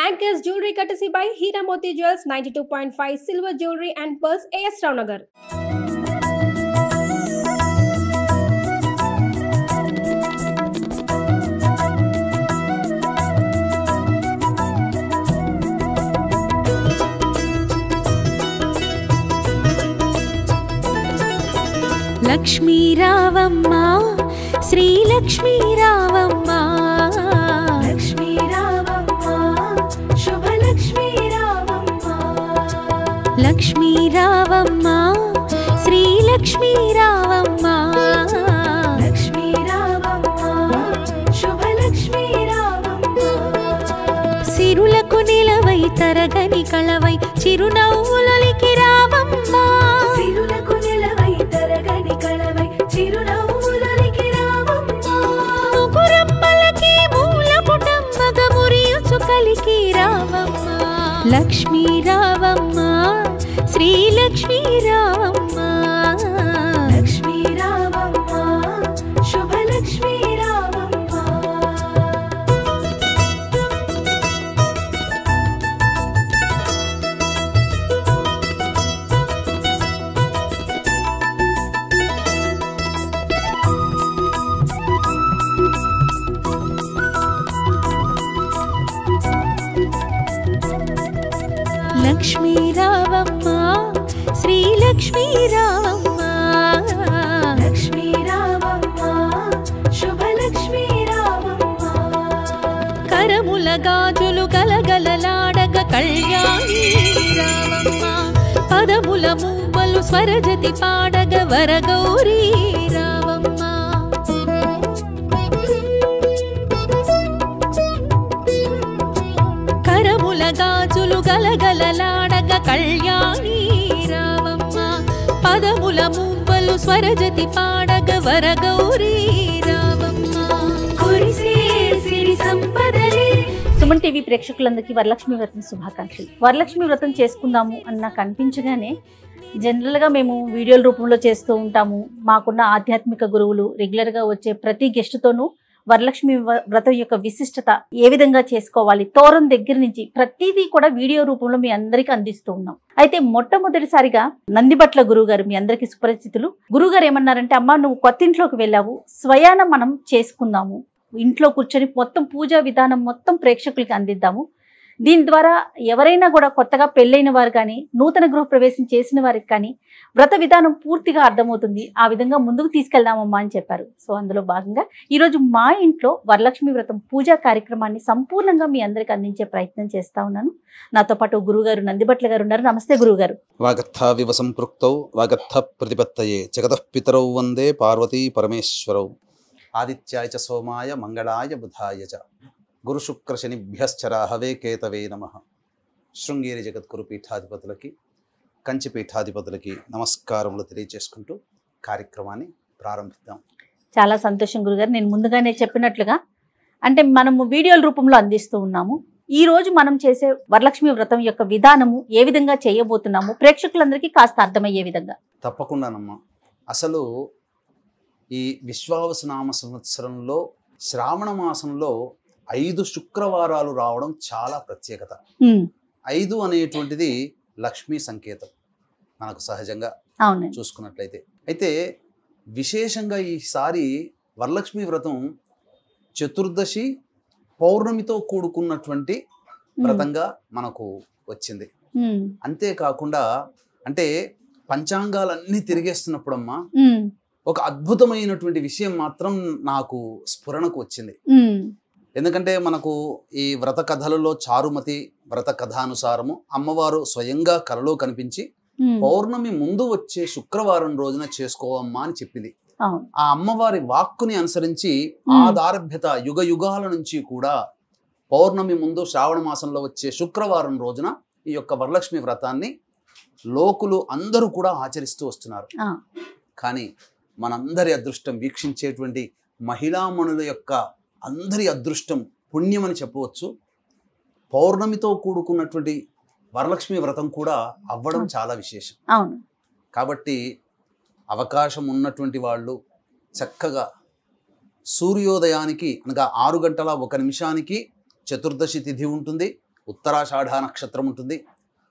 Anchors Jewelry courtesy by Hira Moti Jewels, 92.5 Silver Jewelry and Pearls, AS Ravnagar. Lakshmi రావమ్మ శ్రీ లక్ష్మీ రావమ్మ లక్ష్మీ రావమ్మ శుభ లక్ష్మీ రావమ్మ లక్ష్మీ రావమ్మ శ్రీ లక్ష్మీ రావమ్మ లక్ష్మీ రావమ్మ శుభ లక్ష్మీ రావమ్మ సిరులకు నిలవై తరగని కళవై చిరునవ్వులకి రావమ్మ సిరులకు నిలవై తరగని కళవై చిరునవ్వులకి రావమ్మ ముగురమ్మలకి మూల పుటమ్మగ మురియుచు కలికి రావమ్మ లక్ష్మీ రావమ్మ శ్రీ లక్ష్మీ రావమ్మ లక్ష్మీ రావమ్మ శుభ లక్ష్మీ రావమ్మ లక్ష్మీ రావమ్మ శ్రీ లక్ష్మీ రావమ్మ లక్ష్మీ రావమ్మ శుభ లక్ష్మీ రావమ్మ కరముల గాజులు గలగలలాడగ కళ్యాణి రావమ్మ పదముల మూవలు స్వరజతి పాడగ వరగౌరీ రావమ్మ కరముల గాజులు గలగలలాడగ కళ్యాణి రావమ్మ పదముల మువ్వలు స్వరజతి పాడగ వరగౌరీ రావమ్మ కురిసే సిరి సంపదలే. సుమన్ టీవీ ప్రేక్షకులందరికీ వరలక్ష్మి వ్రతం శుభాకాంక్షలు. వరలక్ష్మి వ్రతం చేసుకుందాము అని నాకు అనిపించగానే జనరల్గా మేము వీడియోల రూపంలో చేస్తూ ఉంటాము. మాకున్న ఆధ్యాత్మిక గురువులు రెగ్యులర్గా వచ్చే ప్రతి గెస్ట్తోనూ వరలక్ష్మి వ్రతం యొక్క విశిష్టత ఏ విధంగా చేసుకోవాలి, తోరం దగ్గర నుంచి ప్రతిదీ కూడా వీడియో రూపంలో మీ అందరికీ అందిస్తూ ఉన్నాం. అయితే మొట్టమొదటిసారిగా నందిబట్ల గురువు గారు, మీ అందరికీ సుపరిచితులు, గురువుగారు ఏమన్నారంటే, అమ్మ నువ్వు కొత్త ఇంట్లోకి వెళ్ళావు, స్వయాన మనం చేసుకుందాము, ఇంట్లో కూర్చొని మొత్తం పూజా విధానం మొత్తం ప్రేక్షకులకి అందిద్దాము. దీని ద్వారా ఎవరైనా కూడా కొత్తగా పెళ్ళైన వారు కానీ నూతన గృహప్రవేశం చేసిన వారికి కానీ వ్రత విధానం పూర్తిగా అర్థమవుతుంది. ఆ విధంగా ముందుకు తీసుకెళ్దామమ్మా అని చెప్పారు. సో అందులో భాగంగా ఈరోజు మా ఇంట్లో వరలక్ష్మి వ్రతం పూజా కార్యక్రమాన్ని సంపూర్ణంగా మీ అందరికి అందించే ప్రయత్నం చేస్తా ఉన్నాను. నాతో పాటు గురుగారు నందిబట్ల గారు ఉన్నారు. నమస్తే గురుగారు. వాగర్థావివ సంపృక్తౌ వాగర్థ ప్రతిపత్తయే జగతః పితరౌ వందే పార్వతీ పరమేశ్వరౌ ఆదిత్యాయ చ సోమాయ మంగళాయ బుధాయ చ గురు శుక్ర శనిభ్యశ్చరాహవే కేతవే నమః. శృంగేరి జగద్గురు పీఠాధిపతులకి, కంచి పీఠాధిపతులకి నమస్కారములు తెలియజేసుకుంటూ కార్యక్రమాన్ని ప్రారంభిద్దాం. చాలా సంతోషం గురుగారు. నేను ముందుగానే చెప్పినట్లుగా అంటే మనము వీడియోల రూపంలో అందిస్తూ ఉన్నాము. ఈ రోజు మనం చేసే వరలక్ష్మి వ్రతం యొక్క విధానము ఏ విధంగా చేయబోతున్నాము ప్రేక్షకులందరికీ కాస్త అర్థమయ్యే విధంగా. తప్పకుండానమ్మా. అసలు ఈ విశ్వావసునామ సంవత్సరంలో శ్రావణ మాసంలో 5 శుక్రవారాలు రావడం చాలా ప్రత్యేకత. 5 అనేటువంటిది లక్ష్మీ సంకేతం మనకు సహజంగా చూసుకున్నట్లయితే. అయితే విశేషంగా ఈసారి వరలక్ష్మి వ్రతం చతుర్దశి పౌర్ణమితో కూడుకున్నటువంటి వ్రతంగా మనకు వచ్చింది. అంతేకాకుండా అంటే పంచాంగాలన్నీ తిరిగేస్తున్నప్పుడమ్మా ఒక అద్భుతమైనటువంటి విషయం మాత్రం నాకు స్ఫురణకు వచ్చింది. ఎందుకంటే మనకు ఈ వ్రత కథలలో చారుమతి వ్రత కథానుసారము అమ్మవారు స్వయంగా కలలో కనిపించి పౌర్ణమి ముందు వచ్చే శుక్రవారం రోజున చేసుకోవమ్మా అని చెప్పింది. ఆ అమ్మవారి వాక్కుని అనుసరించి ఆదారభ్యత యుగ యుగాల నుంచి కూడా పౌర్ణమి ముందు శ్రావణ మాసంలో వచ్చే శుక్రవారం రోజున ఈ యొక్క వరలక్ష్మి వ్రతాన్ని లోకులు అందరూ కూడా ఆచరిస్తూ వస్తున్నారు. కానీ మనందరి అదృష్టం, వీక్షించేటువంటి మహిళామణుల యొక్క అందరి అదృష్టం, పుణ్యం అని చెప్పవచ్చు, పౌర్ణమితో కూడుకున్నటువంటి వరలక్ష్మి వ్రతం కూడా అవ్వడం చాలా విశేషం. కాబట్టి అవకాశం ఉన్నటువంటి వాళ్ళు చక్కగా సూర్యోదయానికి అనగా 6 గంటల 1 నిమిషానికి చతుర్దశి తిథి ఉంటుంది. ఉత్తరాషాఢ నక్షత్రం ఉంటుంది.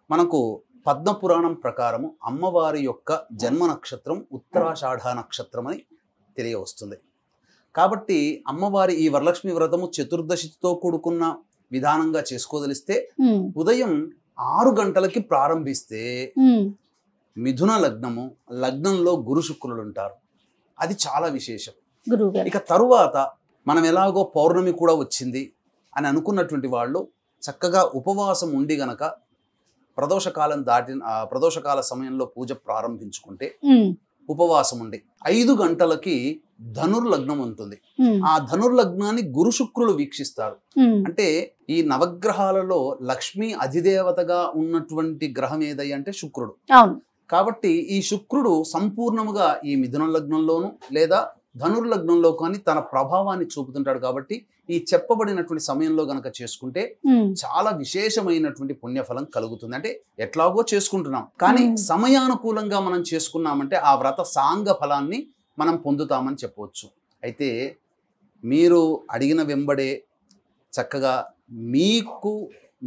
మనకు పద్మపురాణం ప్రకారము అమ్మవారి యొక్క జన్మ నక్షత్రం ఉత్తరాషాఢ నక్షత్రం అని తెలియవస్తుంది. కాబట్టి అమ్మవారి ఈ వరలక్ష్మి వ్రతము చతుర్దశితో కూడుకున్న విధానంగా చేసుకోదలిస్తే ఉదయం 6 గంటలకి ప్రారంభిస్తే మిథున లగ్నము, లగ్నంలో గురు శుక్రులు ఉంటారు. అది చాలా విశేషం. ఇక తరువాత మనం ఎలాగో పౌర్ణమి కూడా వచ్చింది అని అనుకున్నటువంటి వాళ్ళు చక్కగా ఉపవాసం ఉండి గనక ప్రదోషకాల సమయంలో పూజ ప్రారంభించుకుంటే ఉపవాసం ఉండి 5 గంటలకి ధనుర్లగ్నం ఉంటుంది. ఆ ధనుర్లగ్నాన్ని గురు శుక్రులు వీక్షిస్తారు. అంటే ఈ నవగ్రహాలలో లక్ష్మీ అధిదేవతగా ఉన్నటువంటి గ్రహం ఏదై అంటే శుక్రుడు. కాబట్టి ఈ శుక్రుడు సంపూర్ణముగా ఈ మిథున లగ్నంలోను లేదా ధనుర్లగ్నంలో కానీ తన ప్రభావాన్ని చూపుతుంటాడు. కాబట్టి ఈ చెప్పబడినటువంటి సమయంలో గనక చేసుకుంటే చాలా విశేషమైనటువంటి పుణ్యఫలం కలుగుతుంది. అంటే ఎట్లాగో చేసుకుంటున్నాం, కానీ సమయానుకూలంగా మనం చేసుకున్నామంటే ఆ వ్రత సాంగ ఫలాన్ని మనం పొందుతామని చెప్పవచ్చు. అయితే మీరు అడిగిన వెంబడే చక్కగా మీకు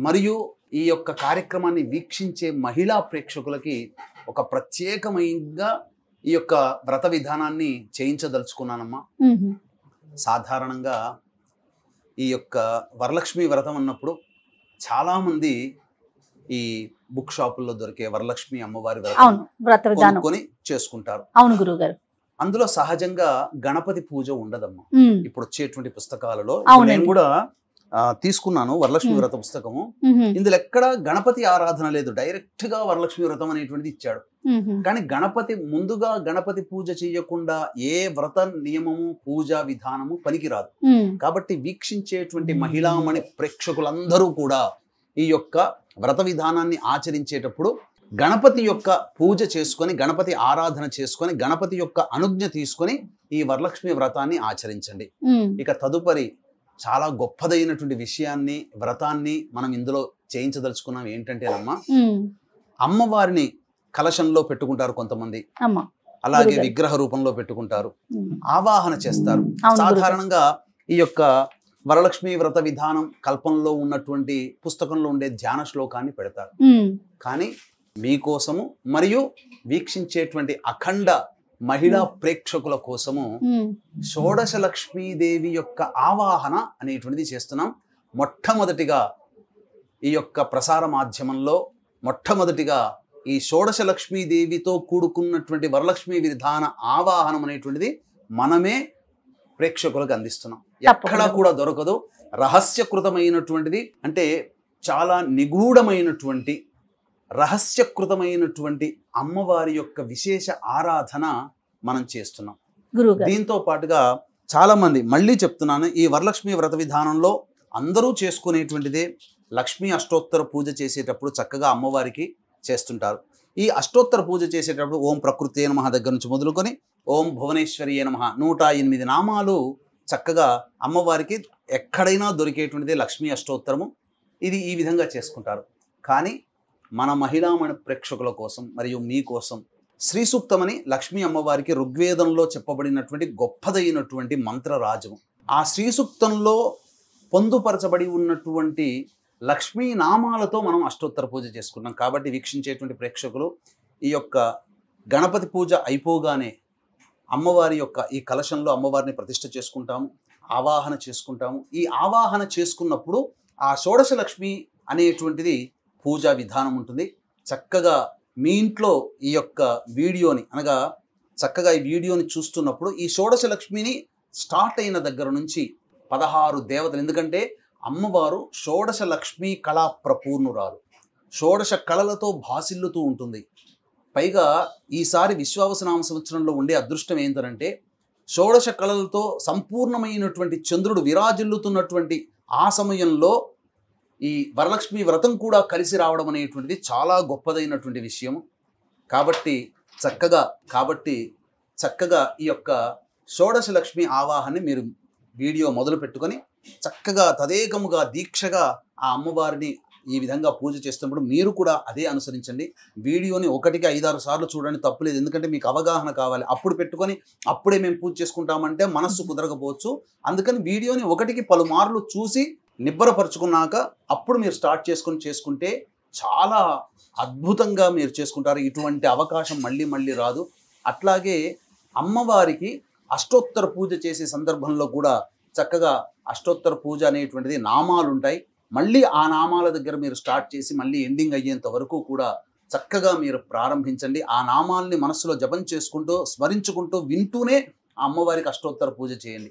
మరియు ఈ యొక్క కార్యక్రమాన్ని వీక్షించే మహిళా ప్రేక్షకులకి ఒక ప్రత్యేకమైనగా ఈ యొక్క వ్రత విధానాన్ని చేయించదలుచుకున్నానమ్మా. సాధారణంగా ఈ యొక్క వరలక్ష్మి వ్రతం అన్నప్పుడు చాలామంది ఈ బుక్ షాపుల్లో దొరికే వరలక్ష్మి అమ్మవారి వ్రతం కొనుక్కొని చేసుకుంటారు. అవును గురుగారు. అందులో సహజంగా గణపతి పూజ ఉండదమ్మా. ఇప్పుడు వచ్చేటువంటి పుస్తకాలలో నేను కూడా తీసుకున్నాను వరలక్ష్మి వ్రత పుస్తకము. ఇందులో ఎక్కడ గణపతి ఆరాధన లేదు, డైరెక్ట్ గా వరలక్ష్మి వ్రతం అనేటువంటిది ఇచ్చాడు. కానీ ముందుగా గణపతి పూజ చేయకుండా ఏ వ్రత నియమము పూజా విధానము పనికిరాదు. కాబట్టి వీక్షించేటువంటి మహిళామణి ప్రేక్షకులందరూ కూడా ఈ యొక్క వ్రత విధానాన్ని ఆచరించేటప్పుడు గణపతి యొక్క పూజ చేసుకొని, గణపతి ఆరాధన చేసుకొని, గణపతి యొక్క అనుజ్ఞ తీసుకొని ఈ వరలక్ష్మి వ్రతాన్ని ఆచరించండి. ఇక తదుపరి చాలా గొప్పదైనటువంటి విషయాన్ని, వ్రతాన్ని మనం ఇందులో చేయించదలుచుకున్నాం. ఏంటంటేనమ్మా, అమ్మవారిని కలశంలో పెట్టుకుంటారు కొంతమంది, అలాగే విగ్రహ రూపంలో పెట్టుకుంటారు, ఆవాహన చేస్తారు. సాధారణంగా ఈ యొక్క వరలక్ష్మి వ్రత విధానం కల్పంలో ఉన్నటువంటి పుస్తకంలో ఉండే ధ్యాన శ్లోకాన్ని పెడతారు. కానీ మీకోసము మరియు వీక్షించేటువంటి అఖండ మహిళా ప్రేక్షకుల కోసము షోడశ లక్ష్మీదేవి యొక్క ఆవాహన అనేటువంటిది చేస్తున్నాం. మొట్టమొదటిగా ఈ యొక్క ప్రసార మాధ్యమంలో మొట్టమొదటిగా ఈ షోడశ లక్ష్మీదేవితో కూడుకున్నటువంటి వరలక్ష్మి విధాన ఆవాహనం అనేటువంటిది మనమే ప్రేక్షకులకు అందిస్తున్నాం. ఎక్కడా కూడా దొరకదు. రహస్యకృతమైనటువంటిది, అంటే చాలా నిగూఢమైనటువంటి రహస్యకృతమైనటువంటి అమ్మవారి యొక్క విశేష ఆరాధన మనం చేస్తున్నాం. దీంతో పాటుగా చాలా మంది, మళ్ళీ చెప్తున్నాను, ఈ వరలక్ష్మి వ్రత విధానంలో అందరూ చేసుకునేటువంటిదే లక్ష్మీ అష్టోత్తర పూజ చేసేటప్పుడు చక్కగా అమ్మవారికి చేస్తుంటారు. ఈ అష్టోత్తర పూజ చేసేటప్పుడు ఓం ప్రకృతే నమః దగ్గర నుంచి మొదలుకొని ఓం భువనేశ్వరియే నమః 108 నామాలు చక్కగా అమ్మవారికి ఎక్కడైనా దొరికేటువంటిదే లక్ష్మీ అష్టోత్తరము. ఇది ఈ విధంగా చేసుకుంటారు. కానీ మన మహిళామణి ప్రేక్షకుల కోసం మరియు మీకోసం శ్రీ సూక్తమని లక్ష్మీ అమ్మవారికి ఋగ్వేదంలో చెప్పబడినటువంటి గొప్పదైనటువంటి మంత్రరాజము. ఆ శ్రీ సూక్తంలో పొందుపరచబడి ఉన్నటువంటి లక్ష్మీ నామాలతో మనం అష్టోత్తర పూజ చేసుకున్నాం. కాబట్టి వీక్షించేటువంటి ప్రేక్షకులు ఈ యొక్క గణపతి పూజ అయిపోగానే అమ్మవారి యొక్క ఈ కలశంలో అమ్మవారిని ప్రతిష్ఠ చేసుకుంటాము, ఆవాహన చేసుకుంటాము. ఈ ఆవాహన చేసుకున్నప్పుడు ఆ షోడశ లక్ష్మి అనేటువంటిది పూజా విధానం ఉంటుంది. చక్కగా మీ ఇంట్లో ఈ యొక్క వీడియోని, అనగా చక్కగా ఈ వీడియోని చూస్తున్నప్పుడు ఈ షోడశ లక్ష్మిని స్టార్ట్ అయిన దగ్గర నుంచి 16 దేవతలు, ఎందుకంటే అమ్మవారు షోడశ లక్ష్మీ కళా ప్రపూర్ణురాలు, షోడశ కళలతో భాసిల్లుతూ ఉంటుంది. పైగా ఈసారి విశ్వావసనామ సంవత్సరంలో ఉండే అదృష్టం ఏంటంటే షోడశ కళలతో సంపూర్ణమైనటువంటి చంద్రుడు విరాజిల్లుతున్నటువంటి ఆ సమయంలో ఈ వరలక్ష్మి వ్రతం కూడా కలిసి రావడం అనేటువంటిది చాలా గొప్పదైనటువంటి విషయము. కాబట్టి చక్కగా ఈ యొక్క షోడశ లక్ష్మి ఆవాహాన్ని మీరు వీడియో మొదలు పెట్టుకొని చక్కగా తదేకముగా దీక్షగా ఆ అమ్మవారిని ఈ విధంగా పూజ చేస్తున్నప్పుడు మీరు కూడా అదే అనుసరించండి. వీడియోని 1కి 5-6 సార్లు చూడండి, తప్పులేదు. ఎందుకంటే మీకు అవగాహన కావాలి. అప్పుడు పెట్టుకొని అప్పుడే మేము పూజ చేసుకుంటామంటే మనస్సు కుదరకపోవచ్చు. అందుకని వీడియోని 1కి పలుమార్లు చూసి నిబ్బరపరుచుకున్నాక అప్పుడు మీరు స్టార్ట్ చేసుకుంటే చాలా అద్భుతంగా మీరు చేసుకుంటారు. ఇటువంటి అవకాశం మళ్ళీ మళ్ళీ రాదు. అట్లాగే అమ్మవారికి అష్టోత్తర పూజ చేసే సందర్భంలో కూడా చక్కగా అష్టోత్తర పూజ అనేటువంటిది నామాలు ఉంటాయి. మళ్ళీ ఆ నామాల దగ్గర మీరు స్టార్ట్ చేసి మళ్ళీ ఎండింగ్ అయ్యేంత వరకు కూడా చక్కగా మీరు ప్రారంభించండి. ఆ నామాల్ని మనసులో జపం చేసుకుంటూ స్మరించుకుంటూ వింటూనే ఆ అమ్మవారికి అష్టోత్తర పూజ చేయండి.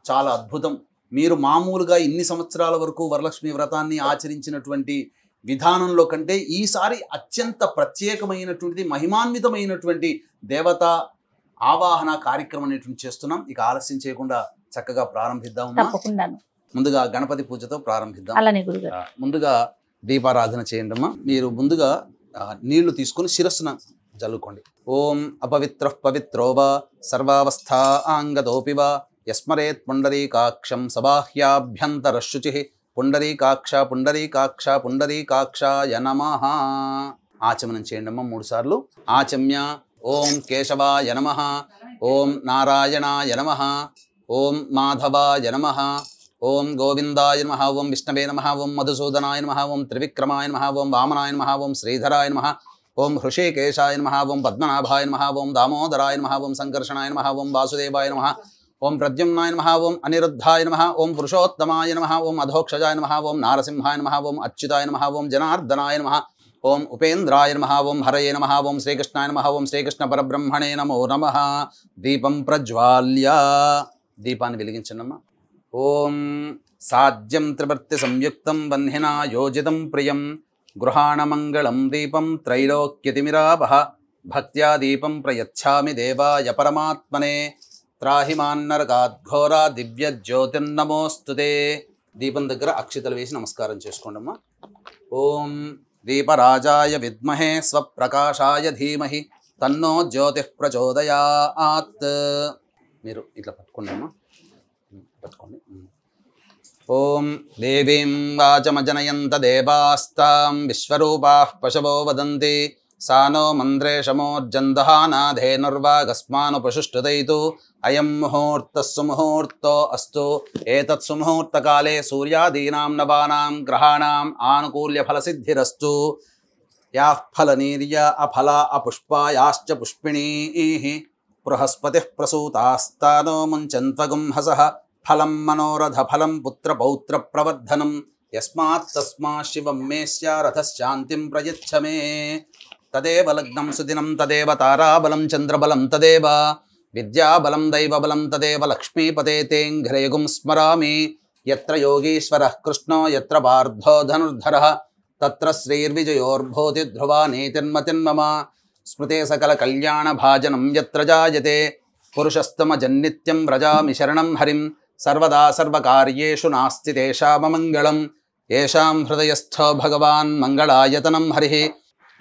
చాలా అద్భుతం. మీరు మామూలుగా ఇన్ని సంవత్సరాల వరకు వరలక్ష్మి వ్రతాన్ని ఆచరించినటువంటి విధానంలో కంటే ఈసారి అత్యంత ప్రత్యేకమైనటువంటిది, మహిమాన్వితమైనటువంటి దేవతా ఆవాహన కార్యక్రమం అనేటువంటి చేస్తున్నాం. ఇక ఆలస్యం చేయకుండా చక్కగా ప్రారంభిద్దాం. ముందుగా గణపతి పూజతో ప్రారంభిద్దాం. అలానే గురుగారు, ముందుగా దీపారాధన చేయండి అమ్మా. మీరు ముందుగా నీళ్లు తీసుకుని శిరస్సున జల్లుకోండి. ఓం అపవిత్ర పవిత్రో వా సర్వావస్థాంగతోపి వా యస్మరేత్ పుండరీకాక్షం సబాహ్యాభ్యంతరశుచి పుండరీకాక్ష పుండరీకాక్ష పుండరీకాక్షాయ నమః. ఆచమనం చేయండి అమ్మ 3 సార్లు. ఆచమ్య. ఓం కేశవాయ నమః, ఓం నారాయణాయ నమః, ఓం మాధవాయ నమః, ఓం గోవిందాయ నమః, ఓం విష్ణవే నమః, ఓం మధుసూదనాయ నమః, ఓం త్రివిక్రమాయ నమః, ఓం వామనాయ నమః, ఓం శ్రీధరాయ నమః, ఓం హృషికేశాయ నమః, ఓం పద్మనాభాయ నమః, ఓం దామోదరాయ నమః, ఓం సంకర్షణాయ నమః, ఓం వాసుదేవాయ నమః, ఓం ప్రద్యుమ్నాయ నమః, ఓం అనిరుద్ధాయ నమః, ఓం పురుషోత్తమాయ నమః, ఓం అధోక్షజాయ నమః, ఓం నారసింహాయ నమః, ఓం అచ్యుతాయ నమః, ఓం జనార్దనాయ నమః, ఓం ఉపేంద్రాయ నమః, ఓం హరయే నమః, ఓం శ్రీకృష్ణాయ నమః, ఓం శ్రీకృష్ణ పరబ్రహ్మణే నమో నమః. దీపం ప్రజ్వాల్య. దీపాన్ని వెలిగించండమ్మా. ఓం సాధ్యం త్రివర్తి సంయుక్తం వన్హినా యోజితం ప్రియం గృహాణమంగళం దీపం త్రైలోక్యతిమిరావహ భక్త్యా దీపం ప్రయచ్ఛామి దేవాయ పరమాత్మనే త్రాహిమాన్నరకాద్ఘోరా దివ్య జ్యోతిర్నమోస్తుతే. దీపం దగ్గర అక్షితలు వేసి నమస్కారం చేసుకోండమ్మా. ఓం దీపరాజాయ విద్మహే స్వప్రకాశాయ ధీమహి తన్నో జ్యోతిః ప్రచోదయాత్. మీరు ఇట్లా పట్టుకోండమ్మా, పట్టుకోండి. ఓం దేవీం వాచమజనయంత దేవాస్తాం విశ్వరూపాః పశవో వదంతి సా నో మంత్రేషమోర్జందహానాధేనుర్వాగస్మానుపశుష్టుదైతు అయం ముహూర్తః సుముహూర్తో అస్తు. ఏతత్ సుముహూర్తకాలే సూర్యాదీనాం నవానాం గ్రహాణాం ఆనుకూల్యఫలసిద్ధిరస్తు. యాః ఫలనీర్య అఫలా అపుష్పాయాశ్చ పుష్పిణీః బృహస్పతిః ప్రసూతాస్తానో ముంచన్త్వగుంహసః ఫలం మనోరథ ఫలం పుత్ర పౌత్ర ప్రవర్ధనం యస్మాత్ తస్మాత్ శివం మే స్యారథశాంతిం ప్రయచ్ఛ మే. తదేవ లగ్నం సుదినం తదేవ తారాబలం చంద్రబలం తదేవ విద్యాబలం దైవబలం తదేవ లక్ష్మీపతే తేంఘ్రేగుం స్మరామి. యత్ర యోగీశ్వరః కృష్ణో యత్ర పార్థో ధనుర్ధరః తత్ర శ్రీర్విజయోర్భూతి ధ్రువా నీతిర్మతిర్మమ. స్మృతే సకల కళ్యాణ భాజనం యత్ర జాయతే పురుషస్తమజన్నిత్యం వ్రజామి శరణం హరిం. సర్వదా సర్వకార్యేషు నాస్తి తేషామమంగళం. ఏషాం హృదయస్థో భగవాన్ మంగళాయతనం హరిః.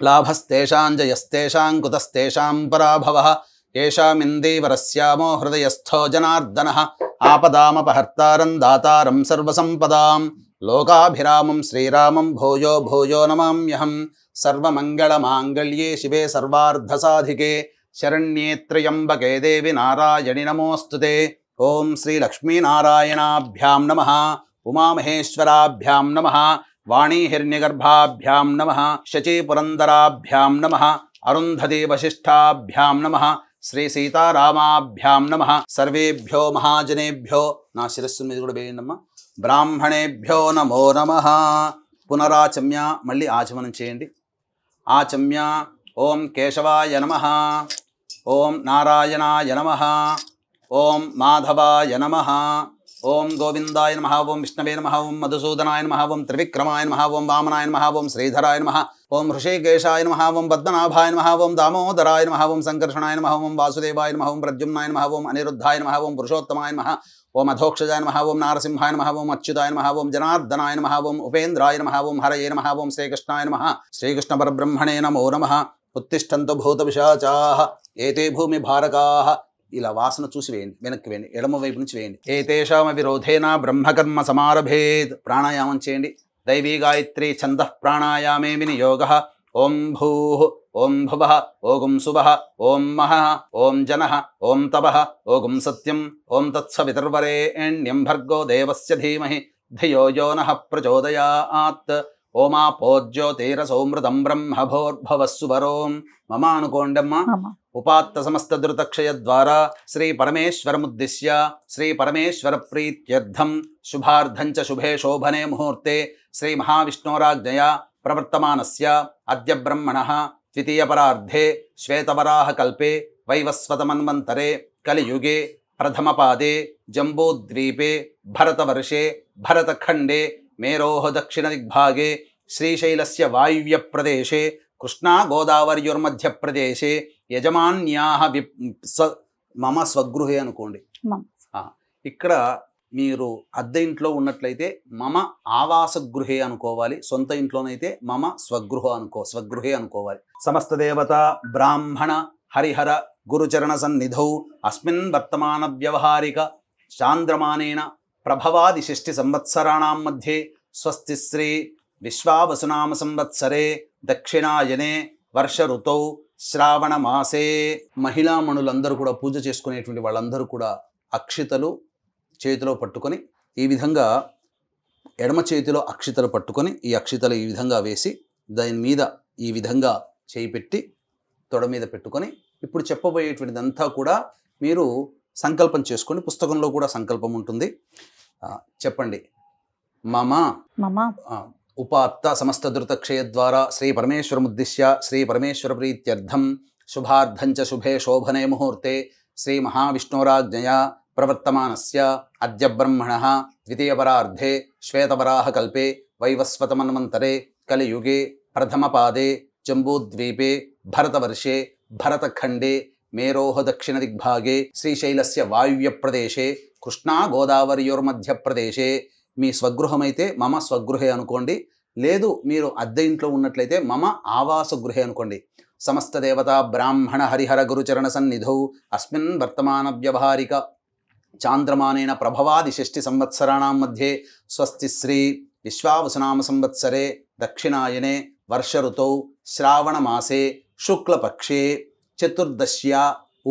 లాభస్తేషాం జయస్తేషాం కుతస్తేషాం పరాభవః. ఏషామిందీవరస్యామో హృదయస్థో జనార్దనః. ఆపదామపహర్తారం దాతారం సర్వసంపదాం లోకాభిరామం శ్రీరామం భూయో భూయో నమామ్యహం. సర్వమంగళమాంగళ్యే శివే సర్వార్ధసాధికే శరణ్యే త్ర్యంబకే దేవి నారాయణి నమోస్తుతే. ఓం శ్రీ లక్ష్మీనారాయణాభ్యాం నమః, ఉమామహేశ్వరాభ్యాం నమః, వాణీహిరణ్యగర్భాభ్యాం నమః, శచీపురందరాభ్యాం నమః, అరుంధతీ వశిష్ఠాభ్యాం నమః, శ్రీ సీతారామాభ్యాం నమః. సర్వేభ్యో మహాజనేభ్యో, నా శిరస్సు మీద కూడా వేయండమ్మా, బ్రాహ్మణేభ్యో నమో నమః. పునరాచమ్య. మళ్ళీ ఆచమనం చేయండి. ఆచమ్య. ఓం కేశవాయ నమః, ఓం నారాయణాయ నమః, ఓం మాధవాయ నమః, ఓం గోవిందాయ నమః, ఓం విష్ణవే నమః, ఓం మధుసూదనాయ నమః, ఓం త్రివిక్రమాయ నమః, ఓం వామనాయ నమః, ఓం శ్రీధరాయ నమః, ఓం హృషికేశాయ నమః, ఓం పద్మనాభాయ నమః, ఓం దామోదరాయ నమః, ఓం సంకర్షణాయ నమః, ఓం వాసుదేవాయ నమః, ఓం ప్రద్యుమ్నాయ నమః, ఓం అనిరుద్ధాయ నమః, ఓం పురుషోత్తమాయ నమః, ఓం అధోక్షజాయ నమః, ఓం నారసింహాయ నమః, ఓం అచ్యుతాయ నమః, ఓం జనార్దనాయ నమః, ఓం ఉపేంద్రాయ నమః, ఓం హరయే నమః, ఓం శ్రీకృష్ణాయ నమః, శ్రీకృష్ణ పరబ్రహ్మణే నమో నమః. ఉత్తిష్టంతు భూత పిశాచాః ఏతే భూమి భారకాః. ఇలా వాసన చూసి వేయండి, వెనక్కి వేయండి, ఎడమ వైపు నుంచి వేయండి. ఏతేషామ విరోధేన బ్రహ్మకర్మ సమారభేత్. ప్రాణాయామం చేయండి. దైవీ గాయత్రీ ఛందః ప్రాణాయామే వినియోగః. ఓం భూః, ఓం భువః, ఓం సువః, ఓం మహః, ఓం జనః, ఓం తపః, ఓం సత్యం, ఓం తత్సవితుర్వరేణ్యం భర్గో దేవస్య ధీమహి ధియో యో నః ప్రచోదయాత్ ఓమాపోజ్యోతిరసౌమృతం బ్రహ్మభోర్భవస్సువరోం మమ అనుకోండమ్మ. ఉపాత్త సమస్త ధృతక్షయ ద్వారా శ్రీ పరమేశ్వరముద్దిశ్య శ్రీ పరమేశ్వర ప్రీత్యర్థం శుభార్థం చ శుభే శోభనే ముహూర్తే శ్రీ మహావిష్ణోరాజ్ఞయా ప్రవర్తమానస్య అద్య బ్రహ్మణః ద్వితీయపరార్ధే శ్వేతవరాహ కల్పే వైవస్వతమన్వంతరే కలియుగే ప్రథమపాదే జంబూద్వీపే భరతవర్షే భరతఖండే మేరోః దక్షిణదిగ్భాగే శ్రీశైలస్య వాయువ్యప్రదేశే కృష్ణా గోదావర్యోర్మధ్యప్రదేశే యజమాన్యాః మమ స్వగృహే అనుకోండి. ఇక్కడ మీరు అద్దె ఇంట్లో ఉన్నట్లయితే మమ ఆవాసగృహే అనుకోవాలి, సొంత ఇంట్లోనైతే మమ స్వగృహే అనుకోవాలి. సమస్త దేవత బ్రాహ్మణ హరిహర గురుచరణ సన్నిధౌ అస్మిన్ వర్తమాన వ్యవహారిక చాంద్రమానేన ప్రభవాది 6 సంవత్సరాణం మధ్యే స్వస్తి శ్రీ విశ్వావసునామ సంవత్సరే దక్షిణాయనే వర్ష ఋతౌ శ్రావణ మాసే. మహిళామణులందరూ కూడా పూజ చేసుకునేటువంటి వాళ్ళందరూ కూడా అక్షితలు చేతిలో పట్టుకొని ఈ విధంగా ఎడమ చేతిలో అక్షితలు పట్టుకొని ఈ అక్షితలు ఈ విధంగా వేసి దాని మీద ఈ విధంగా చేయి పెట్టి తొడ మీద పెట్టుకొని ఇప్పుడు చెప్పబోయేటువంటిదంతా కూడా మీరు సంకల్పం చేసుకోండి. పుస్తకంలో కూడా సంకల్పం ఉంటుంది. చెప్పండి. మమ ఉపాత్త సమస్త ధృతక్షయ ద్వారా శ్రీ పరమేశ్వరముద్దిశ్య శ్రీ పరమేశ్వర ప్రీత్యర్థం శుభార్థం చ శుభే శోభనే ముహూర్తే శ్రీ మహావిష్ణోరాజ్ఞయా ప్రవర్తమానస్య అద్య బ్రహ్మణః ద్వితీయపరార్ధే శ్వేతవరాహ కల్పే వైవస్వతమన్వంతరే కలియుగే ప్రథమపాదే జంబూద్వీపే భరతవర్షే భరతఖండే మేరోః దక్షిణదిగ్భాగే శ్రీశైలస్య వాయువ్యప్రదేశే కృష్ణా గోదావర్యోర్మధ్యప్రదేశే. మీ స్వగృహమైతే మమ స్వగృహే అనుకోండి, లేదు మీరు అద్దె ఇంట్లో ఉన్నట్లయితే మమ ఆవాసగృహే అనుకోండి. సమస్త దేవతా బ్రాహ్మణ హరిహర గురుచరణ సన్నిధౌ అస్మిన్ వర్తమాన వ్యవహారిక చాంద్రమానేన ప్రభవాది 6 సంవత్సరాణం మధ్యే స్వస్తి శ్రీ విశ్వావసునామ సంవత్సరే దక్షిణాయనే వర్ష ఋతౌ శ్రావణ మాసే శుక్లపక్షే చతుర్దశ్యా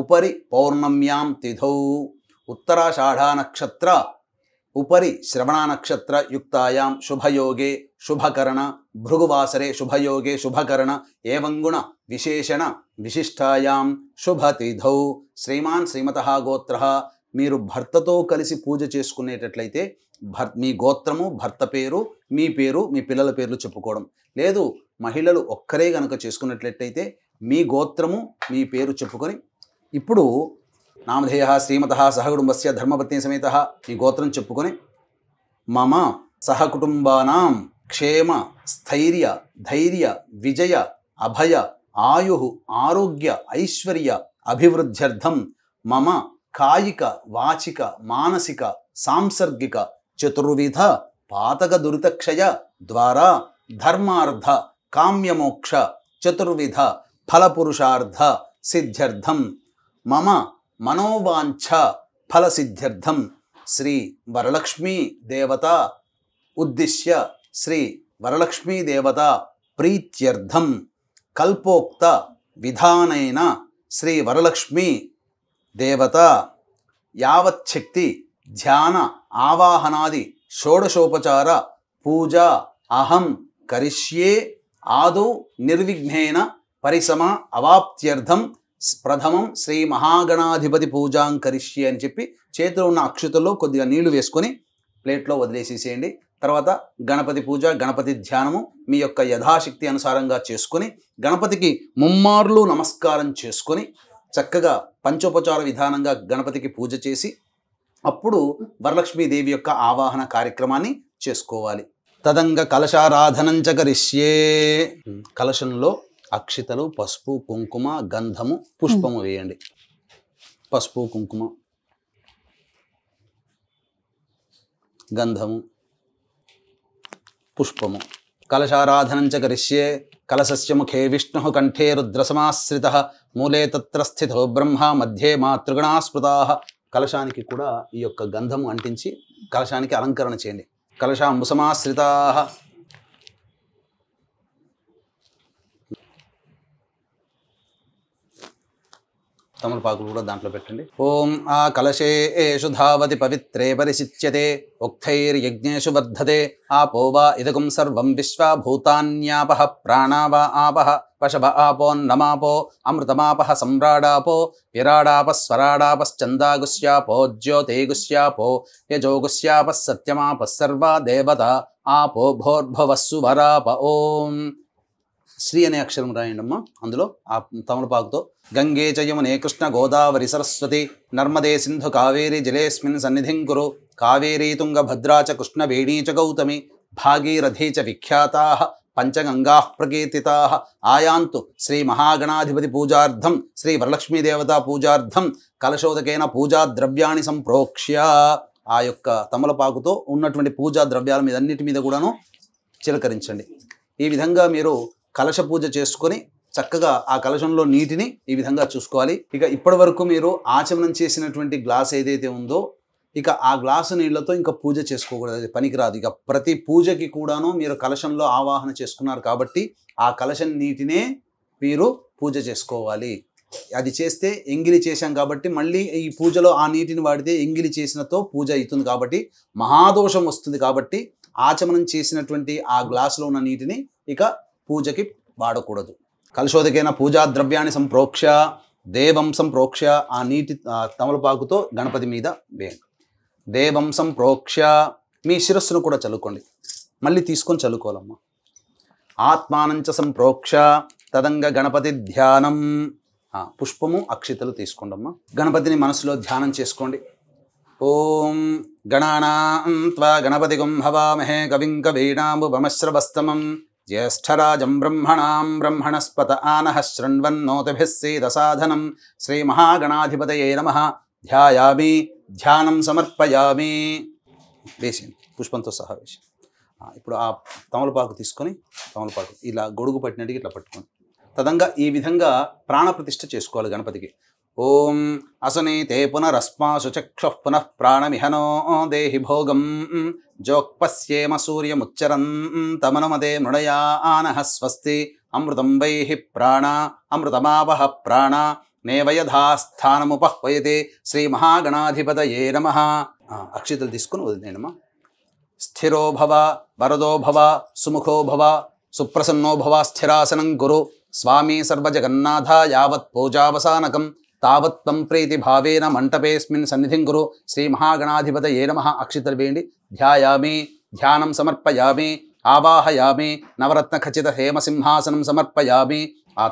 ఉపరి పౌర్ణమ్యాం తిథౌ ఉత్తరాషాఢా నక్షత్ర ఉపరి శ్రవణ నక్షత్ర యుక్తాయాం శుభయోగే శుభకరణ భృగువాసరే శుభయోగే శుభకరణ ఏవంగుణ విశేషణ విశిష్టాయాం శుభతిథౌ. శ్రీమాన్ శ్రీమతః గోత్రః. మీరు భర్తతో కలిసి పూజ చేసుకునేటట్లయితే మీ గోత్రము, భర్త పేరు, మీ పేరు, మీ పిల్లల పేర్లు చెప్పుకోవడం. లేదు మహిళలు ఒక్కరే కనుక చేసుకున్నట్లయితే మీ గోత్రము, మీ పేరు చెప్పుకొని ఇప్పుడు నామధేయ శ్రీమతః సహకుటుంబస్య ధర్మపత్ని సమేతః మీ గోత్రం చెప్పుకొని మమ సహకుటుంబానాం క్షేమ స్థైర్య ధైర్య విజయ అభయ ఆయు ఆరోగ్య ఐశ్వర్య అభివృద్ధ్యర్థం మమ కాయిక వాచిక మానసిక సాంసర్గిక చతుర్విధ పాతక దురితక్షయ ద్వారా ధర్మార్థ కామ్యమోక్ష చతుర్విధ ఫలపురుషార్థ సిద్ధ్యర్థం మమ మనోవాంఛ ఫలసిద్ధ్యర్థం శ్రీ వరలక్ష్మీ దేవత ఉద్దిశ్య శ్రీ వరలక్ష్మీ దేవత ప్రీత్యర్థం కల్పోక్త విధానైన శ్రీ వరలక్ష్మీ దేవత యావచ్చక్తి ధ్యాన ఆవాహనాది షోడశోపచార పూజ అహం కరిష్యే ఆదౌ నిర్విఘ్నేన పరిసమ అవాప్త్యర్థం ప్రథమం శ్రీ మహాగణాధిపతి పూజాం కరిష్యే అని చెప్పి చేతిలో ఉన్న అక్షతల్లో కొద్దిగా నీళ్లు వేసుకొని ప్లేట్లో వదిలేసేసేయండి. తర్వాత గణపతి పూజ, గణపతి ధ్యానము మీ యొక్క యథాశక్తి అనుసారంగా చేసుకొని గణపతికి ముమ్మార్లు నమస్కారం చేసుకొని చక్కగా పంచోపచార విధానంగా గణపతికి పూజ చేసి అప్పుడు వరలక్ష్మీదేవి యొక్క ఆవాహన కార్యక్రమాన్ని చేసుకోవాలి. తదంగ కలశారాధనంచ కరిష్యే. కలశంలో అక్షితలు, పసుపు, కుంకుమ, గంధము, పుష్పము వేయండి. పసుపు, కుంకుమ, గంధము, పుష్పము. కలశారాధనంచ కరిష్యే. కలశస్య ముఖే విష్ణుః కంఠే రుద్రసమాశ్రితః మూలే తత్ర స్థితో బ్రహ్మ మధ్యే మాతృగణా స్మృతాః. కలశానికి కూడా ఈ యొక్క గంధము అంటించి కలశానికి అలంకరణ చేయండి. కలశాంబుసమాశ్రితాః. తమలపాకులు కూడా దాంట్లో పెట్టండి. ఓం ఆ కలశేషు ధావతి పవిత్రే పరిశిచ్యతే ఉక్తైర్యజ్ఞేషు వర్ధతే ఆపో వా ఇదకం సర్వం విశ్వా భూతాన్యాపః ప్రాణా వా ఆపః పశవ ఆపోన్నమాపో అమృతమాపః సమ్రాడాపో విరాడాపస్వరాడాపశ్చందాగుస్యాపో జ్యోతిగుస్యాపో యజోగుస్యాపః సత్యమాపః సర్వా దేవత ఆపో భోర్భవస్సు వరాప. ఓం శ్రీ అనే అక్షరం రాయండమ్మా. అందులో ఆ తమలపాకుతో గంగే చ యమునే కృష్ణ గోదావరి సరస్వతి నర్మదే సింధు కావేరి జలేస్మిన్ సన్నిధిం కురు కావేరీ తుంగభద్రా చ కృష్ణ వేణీ చ గౌతమి భాగీరథీ చ విఖ్యాతాః పంచగంగాః ప్రకీర్తితాః ఆయాంతు శ్రీ మహాగణాధిపతి పూజార్థం శ్రీ వరలక్ష్మీదేవతా పూజార్థం కలశోదకేన పూజా ద్రవ్యాన్ని సంప్రోక్ష్య. ఆ యొక్క తమలపాకుతో ఉన్నటువంటి పూజా ద్రవ్యాల మీద అన్నిటి మీద కూడాను చిలకరించండి. ఈ విధంగా మీరు కలశ పూజ చేసుకొని చక్కగా ఆ కలశంలో నీటిని ఈ విధంగా చూసుకోవాలి. ఇక ఇప్పటి వరకు మీరు ఆచమనం చేసినటువంటి గ్లాస్ ఏదైతే ఉందో ఇక ఆ గ్లాసు నీళ్లతో ఇంకా పూజ చేసుకోకూడదు, అది పనికిరాదు. ఇక ప్రతి పూజకి కూడాను మీరు కలశంలో ఆవాహన చేసుకున్నారు కాబట్టి ఆ కలశం నీటినే మీరు పూజ చేసుకోవాలి. అది చేస్తే ఎంగిలి చేశాం కాబట్టి మళ్ళీ ఈ పూజలో ఆ నీటిని వాడితే ఎంగిలి చేసినతో పూజ అవుతుంది కాబట్టి మహాదోషం వస్తుంది. కాబట్టి ఆచమనం చేసినటువంటి ఆ గ్లాసులో ఉన్న నీటిని ఇక పూజకి వాడకూడదు. కలశోదకైన పూజా ద్రవ్యాన్ని సంప్రోక్ష దేవం సంప్రోక్ష. ఆ నీటి తమలపాకుతో గణపతి మీద వేయండి. దేవం సంప్రోక్ష. మీ శిరస్సును కూడా చల్లుకోండి, మళ్ళీ తీసుకొని చల్లుకోవాలమ్మా. ఆత్మానంచ సంప్రోక్ష తదంగ గణపతి ధ్యానం. పుష్పము అక్షితలు తీసుకోండమ్మా. గణపతిని మనసులో ధ్యానం చేసుకోండి. ఓం గణానాం త్వా గణపతిగం హవామహే కవిం కవీనాముపమశ్రవస్తమం జ్యేష్ఠరాజం బ్రహ్మణాం బ్రహ్మణస్పత ఆనః శృణ్వన్నోతిభిः सीदसाधनं శ్రీమహాగణాధిపతయే నమః. ధ్యాయామి ధ్యానం సమర్పయామి. వేసేయండి, పుష్పంతో సహా వేసి. ఇప్పుడు ఆ తమలపాకు తీసుకొని తమలపాకు ఇలా గొడుగు పట్టినట్టుగా ఇట్లా పట్టుకోండి. తదంగా ఈ విధంగా ప్రాణప్రతిష్ఠ చేసుకోవాలి గణపతికి. ఓం అసనీతే పునరస్మాసు చక్షుః పునః ప్రాణమిహనో దేహి భోగం జోక్పశ్యేమ సూర్యముచ్చరంతమనుమదే మృడయానః స్వస్తి అమృతం వైహి ప్రాణ అమృతమావహ ప్రాణ నేవయథాస్థానముపహ్వయతే శ్రీ మహాగణాధిపతయే నమః. అక్షితలు తీసుకుని వదిలేనమ్మా. స్థిరో భవ వరదో భవ సుముఖో భవ సుప్రసన్నో భవ స్థిరాసనం గురు స్వామి సర్వజగన్నాథ యావత్ పూజావసానకం తావత్ త్వం ప్రీతి భావేన మంటపేస్మిన్ సన్నిధిం కురు శ్రీ మహాగణాధిపతయే నమః. అక్షితలు వేయండి. ధ్యాయామి ధ్యానం సమర్పయామి ఆవాహయామి నవరత్న ఖచ్చిత హేమసింహాసనం సమర్పయామి. ఆ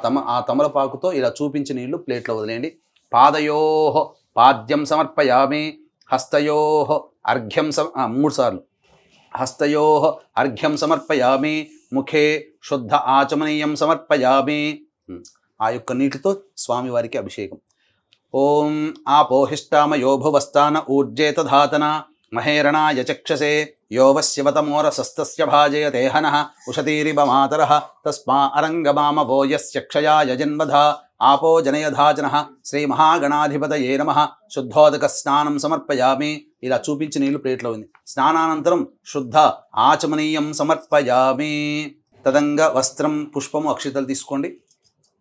తమలపాకుతో ఇలా చూపించి నీళ్లు ప్లేట్లో వదిలేయండి. పాదయోః పాద్యం సమర్పయామి. హస్తయోః అర్ఘ్యం 3 సార్లు. హస్తయోః అర్ఘ్యం సమర్పయామి. ముఖే శుద్ధ ఆచమనీయం సమర్పయామి. ఆ యొక్క నీటితో స్వామివారికి అభిషేకం. ఓం ఆపోహిష్టామయో భువస్థాన ఊర్జేతధాతన మహేరణాయ చక్షసే యోవశివతమోరసస్తస్య భాజయతే హనః ఉషతీరివ మాతరః తస్మా అరంగమామవో యస్య క్షయాయ జన్మధ ఆపో జనయధాజనః శ్రీ మహాగణాధిపతయే నమః. శుద్ధోదక స్నానం సమర్పయామి. ఇలా చూపించి నీళ్లు ప్లేట్లో ఉంది. స్నానానంతరం శుద్ధ ఆచమనీయం సమర్పయామి. తదంగ వస్త్రం పుష్పము అక్షితలు తీసుకోండి.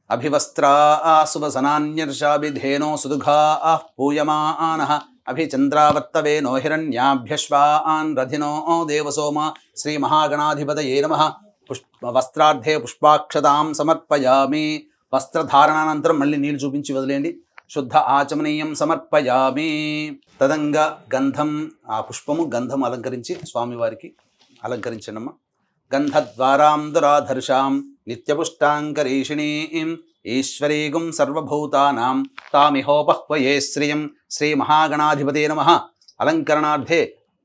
అభివస్త్రా సువసనాన్యర్షాభిధేనో సుదుఘా పూయమానః అభిచంద్రావర్తవేనో హిరణ్యాభ్యశ్వాన్ రథినో దేవసోమ శ్రీ మహాగణాధిపతయే నమః. వస్త్రార్థే పుష్పాక్షతాం సమర్పయామి. వస్త్రధారణానంతరం మళ్ళీ నీళ్ళు చూపించి వదిలేయండి. శుద్ధ ఆచమనీయం సమర్పయామి. తదంగా గంధం, ఆ పుష్పము గంధం అలంకరించి స్వామివారికి అలంకరించండమ్మా. గంధద్వారాం దురాధర్షాం నిత్యపుష్టాంకరీషిణీం ఈశ్వరీగుం సర్వభూతానాం తామిహోపహ్వయే శ్రియం శ్రీ మహాగణాధిపతయే నమః. అలంకరణార్థే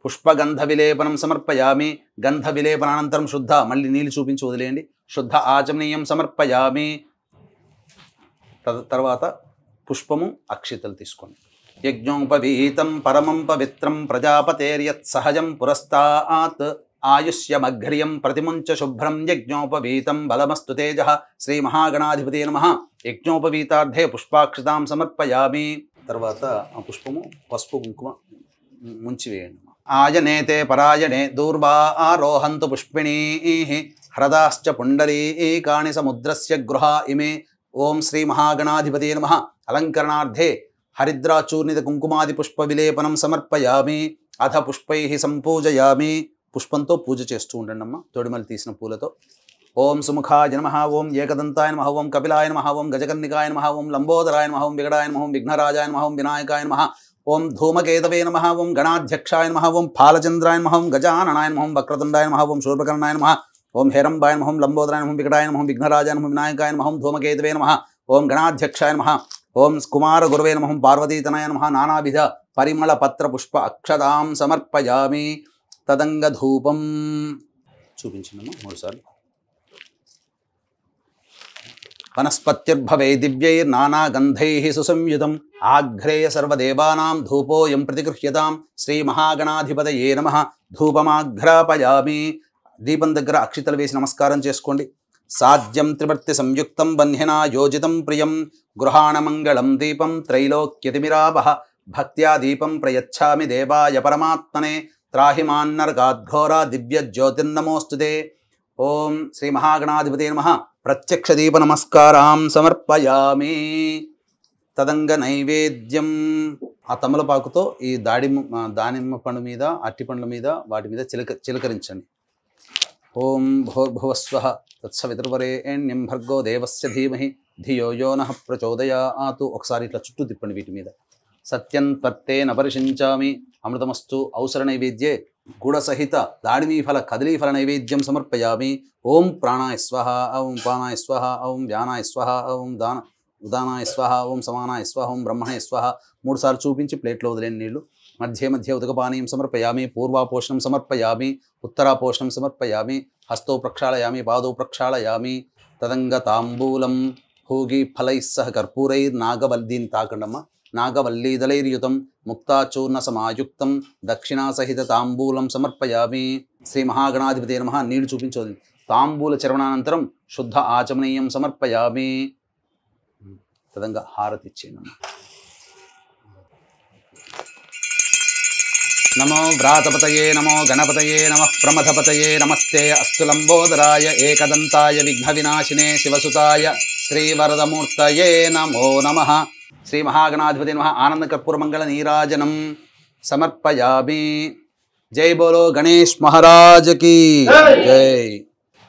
పుష్పగంధ విలేపనం సమర్పయామి. గంధ విలేపనానంతరం శుద్ధ, మళ్ళీ నీళ్ళు చూపించి వదిలేయండి. శుద్ధ ఆచమనీయం సమర్పయామి. తర్వాత పుష్పము అక్షితలు తీసుకోండి. యజ్ఞోపవీతం పరమం పవిత్రం ప్రజాపతేర్యత్ సహజం పురస్తాత్ ఆయుష్యమఘ్రియం ప్రతిముంచ శుభ్రం యజ్ఞోపవీతం బలమస్తు తేజ శ్రీ మహాగణాధిపతయే నమః. యజ్ఞోపవీతార్థే పుష్పాక్షతాం సమర్పయామి. తర్వాత ఆ పుష్పము పసుపు కుంకుమ ముంచివేయండి. ఆయనేతే పరాయణే దూర్వా ఆరోహంతు పుష్పిణీః హ్రదాశ్చ పుండరీకాని సముద్రస్య గృహా ఇమే. ఓం శ్రీ మహాగణాధిపతయే నమః. అలంకరణార్థే హరిద్రాచూర్ణిత కుంకుమాది పుష్ప విలేపనం సమర్పయామి. అథ పుష్పై సంపూజయామి. పుష్పంతో పూజ చేస్తూ ఉండండి అమ్మ, తొడిమలు తీసిన పూలతో. ఓం సుముఖాయ నమః, ఓం ఏకదంతాయ నమః, ఓం కపిలాయ నమః, ఓం గజకర్ణికాయ నమః, ఓం లంబోదరాయ నమః, ఓం వికటాయ నమః, ఓం విఘ్నరాజాయ నమః, ఓం వినాయకాయ నమః, ఓం ధూమకేతవే నమః, ఓం గణాధ్యక్షాయ నమః, ఓం ఫాలచంద్రాయ నమః, ఓం గజాననాయ నమః, ఓం వక్రతుండాయ నమః, ఓం శూర్పకర్ణాయ నమః, ఓం హేరంబాయ నమః, ఓం లంబోదరాయ నమః, వికటాయ నమః, విఘ్నరాజాయ నమః, వినాయకాయ నమః, ఓం ధూమకేతవే నమః, ఓం గణాధ్యక్షాయ నమః, ఓం కుమార గురవే నమః, పార్వతీతనయ నమః. నానావిధ పరిమళ పత్ర పుష్ప అక్షతాం సమర్పయామి. తదంగ ధూపం చూపించిందమ్మా 3 సార్లు. వనస్పత్యుర్భవే దివ్యైర్నానాగంధైః సుసంయుతం ఆఘ్రేయ సర్వదేవానాం ధూపోయం ప్రతిగృహ్యతాం. శ్రీ మహాగణాధిపతయే నమః. ధూపమాఘ్రాపయామి. దీపం దగ్గర అక్షితలు వేసి నమస్కారం చేసుకోండి. సాధ్యం త్రివర్తి సంయుక్తం వన్యనా యోజితం ప్రియం గృహాణమంగళం దీపం త్రైలోక్యతిమిరావహ. భక్త్యా దీపం ప్రయచ్ఛామి దేవాయ పరమాత్మనే. త్రాహిమాన్నర్గాద్ఘోర దివ్య జ్యోతిర్నమోస్తుతే. ఓం శ్రీ మహాగణాధిపతే నమః. ప్రత్యక్ష దీప నమస్కారాం సమర్పయామి. తదంగ నైవేద్యం. ఆ తమలపాకుతో ఈ దానిమ్మ పండు మీద, అట్టి పండ్ల మీద, వాటి మీద చిలకరించండి. ఓం భూర్భువస్వః తత్సవితుర్వరేణ్యం భర్గో దేవస్య ధీమహి ధియో యో నః ప్రచోదయాతు. ఒకసారి ఇట్లా చుట్టూ తిప్పండి వీటి మీద. సత్యం త్వత్తేన పరిశించామి. అమృతమస్తు. ఔసర నైవేద్యే గుడసహిత దాడిమీఫల కదలీఫల నైవేద్యం సమర్పయామి. ఓం ప్రాణాయ స్వహ, ఓం పానాయ స్వహ, ఓం వ్యానాయ స్వహ, ఓం ఉదానాయ స్వహ, ఓం సమానాయ స్వహ, ఓం బ్రహ్మణాయ స్వహ. 3 సార్లు చూపించి ప్లేట్లో వదిలేని నీళ్లు. మధ్య మధ్య ఉదకపానీయం సమర్పయామి. పూర్వాపోషణం సమర్పయామి. ఉత్తరాపోషణం సమర్పయామి. హస్తో ప్రక్షాళయామి, పాదౌ ప్రక్షాళయామి. తదంగ తాంబూలం భోగి ఫలైః సహ కర్పూరైర్నాగవల్లీన్ తాకండమ్మ. నాగవల్లీదళైర్యుతం ముక్తాచూర్ణ సమాయుక్తం దక్షిణాసహిత తాంబూలం సమర్పయామి. శ్రీ మహాగణాధిపతే నమః. నీళ్లు చూపించోది. తాంబూల చర్వణానంతరం శుద్ధ ఆచమనీయం సమర్పయామి. తదంగా హారతి ఇచ్చేయండి. నమో వ్రాతపతయే నమో గణపతయే నమః ప్రమథపతయే నమస్తే అస్తు లంబోదరాయ ఏకదంతాయ విఘ్న వినాశినే శివసుతాయ శ్రీవరదమూర్తయే నమో నమః. శ్రీ మహాగణాధిపతి నమః. ఆనంద కర్పూర మంగళ నీరాజనం సమర్పయామి. జై బోలో గణేష్ మహారాజకి జై.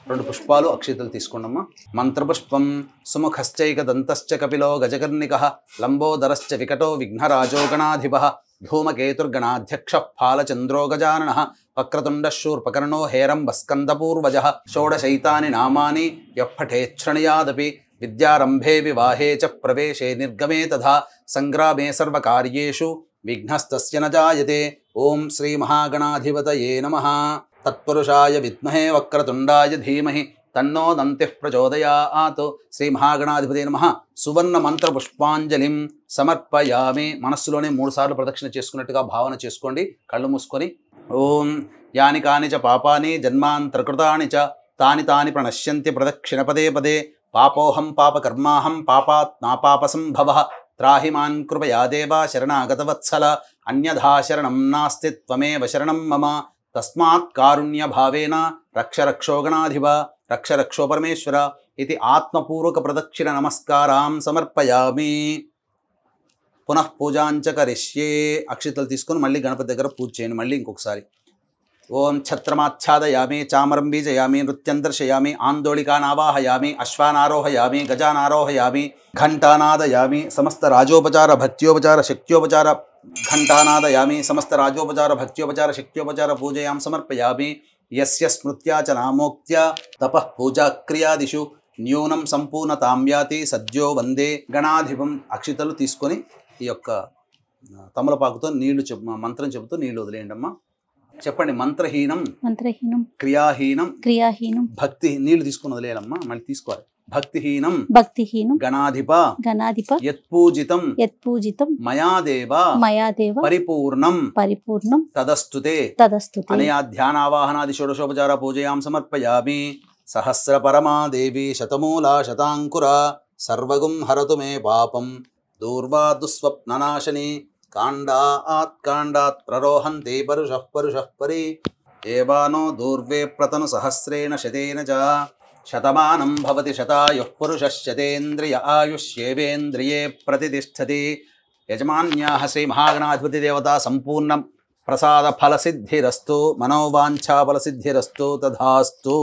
2 పుష్పాలు అక్షితలు తీసుకోండమ్మా. మంత్రపుష్పం. సుముఖశ్చైక దంతశ్చ కపిలో గజకర్ణికః లంబోదరశ్చ వికటో విఘ్నరాజో గణాధిపః ధూమకేతుర్గణాధ్యక్ష ఫాలచంద్రో గజాననః వక్రతుండ శూర్పకర్ణో హేరంబస్కందపూర్వజః. షోడశైతాని నామాని యఃపఠేచ్ఛృణయాదపి విద్యారంభే వివాహే చ ప్రవేశే నిర్గమే తథా సంగ్రామే సర్వకార్యేషు విఘ్నస్తస్య న జాయతే. ఓం శ్రీ మహాగణాధిపతయే నమః. తత్పురుషాయ విద్మహే వక్రతుండాయ ధీమహి తన్నో దంతిః ప్రచోదయాత్. శ్రీ మహాగణాధిపతే నమః. సువర్ణ మంత్ర పుష్పాంజలిం సమర్పయామి. మనస్సులోనే 3 సార్లు ప్రదక్షిణ చేసుకున్నట్టుగా భావన చేసుకోండి. కళ్ళు మూసుకొని ఓం యాని కాని చ పాపాని జన్మాంతరకృతాని చ తాని తాని ప్రణశ్యంతి ప్రదక్షిణ పదే పదే. పాపోహం పాపకర్మాహం పాపాత్ నాపాపసంభవః. త్రాహిమాన్ కృపయా దేవా శరణాగతవత్సల. అన్యథా శరణం నాస్తి త్వమేవ శరణం మమ. తస్మాత్ కారుణ్య భావేన రక్ష రక్షో గణాధిప రక్ష రక్షో పరమేశ్వర ఇది ఆత్మపూర్వక ప్రదక్షిణ నమస్కారాం సమర్పయామి. పునః పూజాంచ కరిష్యే. అక్షితలు తీసుకొని మళ్ళీ గణపతి దగ్గర పూజ చేయండి. మళ్ళీ ఇంకొకసారి ఓం ఛత్రమాచ్ఛాదయామి చామరం బీజయామి నృత్యం దర్శయామి ఆందోళికానావాహయామి అశ్వానారోహయామి గజానారోహయామి ఘంటానాదయామి సమస్త రాజోపచార భక్త్యోపచార శక్త్యోపచార ఘంటానాదయామి సమస్త రాజోపచార భక్త్యోపచార శక్త్యోపచార పూజయాం సమర్పయామి. యస్య స్మృత్యా చ నామోక్త్యా తపః పూజాక్రియాదిషు న్యూనం సంపూర్ణతాం యాతి సద్యో వందే గణాధిపం. అక్షితలు తీసుకొని ఈ యొక్క తమలపాకుతో నీళ్లు మంత్రం చెబుతూ నీళ్లు వదిలేయండి అమ్మా. చెప్పండి. మంత్రహీనం క్రియాహీనం భక్తి. నీళ్లు తీసుకుని వదిలేయాలమ్మా. మళ్ళీ తీసుకోవాలి. భక్తిహీనం గణాధిప యత్పూజితం మయాదేవ పరిపూర్ణం తదస్తుతే అనయా ధ్యానావాహనాది షోడశోపచార పూజయాం సమర్పయామి. సహస్ర పరమా దేవి శతమూలా శతాంకురా సర్వగుం హరతు మే పాపం దూర్వా దుస్వప్ననాశని. కాండాత్ ప్రరోహంతే పరుషః పరి ఏవానో దూర్వే ప్రతను సహస్రేణ శతేన చ. శతమానం భవతి శతాయుః పురుషశ్చతేంద్రియ ఆయుష్యేవేంద్రియే ప్రతిష్టతి. యజమాన్యాః శ్రీ మహాగణాధిపతి దేవత సంపూర్ణం ప్రసాద ఫలసిద్ధిరస్తు మనోవాంఛాఫలసిద్ధిరస్తు తథాస్తు.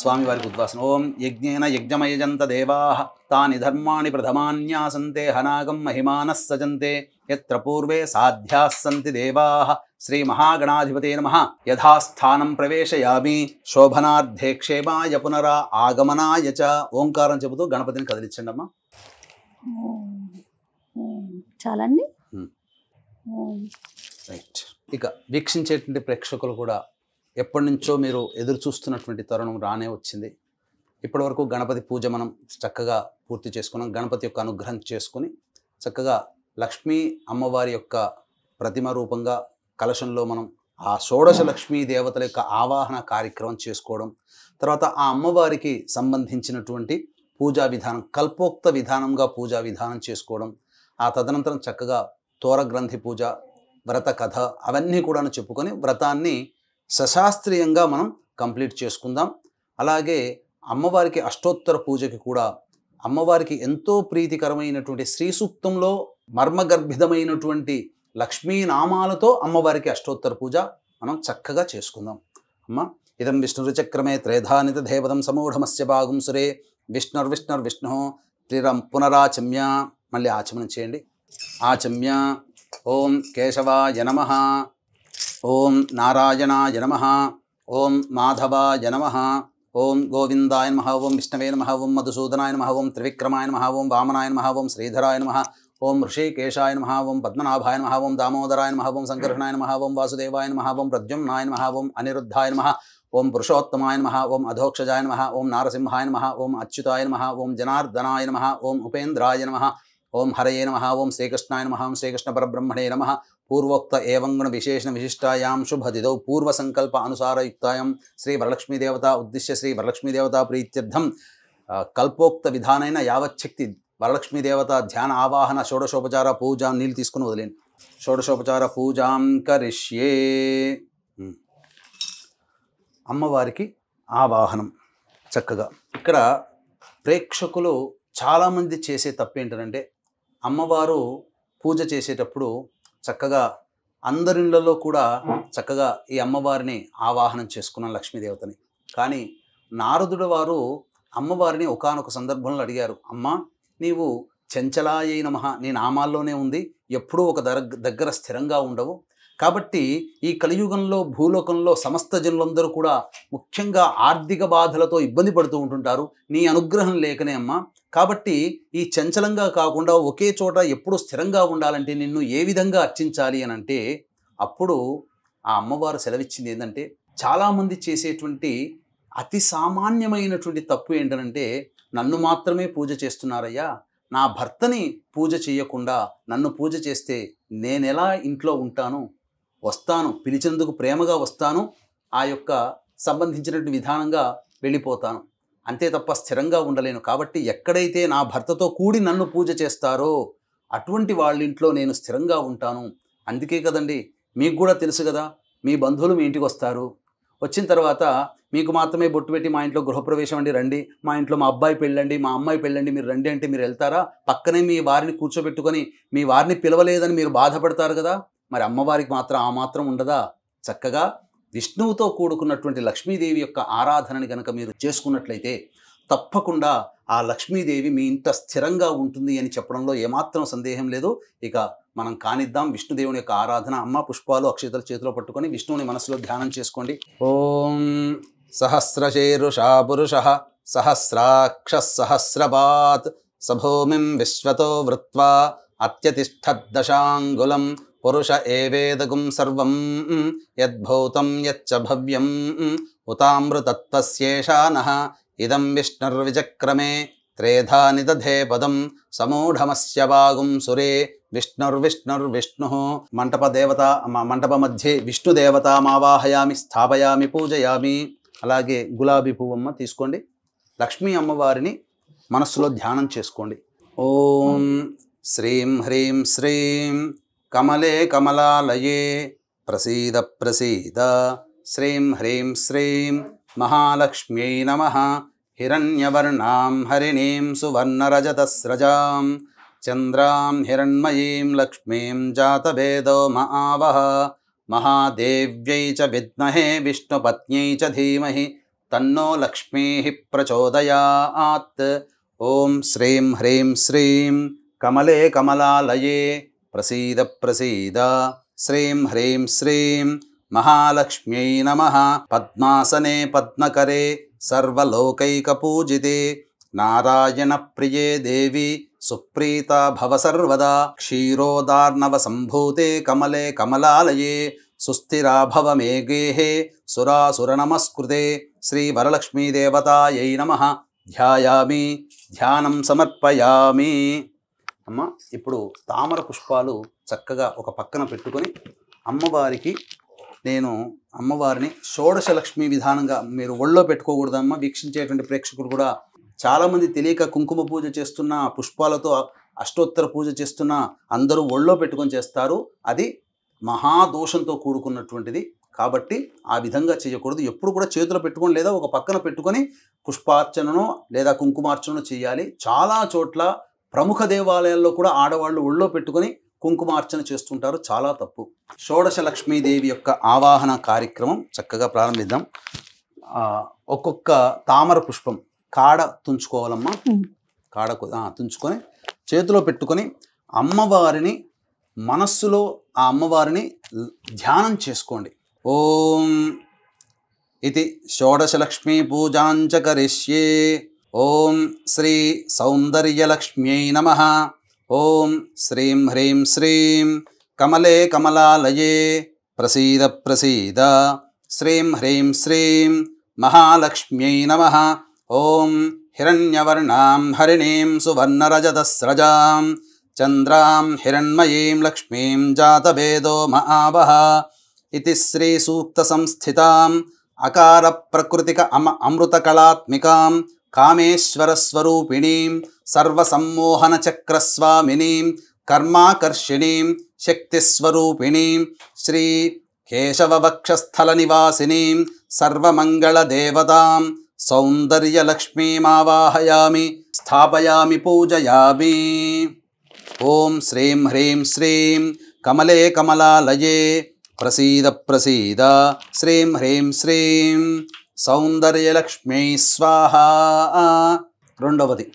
స్వామివారికి ఉద్వాసన. ఓం యజ్ఞేన యజ్ఞమయజంత దేవాః తాని ధర్మాణి ప్రథమాన్యాసంతే హనాగం మహిమానః సజంతే యత్ర పూర్వే సాధ్యాః సంతి దేవాః. శ్రీ మహాగణాధిపతే నమః. యథాస్థానం ప్రవేశయామి శోభనార్థే క్షేమాయ పునరా ఆగమనాయ చ. ఓంకారం చెబుతూ గణపతిని కదిలించండి అమ్మా. చాలండి. రైట్. ఇక వీక్షించేటువంటి ప్రేక్షకులు కూడా ఎప్పటి నుంచో మీరు ఎదురు చూస్తున్నటువంటి తరుణం రానే వచ్చింది. ఇప్పటివరకు గణపతి పూజ మనం చక్కగా పూర్తి చేసుకున్నాం. గణపతి యొక్క అనుగ్రహం చేసుకుని చక్కగా లక్ష్మీ అమ్మవారి యొక్క ప్రతిమ రూపంగా కలశంలో మనం ఆ షోడశ లక్ష్మీ దేవతల యొక్క ఆవాహన కార్యక్రమం చేసుకోవడం, తర్వాత ఆ అమ్మవారికి సంబంధించినటువంటి పూజా విధానం కల్పోక్త విధానంగా పూజా విధానం చేసుకోవడం, ఆ తదనంతరం చక్కగా తోరగ్రంథి పూజ, వ్రత కథ అవన్నీ కూడా చెప్పుకొని వ్రతాన్ని సశాస్త్రీయంగా మనం కంప్లీట్ చేసుకుందాం. అలాగే అమ్మవారికి అష్టోత్తర పూజకి కూడా అమ్మవారికి ఎంతో ప్రీతికరమైనటువంటి శ్రీ సూక్తంలో మర్మగర్భితమైనటువంటి లక్ష్మీనామాలతో అమ్మవారికి అష్టోత్తర పూజ మనం చక్కగా చేసుకుందాం. అమ్మ ఇదం విష్ణురుచక్రమే త్రేధానిత దేవతం సమూఢమస్య భాగం సురే విష్ణుర్విష్ణుర్విష్ణు త్రిరం పునరాచమ్య. మళ్ళీ ఆచమనం చేయండి. ఆచమ్య. ఓం కేశవాయ నమః, ఓం నారాయణాయ నమః, ఓం మాధవాయ నమః, ఓం గోవిందాయ నమః, ఓం విష్ణవే నమః, ఓం మధుసూదనాయ నమః, ఓం త్రివిక్రమాయ నమః, ఓం వామనాయ నమః, ఓం శ్రీధరాయ నమః, ఓం ఋషికేశాయ నమః, ఓం పద్మనాభాయ నమః, ఓం దామోదరాయ నమః, ఓం సంకర్షణాయ నమః, ఓం వాసుదేవాయ నమః, ఓం ప్రద్యుమ్నాయ నమః, ఓం అనిరుద్ధాయ నమః, ఓం పురుషోత్తమాయ నమః, ఓం అధోక్షజాయ నమః, ఓం నారసింహాయ నమః, ఓం అచ్యుతాయ నమః, ఓం జనార్దనాయ నమః, ఓం ఉపేంద్రాయ నమః, ఓం హరయే నమః, ఓం శ్రీకృష్ణాయ నమః, ఓం శ్రీకృష్ణ పరబ్రహ్మణే నమః. పూర్వోక్త ఏవంగుణ విశేషణ విశిష్టాయాం శుభదిదౌ పూర్వ సంకల్ప అనుసారయుక్తాయాం శ్రీ వరలక్ష్మీ దేవత ఉద్దిశ్య శ్రీ వరలక్ష్మీ దేవత ప్రీత్యర్థం కల్పోక్త విధానైన యావచ్చక్తి వరలక్ష్మీ దేవత ధ్యాన ఆవాహన షోడశోపచార పూజ. నీళ్ళు తీసుకుని వదిలేండి. షోడశోపచార పూజాం కరిష్యే. అమ్మవారికి ఆవాహనం చక్కగా. ఇక్కడ ప్రేక్షకులు చాలామంది చేసే తప్పు ఏంటంటే అమ్మవారు పూజ చేసేటప్పుడు చక్కగా అందరిళ్ళలో కూడా చక్కగా ఈ అమ్మవారిని ఆవాహనం చేసుకున్న లక్ష్మీదేవతని. కానీ నారదుడు వారు అమ్మవారిని ఒకానొక సందర్భంలో అడిగారు, అమ్మ నీవు చెంచలాయై నమః నీ నామాల్లోనే ఉంది, ఎప్పుడూ ఒక దగ్గర స్థిరంగా ఉండవు. కాబట్టి ఈ కలియుగంలో భూలోకంలో సమస్త జనులందరూ కూడా ముఖ్యంగా ఆర్థిక బాధలతో ఇబ్బంది పడుతూ ఉంటుంటారు. నీ అనుగ్రహం లేకనే అమ్మా. కాబట్టి ఈ చంచలంగా కాకుండా ఒకే చోట ఎప్పుడు స్థిరంగా ఉండాలంటే నిన్ను ఏ విధంగా అర్చించాలి అని అంటే అప్పుడు ఆ అమ్మవారు సెలవిచ్చింది ఏంటంటే చాలామంది చేసేటువంటి అతి సామాన్యమైనటువంటి తప్పు ఏంటనంటే నన్ను మాత్రమే పూజ చేస్తున్నారయ్యా, నా భర్తని పూజ చేయకుండా నన్ను పూజ చేస్తే నేనెలా ఇంట్లో ఉంటాను, వస్తాను పిలిచేందుకు ప్రేమగా వస్తాను, ఆ యొక్క సంబంధించినటువంటి విధానంగా వెళ్ళిపోతాను, అంతే తప్ప స్థిరంగా ఉండలేను. కాబట్టి ఎక్కడైతే నా భర్తతో కూడి నన్ను పూజ చేస్తారో అటువంటి వాళ్ళ ఇంట్లో నేను స్థిరంగా ఉంటాను. అందుకే కదండి మీకు కూడా తెలుసు కదా, మీ బంధువులు మీ ఇంటికి వస్తారు, వచ్చిన తర్వాత మీకు మాత్రమే బొట్టు పెట్టి మా ఇంట్లో గృహప్రవేశం అండి రండి, మా ఇంట్లో మా అబ్బాయి పెళ్ళండి, మా అమ్మాయి పెళ్ళండి, మీరు రండి అంటే మీరు వెళ్తారా? పక్కనే మీ వారిని కూర్చోబెట్టుకొని మీ వారిని పిలవలేదని మీరు బాధపడతారు కదా. మరి అమ్మవారికి మాత్రం ఆ మాత్రం ఉండదా? చక్కగా విష్ణువుతో కూడుకున్నటువంటి లక్ష్మీదేవి యొక్క ఆరాధనని కనుక మీరు చేసుకున్నట్లయితే తప్పకుండా ఆ లక్ష్మీదేవి మీ ఇంట స్థిరంగా ఉంటుంది అని చెప్పడంలో ఏమాత్రం సందేహం లేదు. ఇక మనం కానిద్దాం విష్ణుదేవుని యొక్క ఆరాధన. అమ్మ పుష్పాలు అక్షతలు చేతిలో పట్టుకొని విష్ణువుని మనసులో ధ్యానం చేసుకోండి. ఓం సహస్రశీరుషా పురుషః సహస్రాక్ష సహస్రపాత్ సభూమిం విశ్వతో వృత్వా అత్యతిష్ఠద్దశాంగులం పురుష ఏవేదగుం సర్వం యద్భూతం యచ్చ భవ్యం ఉతామృతత్వస్యేషానః ఇదం విష్ణుర్విచక్రమే త్రేధా నిదధే పదం సమూఢమస్య వాగుం సురే విష్ణుర్విష్ణుర్విష్ణు. మంటప దేవత మంటప మధ్యే విష్ణుదేవతామావాహయామి స్థాపయామి పూజయామి. అలాగే గులాబీ పువ్వమ్మ తీసుకోండి. లక్ష్మీ అమ్మవారిని మనస్సులో ధ్యానం చేసుకోండి. ఓం శ్రీం హ్రీం శ్రీం కమలే కమలాలయే ప్రసీద ప్రసీద శ్రీం హ్రీం శ్రీం మహాలక్ష్మ్యై నమః హిరణ్యవర్ణాం హరిణీం సువర్ణరజతస్రజాం చంద్రాం హిరణ్మయీం లక్ష్మీం జాతవేదో మహావహ మహాదేవ్యై చ విద్మహే విష్ణుపత్న్యై చ ధీమహి తన్నో లక్ష్మీః ప్రచోదయాత్. ఓం శ్రీం హ్రీం శ్రీం కమలే కమలాలయే ప్రసీద ప్రసీద. శ్రీం హ్రీం శ్రీం మహాలక్ష్మ్యై నమః. పద్మాసనే పద్మకరే సర్వలోకైకపూజితే నారాయణ ప్రియే దేవి సుప్రీత భవ సర్వదా. క్షీరోదార్ణవ సంభూతే కమలే కమలాలయే సుస్థిరా భవ మే గేహే సురాసుర నమస్కృతే. శ్రీ వరలక్ష్మీదేవతాయై నమః. ధ్యాయామి ధ్యానం సమర్పయామి. అమ్మ ఇప్పుడు తామర పుష్పాలు చక్కగా ఒక పక్కన పెట్టుకొని అమ్మవారికి నేను అమ్మవారిని షోడశ లక్ష్మీ విధానంగా మీరు ఒళ్ళో పెట్టుకోకూడదమ్మా. వీక్షించేటువంటి ప్రేక్షకులు కూడా చాలామంది తెలియక కుంకుమ పూజ చేస్తున్న పుష్పాలతో అష్టోత్తర పూజ చేస్తున్న అందరూ ఒళ్ళో పెట్టుకొని చేస్తారు. అది మహాదోషంతో కూడుకున్నటువంటిది కాబట్టి ఆ విధంగా చేయకూడదు. ఎప్పుడు కూడా చేతిలో పెట్టుకొని లేదా ఒక పక్కన పెట్టుకొని పుష్పార్చనను లేదా కుంకుమార్చనను చేయాలి. చాలా చోట్ల ప్రముఖ దేవాలయాల్లో కూడా ఆడవాళ్ళు ఒళ్ళో పెట్టుకొని కుంకుమార్చన చేస్తుంటారు. చాలా తప్పు. షోడశ లక్ష్మీదేవి యొక్క ఆవాహన కార్యక్రమం చక్కగా ప్రారంభిద్దాం. ఒక్కొక్క తామర పుష్పం కాడ తుంచుకోవాలమ్మా. కాడకు తుంచుకొని చేతిలో పెట్టుకొని అమ్మవారిని మనస్సులో ఆ అమ్మవారిని ధ్యానం చేసుకోండి. ఓం ఇది షోడశలక్ష్మీ పూజాంచ కరిష్యే. ఓం శ్రీ సౌందర్యలక్ష్మ్యై నమః. ఓం శ్రీం హ్రీం శ్రీం కమలే కమలాలయే ప్రసీద ప్రసీద. శ్రీం హ్రీం శ్రీం మహాలక్ష్మ్యై నమః. ఓం హిరణ్యవర్ణాం హరిణీం సువర్ణరజతస్రజాం చంద్రాం హిరణ్మయీం లక్ష్మీం జాతవేదో మహావహ. ఇది శ్రీ సూక్త సంస్థితాం అకార ప్రకృతిక అమృతకళాత్మికాం కామేశ్వరస్వరూపిణీం సర్వసమ్మోహన చక్రస్వామినీం కర్మాకర్షిణీం శక్తిస్వరూపిణీం శ్రీ కేశవవక్షస్థల నివాసినీం సర్వమంగళదేవతాం సౌందర్యలక్ష్మీమావాహయామి స్థాపయామి పూజయామి. ఓం శ్రీం హ్రీం శ్రీం కమలే కమలాలయే ప్రసీద ప్రసీద. శ్రీం హ్రీం శ్రీం సౌందర్యలక్ష్మ్యై స్వాహా. రెండవది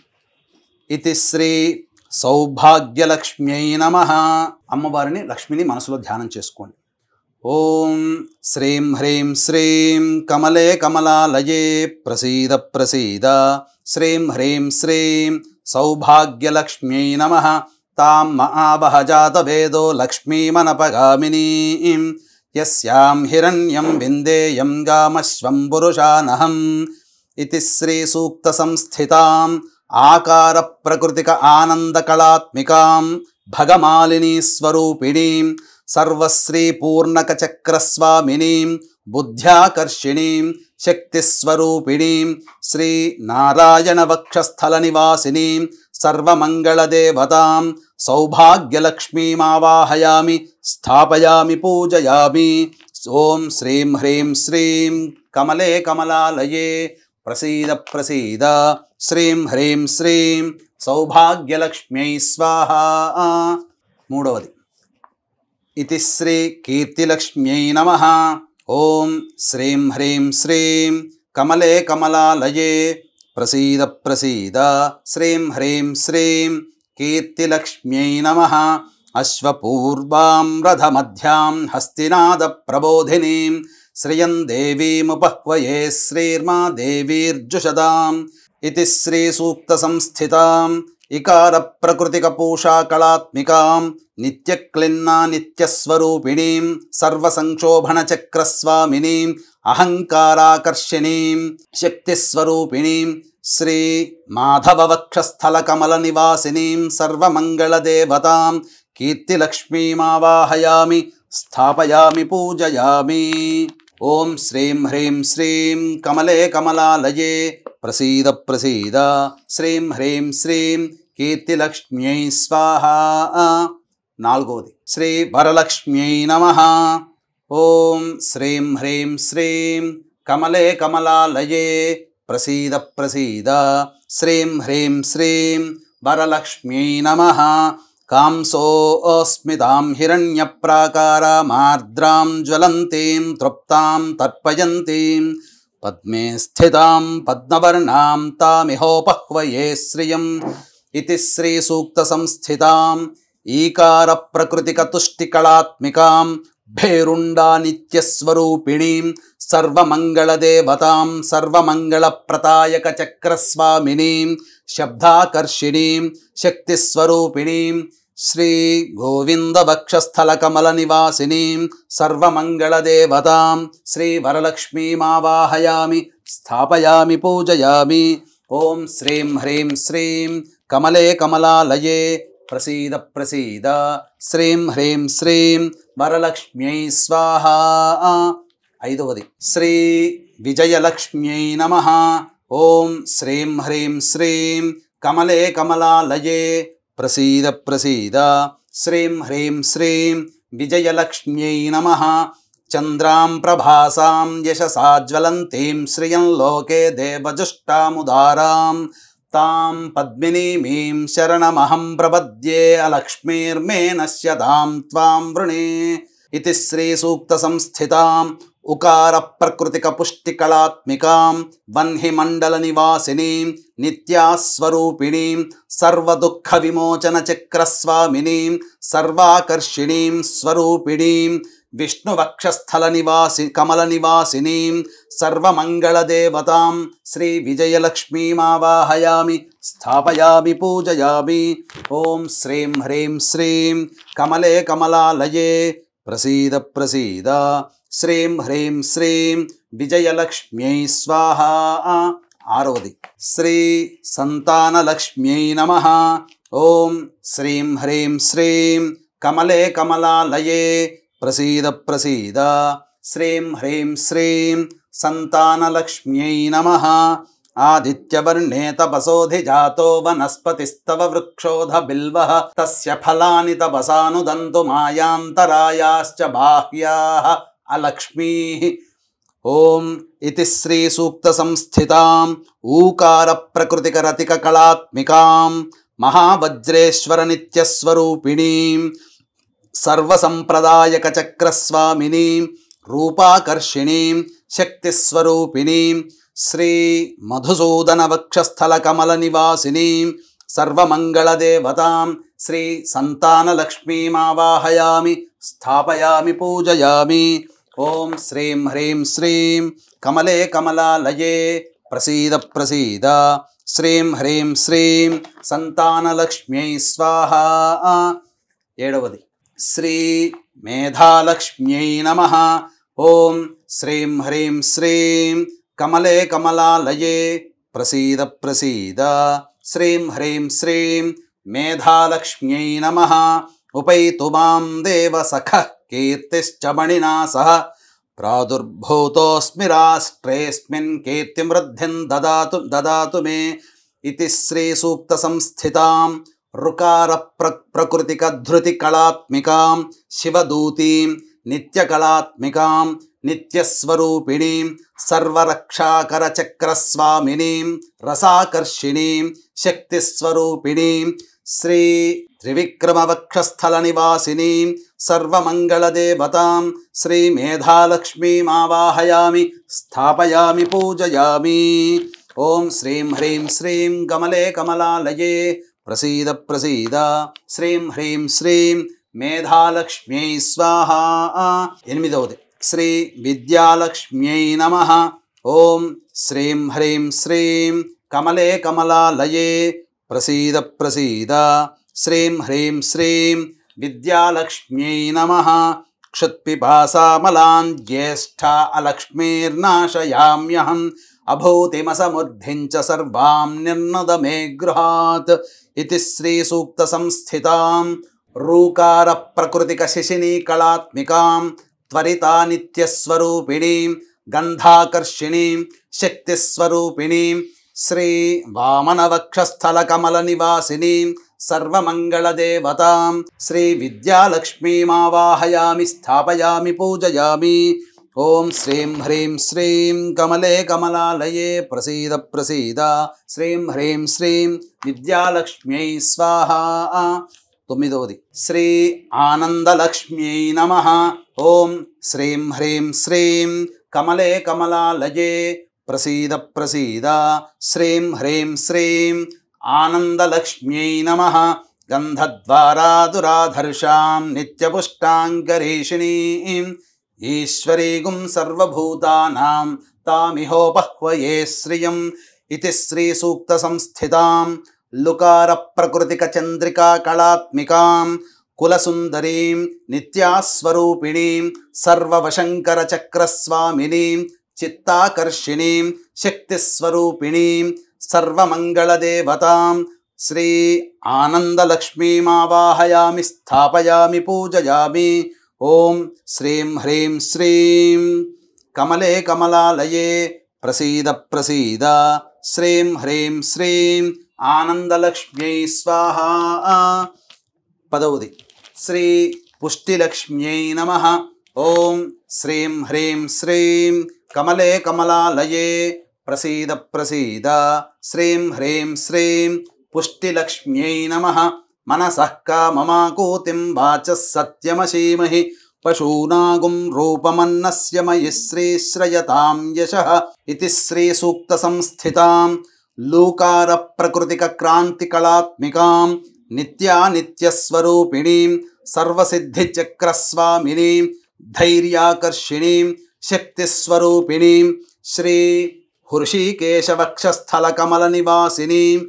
ఇది శ్రీ సౌభాగ్యలక్ష్మ్యై నమః. అమ్మవారిని లక్ష్మిని మనసులో ధ్యానం చేసుకోండి. ఓం శ్రీం హ్రీం శ్రీం కమలే కమలాలయే ప్రసీద ప్రసీద. శ్రీం హ్రీం శ్రీం సౌభాగ్యలక్ష్మ్యై నమః. తాం మహావహ జాతవేదో లక్ష్మీమనపగామినీం యస్యాం హిరణ్యం విందేయం గామశ్వం పురుషానహం. ఇది శ్రీ సూక్త సంస్థితాం ఆకార ప్రకృతిక ఆనందకళాత్మికాం భగమాలినీ స్వరూపిణీం సర్వశ్రీ పూర్ణక చక్రస్వామినీం బుద్ధ్యాకర్షిణీం శక్తిస్వరూపిణీం శ్రీ నారాయణ వక్షస్థల నివాసినీం సర్వమంగళదేవతాం సౌభాగ్యలక్ష్మీమావాహయామి స్థాపయామి పూజయామి. ఓం శ్రీం హ్రీం శ్రీం కమలే కమలాలయే ప్రసీద ప్రసీద. శ్రీం హ్రీం శ్రీం సౌభాగ్యలక్ష్మ్యై స్వాహా. మూడవది ఇది శ్రీ కీర్తిలక్ష్మ్యై నమః. ఓం శ్రీం హ్రీం శ్రీం కమలే కమలాలయే ప్రసీద ప్రసీద. శ్రీం హ్రీం శ్రీం కీర్తిలక్ష్మ్యై నమః. అశ్వపూర్వాం రథమధ్యాం హస్తినాద ప్రబోధినీం శ్రియం దేవీముపహ్వయే శ్రీర్మా దేవీర్జుషదాం. ఇది శ్రీ సూక్త సంస్థితాం ఇకార ప్రకృతిక పూషా కళాత్మికాం నిత్యక్లిన్నా నిత్యస్వరూపిణీం సర్వసంక్షోభణ చక్రస్వామినీం అహంకారాకర్షిణీం శక్తిస్వరూపిణీం శ్రీ మాధవ వక్షస్థల కమల నివాసినీం సర్వమంగళదేవతాం కీర్తిలక్ష్మీమావాహయామి స్థాపయామి పూజయామి. ఓం శ్రీం హ్రీం శ్రీం కమలే కమలాలయే ప్రసీద ప్రసీద. శ్రీం హ్రీం శ్రీం కీర్తిలక్ష్మ్యై స్వాహా. నాలుగవది శ్రీ వరలక్ష్మ్యై నమః. ఓం శ్రీం హ్రీం శ్రీం కమలే కమలాలయే ప్రసీద ప్రసీద. శ్రీం హ్రీం శ్రీం వరలక్ష్మ్యై నమః. కాంసోస్మితాం హిరణ్యప్రాకారామార్ద్రాం జ్వలంతీం తృప్తాం తర్పయంతీం పద్మే స్థితాం పద్మవర్ణాం తామిహోపహ్వయే శ్రియం. ఇతి శ్రీ సూక్త సంస్థితాం ఈకార ప్రకృతిక తుష్టికళాత్మికాం భేరుండా నిత్యస్వరూపిణీం సర్వమంగళదేవతాం సర్వమంగళప్రదాయక చక్రస్వామినీం శబ్దాకర్షిణీం శక్తిస్వరూపిణీం శ్రీ గోవింద వక్షస్థల కమల నివాసినీం సర్వమంగళదేవతాం శ్రీ వరలక్ష్మీమావాహయామి స్థాపయామి పూజయామి. ఓం శ్రీం హ్రీం శ్రీం కమలే కమలాలయే ప్రసీద ప్రసీద. శ్రీం హ్రీం శ్రీం వరలక్ష్మ్యై స్వాహా. ఐదవది శ్రీ విజయలక్ష్మ్యై నమః. ఓం శ్రీం హ్రీం శ్రీం కమలే కమలాలయే ప్రసీద ప్రసీద. శ్రీం హ్రీం శ్రీం విజయలక్ష్మ్యై నమః. చంద్రాం ప్రభాసాం యశసా జ్వలంతీం శ్రియం లోకే దేవజుష్టాముదారాం తాం పద్మినీమీం శరణమహం ప్రపద్యే అలక్ష్మీర్మే నశ్యతాం త్వాం వృణే. ఇతి శ్రీ సూక్త సంస్థితాం ఉకార ప్రకృతిక పుష్టికళాత్మికాం వన్హి మండల నివాసినీం నిత్యాస్వరూపిణీం సర్వదుఃఖ విమోచన చక్రస్వామినీం సర్వాకర్షిణీం స్వరూపిణీం విష్ణువక్షస్థల నివాసి కమల నివాసినీం సర్వమంగళదేవతాం శ్రీ విజయలక్ష్మీమావాహయామి స్థాపయామి పూజయామి. ఓం శ్రీం హ్రీం శ్రీం కమలే కమలాలయే ప్రసీద ప్రసీద. శ్రీం హ్రీం శ్రీం విజయలక్ష్మ్యై స్వాహా. ఆరవది శ్రీ సంతానలక్ష్మ్యై నమః. ఓం శ్రీం హ్రీం శ్రీం కమలే కమలాలయే ప్రసీద ప్రసీద. శ్రీం హ్రీం శ్రీం సంతానలక్ష్మ్యై నమః. ఆదిత్యవర్ణే తపసోధిజాతో వనస్పతిస్తవ వృక్షోధ బిల్వః తస్య ఫలాని తపసానుదంతు మాయాంతరాయాశ్చ బాహ్యాః అలక్ష్మీః. ఓం ఇతి శ్రీ సూక్త సంస్థితాం ఊకార ప్రకృతిక రతిక కళాత్మికాం మహావజ్రేశ్వర నిత్యస్వరూపిణీం సర్వసంప్రదాయక చక్రస్వామినీం రూపాకర్షిణీం శక్తిస్వరూపిణీం శ్రీ మధుసూదన వక్షస్థల కమల నివాసినీం సర్వమంగళదేవతాం శ్రీ సంతానలక్ష్మీమావాహయామి స్థాపయామి పూజయామి. ఓం శ్రీం హ్రీం శ్రీం కమలే కమలాలయే ప్రసీద ప్రసీద. శ్రీం హ్రీం శ్రీం సంతానలక్ష్మ్యై స్వాహా. ఏడవది శ్రీ మేధాలక్ష్మ్యై నమః. ఓం శ్రీం హ్రీం శ్రీం కమలే కమలాలయే ప్రసీద ప్రసీద. శ్రీం హ్రీం శ్రీం మేధాలక్ష్మ్యై నమః. ఉపైతు మాం దేవ సఖః కీర్తిశ్చ మణినా సహ ప్రాదుర్భూతోస్మి రాష్ట్రేస్మిన్ కీర్తిమృద్ధిం దదాతు మే. ఇతి శ్రీ సూక్త సంస్థితాం రుకార ప్రకృతిక ధృతి కళాత్మికాం శివదూతీం నిత్యకళాత్మికాం నిత్యస్వరూపిణీం సర్వరక్షాకర చక్రస్వామినీం రసాకర్షిణీం శక్తిస్వరూపిణీం శ్రీ త్రివిక్రమవక్షస్థల నివాసినీం సర్వమంగళదేవతాం శ్రీ మేధాలక్ష్మీమావాహయామి స్థాపయామి పూజయామి. ఓం శ్రీం హ్రీం శ్రీం కమలే కమలాలయే ప్రసీద ప్రసీద. శ్రీం హ్రీం శ్రీం మేధాలక్ష్మ్యై స్వాహా. ఎనిమిదవది శ్రీ విద్యాలక్ష్మ్యై నమః. ఓం శ్రీం హ్రీం శ్రీం కమలే కమలాలయే ప్రసీద ప్రసీద. శ్రీం హ్రీం శ్రీం విద్యాలక్ష్మ్యై నమః. క్షుత్పిపాసామలాన్ జ్యేష్ఠా అలక్ష్మీర్నాశయామ్యహం అభూతిమసమృద్ధించ సర్వాం నిర్నద మే గృహాత్. ఇతి శ్రీ సూక్త సంస్థితాం రూకార ప్రకృతిక శిశినీ కళాత్మికాం త్వరితా నిత్యస్వరూపిణీం గంధాకర్షిణీం శక్తిస్వరూపిణీం శ్రీ వామన వక్షస్థల కమల నివాసినీం సర్వమంగళదేవతాం శ్రీ విద్యాలక్ష్మీమావాహయామి స్థాపయామి పూజయామి. ఓం శ్రీం హ్రీం శ్రీం కమలే కమలాలయే ప్రసీద ప్రసీద శ్రీం హ్రీం శ్రీం విద్యాలక్ష్మ్యై స్వాహా. 9వది శ్రీ ఆనందలక్ష్మ్యై నమః. ఓం శ్రీం హ్రీం శ్రీం కమలే కమలాలయే ప్రసీద ప్రసీద శ్రీం హ్రీం శ్రీం ఆనందలక్ష్మ్యై నమః. గంధద్వారాదురాధర్షాం నిత్యపుష్టాంగరీషిణీం ఈశ్వరీగుం సర్వభూతానాం తామిహోపహ్వయే శ్రియం ఇతి శ్రీ సూక్త సంస్థితాం లుకార ప్రకృతిక చంద్రికా కళాత్మికాం కులసుందరీం నిత్యాస్వరూపిణీం సర్వవశంకర చక్రస్వామినీం చిత్తాకర్షిణీం శక్తిస్వరూపిణీం సర్వమంగళదేవతాం శ్రీ ఆనందలక్ష్మీమావాహయామి స్థాపయామి పూజయామి. ఓం శ్రీం హ్రీం శ్రీం కమలే కమలాలయే ప్రసీద ప్రసీద శ్రీం హ్రీం శ్రీం ఆనందలక్ష్మ్యై స్వాహా. 10వది శ్రీ పుష్టిలక్ష్మ్యై నమః. ఓం శ్రీం హ్రీం శ్రీం కమలే కమలాలయే ప్రసీద ప్రసీద శ్రీం హ్రీం శ్రీం పుష్టిలక్ష్మ్యై నమః. మనసః కామమాకూతిం వాచः సత్యమసీమహి పశూనాగుం రూపమన్నస్య మయి శ్రీశ్రయతాం యశః ఇతి శ్రీ సూక్త సంస్థితాం లూకార ప్రకృతిక క్రాంతి కళాత్మికాం నిత్యానిత్యస్వరూపిణీం సర్వసిద్ధిచక్రస్వామినీం ధైర్యాకర్షిణీం శక్తిస్వరూపిణీం శ్రీ హృషీకేశవక్షస్థలకమలనివాసినీం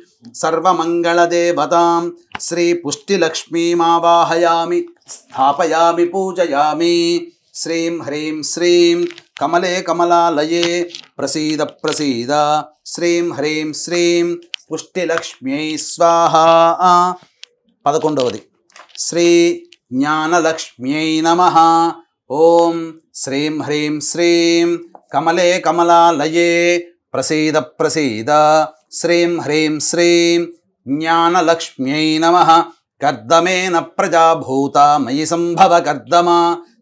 సర్వమంగళదేవతాం శ్రీ పుష్టిలక్ష్మీమావాహయామి స్థాపయామి పూజయామి. శ్రీం హ్రీం శ్రీం కమలే కమలాలయే ప్రసీద ప్రసీద శ్రీం హ్రీం శ్రీం పుష్టిలక్ష్మ్యై స్వాహా. 11వది శ్రీ జ్ఞానలక్ష్మ్యై నమః. ఓం శ్రీం హ్రీం శ్రీం కమలే కమలాలయే ప్రసీద ప్రసీద శ్రీం హ్రీం శ్రీం జ్ఞానలక్ష్మ్యై నమః. కర్దమేన ప్రజాభూత మయి సంభవ కర్దమా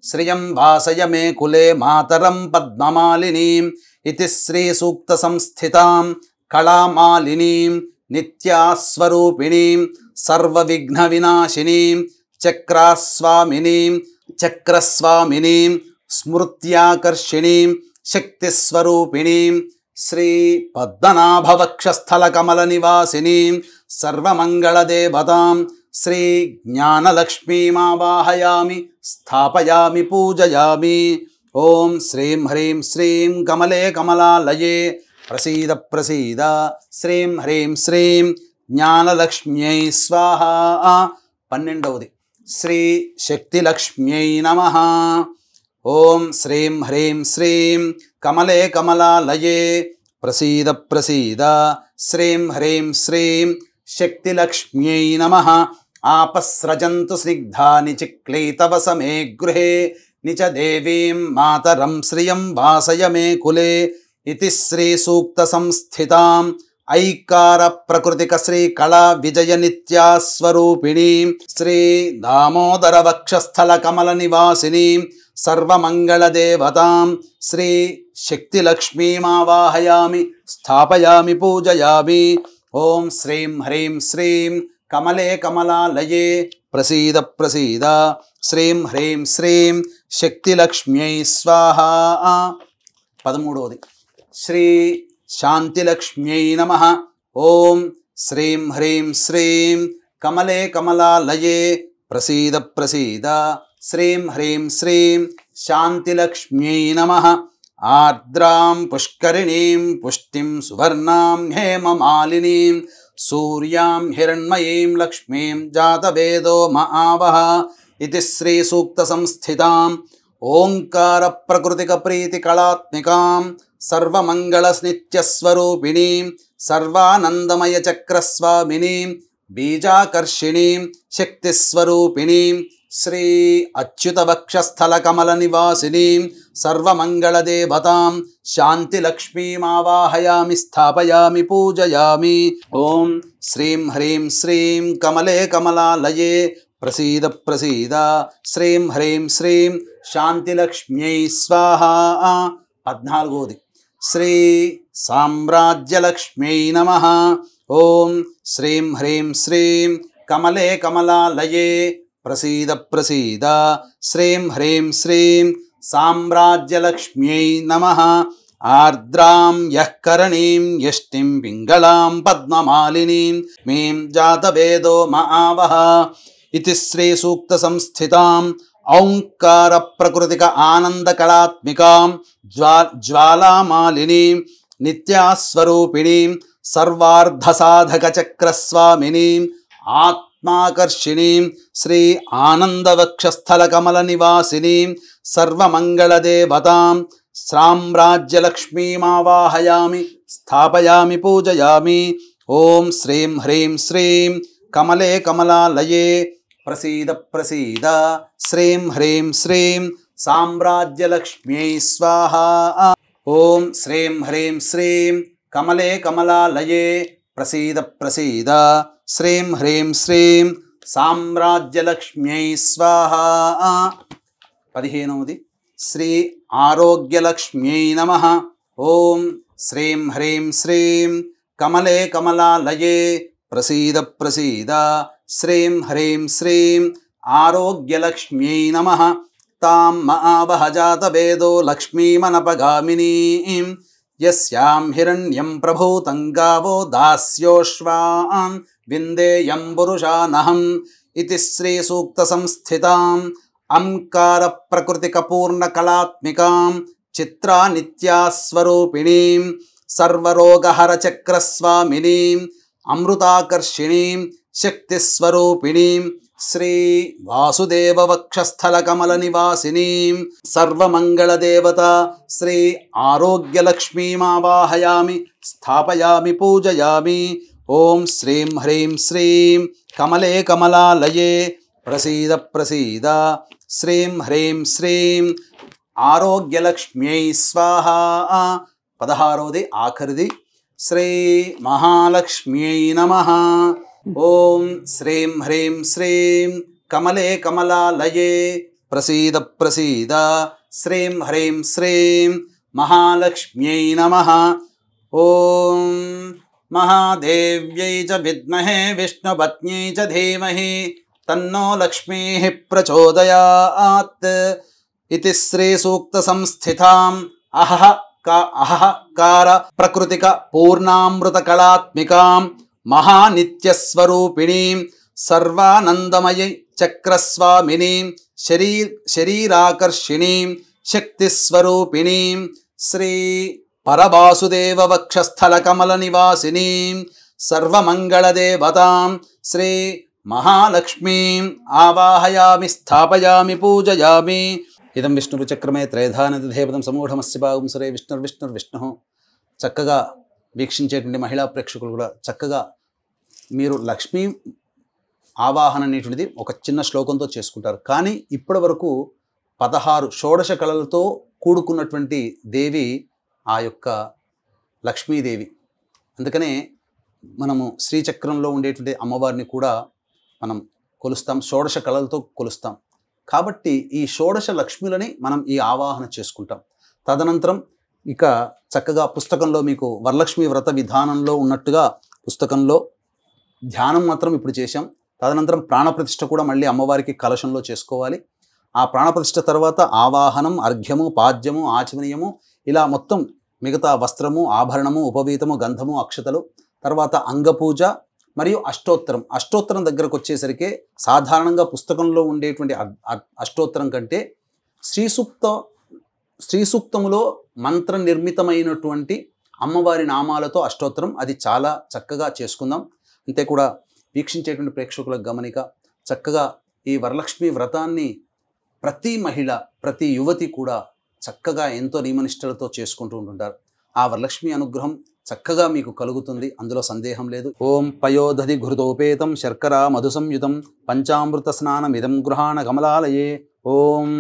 శ్రియం వాసయ మే కులే మాతరం పద్మమాలినీం ఇతి శ్రీ సూక్త సంస్థితాం కళామాలినీం నిత్యాస్వరూపిణీం సర్వవిఘ్న వినాశినీం చక్రస్వామినీం చక్రస్వామినీం స్మృత్యాకర్షిణీం శక్తిస్వరూపిణీం శ్రీ పద్మనాభవక్షస్థలకమలనివాసినీం సర్వమంగళదేవతాం శ్రీ జ్ఞానలక్ష్మీమావాహయామి స్థాపయామి పూజయామి. ఓం శ్రీం హ్రీం శ్రీం కమలే కమలాలయే ప్రసీద ప్రసీద శ్రీం హ్రీం శ్రీం జ్ఞానలక్ష్మ్యై స్వాహా. 12వది శ్రీ శక్తిలక్ష్మ్యై నమః. ఓం శ్రీం హ్రీం శ్రీం కమలే కమలాలయే ప్రసీద ప్రసీద శ్రీం హ్రీం శ్రీం శక్తిలక్ష్మ్యై నమః. ఆపస్రజంతు స్నిగ్ధాని చిక్లీతవస మే గృహే నిచ దేవీం మాతరం శ్రియం వాసయ మే కులే ఇతి శ్రీ సూక్త సంస్థితాం ఐకార ప్రకృతిక శ్రీ కళా విజయ నిత్యాస్వరూపిణీం శ్రీ దామోదర వక్షస్థల కమల నివాసినీం సర్వమంగళదేవతాం శ్రీ శక్తిలక్ష్మీమావాహయామి స్థాపయామి పూజయామి. ఓం శ్రీం హ్రీం శ్రీం కమలే కమలాలయే ప్రసీద ప్రసీద శ్రీం హ్రీం శ్రీం శక్తిలక్ష్మ్యై స్వాహా. 13వది శ్రీ శాంతిలక్ష్మ్యై నమః. ఓం శ్రీం హ్రీం శ్రీం కమలే కమలాలయే ప్రసీద ప్రసీద శ్రీం హ్రీం శ్రీం శాంతిలక్ష్మ్యై నమః. ఆర్ద్రాం పుష్కరిణీం పుష్టిం సువర్ణాం హేమమాలినీం సూర్యాం హిరణ్మయీం లక్ష్మీం జాతవేదో మహావహ ఇతి శ్రీ సూక్త సంస్థితాం ఓంకార ప్రకృతిక ప్రీతి కళాత్మికాం సర్వమంగళస్నిత్యస్వరూపిణీం సర్వానందమయ చక్రస్వామినీం బీజాకర్షిణీం శక్తిస్వరూపిణీం శ్రీ అచ్యుత వక్షస్థల కమల నివాసినీం సర్వమంగళదేవతాం శాంతిలక్ష్మీమావాహయామి స్థాపయామి పూజయామి. ఓం శ్రీం హ్రీం శ్రీం కమలే కమలాలయే ప్రసీద ప్రసీద శ్రీం హ్రీం శ్రీం శాంతిలక్ష్మ్యై స్వాహా. 14వది శ్రీ సామ్రాజ్యలక్ష్మ్యై నమః. ఓం శ్రీం హ్రీం శ్రీం కమలే కమలాలయే ప్రసీద ప్రసీద శ్రీం హ్రీం శ్రీం సామ్రాజ్యలక్ష్మ్యై నమః. ఆర్ద్రాం యః కరణీం యష్టిం పింగళాం పద్మమాలినీం మేం జాతవేదో మహావహ. ఇతి శ్రీ సూక్త సంస్థితాం ఓంకార ప్రకృతిక ఆనంద కళాత్మికాం జ్వాలామాలినీం నిత్యాస్వరూపిణీం సర్వార్ధ సాధక చక్రస్వామినీం ఆత్మాకర్షిణీం శ్రీ ఆనందవక్షస్థల కమల నివాసినీం సర్వమంగళదేవతాం సామ్రాజ్యలక్ష్మీమావాహయామి స్థాపయామి పూజయామి. ఓం శ్రీం హ్రీం శ్రీం కమలే కమలాలయే ప్రసీద ప్రసీద శ్రీం హ్రీం శ్రీం సామ్రాజ్యలక్ష్మ్యై స్వాహా. ఓం శ్రీం హ్రీం శ్రీం కమలే కమలాలయే ప్రసీద ప్రసీద శ్రీం హ్రీం శ్రీం సామ్రాజ్యలక్ష్మ్యై స్వాహా. 15వది శ్రీ ఆరోగ్యలక్ష్మ్యై నమః. ఓం శ్రీం హ్రీం శ్రీం కమలే కమలాలయే ప్రసీద ప్రసీద శ్రీం హ్రీం శ్రీం ఆరోగ్యలక్ష్మ్యై నమః. తాం మహావహ జాతవేదో లక్ష్మీమనపగామినీం యస్యాం హిరణ్యం ప్రభూతం గావో దాస్యోశ్వాన్ విందేయం పురుషానహం. ఇతి శ్రీ సూక్త సంస్థితాం అంకార ప్రకృతిక పూర్ణ కళాత్మికాం చిత్రా నిత్యాస్వరూపిణీం సర్వరోగహర చక్రస్వామినీం అమృతాకర్షిణీం శక్తిస్వరూపిణీం శ్రీ వాసుదేవ వక్షస్థల కమల నివాసినీం సర్వమంగళదేవత శ్రీ ఆరోగ్యలక్ష్మీమావాహయామి స్థాపయామి పూజయామి. ఓం శ్రీం హ్రీం శ్రీం కమలే కమలాలయే ప్రసీద ప్రసీద శ్రీం హ్రీం శ్రీం ఆరోగ్యలక్ష్మ్యై స్వాహా. 16వది ఆఖరిది శ్రీ మహాలక్ష్మ్యై నమః. ఓం శ్రీం హ్రీం శ్రీం కమలే కమలాలయే ప్రసీద ప్రసీద శ్రీం హ్రీం శ్రీం మహాలక్ష్మ్యై నమః. ఓం మహాదేవ్యై చ విద్మహే విష్ణుపత్న్యై చ ధీమహి తన్నో లక్ష్మీః ప్రచోదయాత్. ఇతి శ్రీ సూక్త సంస్థితాం అహఃకార ప్రకృతిక పూర్ణామృత కళాత్మికాం మహానిత్యస్వరూపిణీం సర్వానందమయై చక్రస్వామినీం శరీరాకర్షిణీం శక్తిస్వరూపిణీం శ్రీ పరవాసుదేవ వక్షస్థల కమల నివాసినీం సర్వమంగళదేవతాం శ్రీ మహాలక్ష్మీం ఆవాహయామి స్థాపయామి పూజయామి. ఇదం విష్ణుచక్రమే త్రైధానదేవతం సమూఢమస్య భాగం సరే విష్ణుర్విష్ణుర్విష్ణు. చక్కగా వీక్షించేటువంటి మహిళా ప్రేక్షకులు కూడా చక్కగా మీరు లక్ష్మీ ఆవాహన అనేటువంటిది ఒక చిన్న శ్లోకంతో చేసుకుంటారు. కానీ ఇప్పటి వరకు 16 షోడశ కళలతో కూడుకున్నటువంటి దేవి ఆ యొక్క లక్ష్మీదేవి. అందుకనే మనము శ్రీచక్రంలో ఉండేటువంటి అమ్మవారిని కూడా మనం కొలుస్తాం, షోడశ కళలతో కొలుస్తాం. కాబట్టి ఈ షోడశ లక్ష్ములని మనం ఈ ఆవాహన చేసుకుంటాం. తదనంతరం ఇక చక్కగా పుస్తకంలో మీకు వరలక్ష్మి వ్రత విధానంలో ఉన్నట్టుగా పుస్తకంలో ధ్యానం మాత్రం ఇప్పుడు చేశాం. తదనంతరం ప్రాణప్రతిష్ఠ కూడా మళ్ళీ అమ్మవారికి కలశంలో చేసుకోవాలి. ఆ ప్రాణప్రతిష్ఠ తర్వాత ఆవాహనం, అర్ఘ్యము, పాద్యము, ఆచమనీయము, ఇలా మొత్తం మిగతా వస్త్రము, ఆభరణము, ఉపవీతము, గంధము, అక్షతలు, తర్వాత అంగపూజ మరియు అష్టోత్తరం. అష్టోత్తరం దగ్గరకు వచ్చేసరికి సాధారణంగా పుస్తకంలో ఉండేటువంటి అష్టోత్తరం కంటే శ్రీ సూక్తములో మంత్ర నిర్మితమైనటువంటి అమ్మవారి నామాలతో అష్టోత్తరం, అది చాలా చక్కగా చేసుకుందాం. అంతే కూడా వీక్షించేటువంటి ప్రేక్షకులకు గమనిక, చక్కగా ఈ వరలక్ష్మి వ్రతాన్ని ప్రతి మహిళ, ప్రతి యువతి కూడా చక్కగా ఎంతో నియమనిష్టలతో చేసుకుంటూ ఉంటుంటారు. ఆ వరలక్ష్మి అనుగ్రహం చక్కగా మీకు కలుగుతుంది, అందులో సందేహం లేదు. ఓం పయోదధి ఘృతోపేతం శర్కరా మధు సంయుతం పంచామృత స్నానమిదం గృహాణ కమలాలయే. ఓం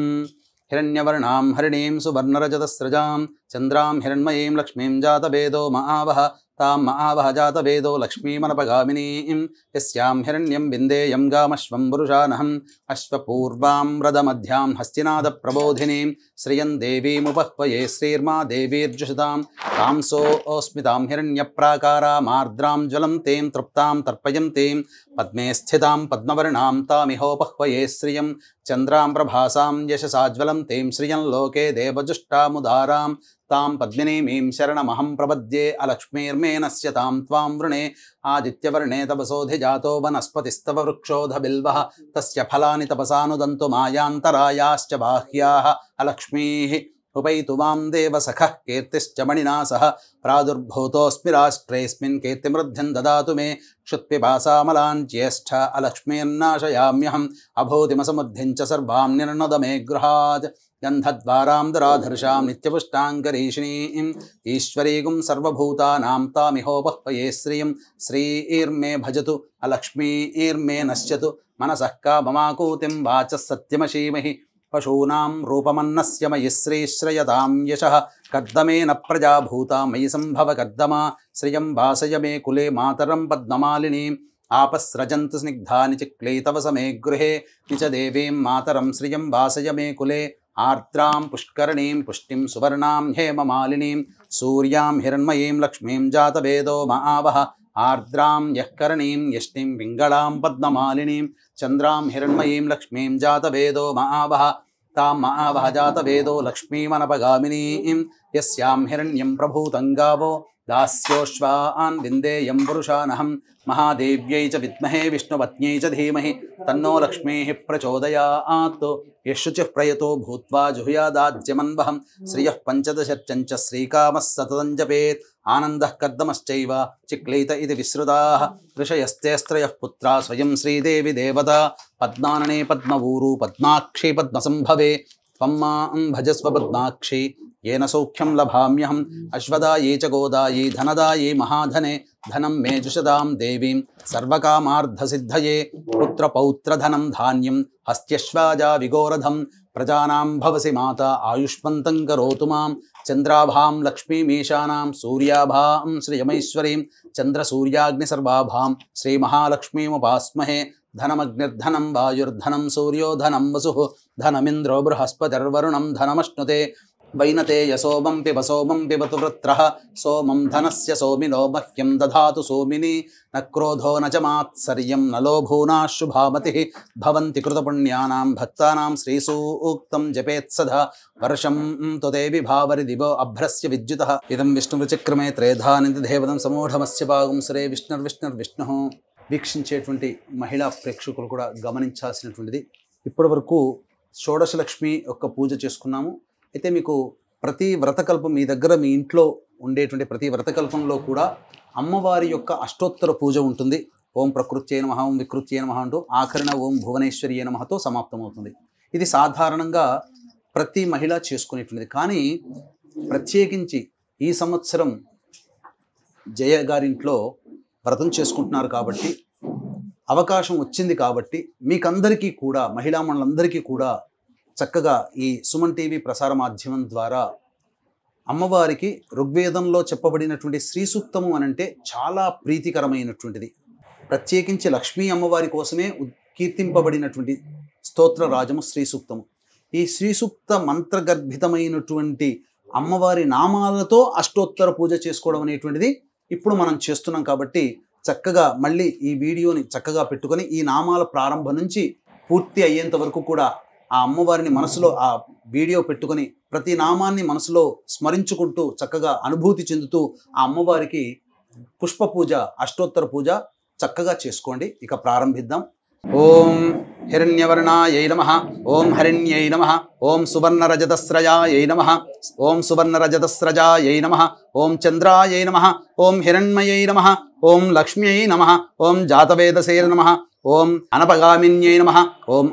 హిరణ్యవర్ణాం హరిణీం సువర్ణరజతస్రజాం చంద్రాం హిరణ్మయీం లక్ష్మీం జాతవేదో మహావహ ताम् आवह जातवेदो लक्ष्मीमनपगामिनीं यस्यां हिरण्यं विन्देयं गामश्वं पुरुषानहम् अश्वपूर्वां रदमध्यां हस्तिनादप्रबोधिनीं श्रियं देवीमुपह्वये श्रीर्मा देवीर्जुषतां तां सोऽस्मितां हिरण्यप्राकारामार्द्रां ज्वलं तें तृप्तां तर्पयं तें पद्मे स्थितां पद्मवर्णां तामिहोपह्वये श्रियं चन्द्रां प्रभासां यशसा ज्वलं तें श्रियं लोके देवजुष्टामुदारां तां पद्मिनीमीं शरणमहं प्रपद्ये अलक्ष्मीर्मे नश्यतां त्वां वृणे आदित्यवर्णे तपसोऽधिजातो वनस्पतिस्तव वृक्षोऽधबिल्वः तस्य फलानि तपसानुदन्तु मायान्तरायाश्च बाह्याः अलक्ष्मीः उपैतु मां देवसखः कीर्तिश्च मणिना सह प्रादुर्भूतोऽस्मि राष्ट्रेऽस्मिन् कीर्तिमृद्धिं ददातु मे क्षुत्पिपासामलान् ज्येष्ठ अलक्ष्मीर्नाशयाम्यहम् अभूतिमसमुद्धिं च सर्वां निर्णद मे गृहात् गन्धद्वारां दुराधर्षां नित्यपुष्टाङ्करीषिणीं ईश्वरीगुं सर्वभूतानां तामिहोपह्वये श्रियं श्रीर्मे भजतु अलक्ष्मीर्मे नश्यतु मनसः काममाकूतिं वाचः सत्यमशीमहि पशूनां रूपमन्नस्य मयि श्रीश्रयतां यशः कर्दमेन प्रजा भूता मयि सम्भव कर्दमा श्रियं वासय मे कुले मातरं पद्ममालिनीम् आपस्रजन्तु स्निग्धानि चिक्ले तव समे गृहे निच देवीं मातरं श्रियं वासय मे कुले आर्द्रां पुष्करणीं पुष्टिं सुवर्णां हेममालिनीं सूर्यां हिरण्मयीं लक्ष्मीं जातवेदो महावः आर्द्रां यःकरणीं यष्टिं पिङ्गळां पद्ममालिनीं चन्द्रां हिरण्मयीं लक्ष्मीं जातवेदो महावः तां महावः जातवेदो लक्ष्मीमनपगामिनीं यस्यां हिरण्यं प्रभूतं गावो दास्योश्वान् विन्देयं पुरुषानहं महादेव्यै च विद्महे विष्णुपत्न्यै च धीमहि तन्नो लक्ष्मीः प्रचोदयात् यशुचिः प्रयतो भूत्वा जुहुयादाज्यमन्वहं श्रियः पञ्चदशर्चञ्च श्रीकामः सततं जपेत् आनन्दः कर्दमश्चैव चिक्लीत इति विश्रुताः ऋषयस्तेस्त्रयः पुत्रा स्वयं श्रीदेवी देवता पद्मानने पद्मवूरू पद्माक्षी पद्मसम्भवे त्वं मां भजस्व पद्माक्षी येन सौख्यं लभाम्यहम् अश्वदायै च गोदायै धनदायै महाधने धनं मे जुषदां देवीं सर्वकामार्धसिद्धये पुत्रपौत्रधनं धान्यं हस्त्यश्वाजा विगोरधं प्रजानां भवसि माता आयुष्मन्तं करोतु मां चन्द्राभां लक्ष्मीमीशानां सूर्याभां श्रियमैश्वरीं चन्द्रसूर्याग्निसर्वाभां श्रीमहालक्ष्मीमुपास्महे धनमग्निर्धनं वायुर्धनं सूर्यो धनं वसुः धनमिन्द्रो बृहस्पतिर्वरुणं धनमश्नुते वैनते यशोमं पिब सोमं पिबतु वृत्रः सोमं धनस्य सोमिनो मह्यं दधातु सोमिनी न क्रोधो न च मात्सर्यं न लोभूना शुभामतिः भवन्ति कृतपुण्यानां भक्तानां श्रीसूक्तं जपेत्सदा वर्षं तु देवि भावरि दिवो अभ्रस्य विद्युतः इदं विष्णुविचक्रमे त्रेधानिधिदेवतं समूढमस्य भागं శ్రీ విష్ణుర్విష్ణుర్విష్ణుః వీక్షించేటువంటి మహిళా ప్రేక్షకులు కూడా గమనించాల్సినటువంటిది ఇప్పటి వరకు షోడశలక్ష్మి యొక్క పూజ చేసుకున్నాము. అయితే మీకు ప్రతి వ్రతకల్పం మీ దగ్గర మీ ఇంట్లో ఉండేటువంటి ప్రతి వ్రతకల్పంలో కూడా అమ్మవారి యొక్క అష్టోత్తర పూజ ఉంటుంది. ఓం ప్రకృత్యై నమః ఓం వికృత్యై నమః అంటూ ఆఖరణ ఓం భువనేశ్వర్యై నమఃతో సమాప్తమవుతుంది. ఇది సాధారణంగా ప్రతి మహిళ చేసుకునేటువంటిది. కానీ ప్రత్యేకించి ఈ సంవత్సరం జయ గారింట్లో వ్రతం చేసుకుంటున్నారు కాబట్టి అవకాశం వచ్చింది కాబట్టి మీకందరికీ కూడా మహిళామణులందరికీ కూడా చక్కగా ఈ సుమన్ టీవీ ప్రసార మాధ్యమం ద్వారా అమ్మవారికి ఋగ్వేదంలో చెప్పబడినటువంటి శ్రీ సూక్తము అనంటే చాలా ప్రీతికరమైనటువంటిది. ప్రత్యేకించి లక్ష్మీ అమ్మవారి కోసమే కీర్తింపబడినటువంటి స్తోత్ర రాజము శ్రీ సూక్తము. ఈ శ్రీ సూక్త మంత్రగర్భితమైనటువంటి అమ్మవారి నామాలతో అష్టోత్తర పూజ చేసుకోవడం అనేటువంటిది ఇప్పుడు మనం చేస్తున్నాం. కాబట్టి చక్కగా మళ్ళీ ఈ వీడియోని చక్కగా పెట్టుకొని ఈ నామాల ప్రారంభం నుంచి పూర్తి అయ్యేంత వరకు కూడా ఆ అమ్మవారిని మనసులో ఆ వీడియో పెట్టుకొని ప్రతి నామాన్ని మనసులో స్మరించుకుంటూ చక్కగా అనుభూతి చెందుతూ ఆ అమ్మవారికి పుష్ప పూజ అష్టోత్తర పూజ చక్కగా చేసుకోండి. ఇక ప్రారంభిద్దాం. ఓం హిరణ్యవర్ణాయై నమః ఓం హరిణ్యై నమః ఓం సువర్ణరజతస్రజాయై నమః ఓం సువర్ణరజతస్రజాయై నమః ఓం చంద్రాయై నమః ఓం హిరణ్మయై నమః ఓం లక్ష్మ్యై నమః ఓం జాతవేదసే నమః ఓం అనపగామిన్యై నమః ఓం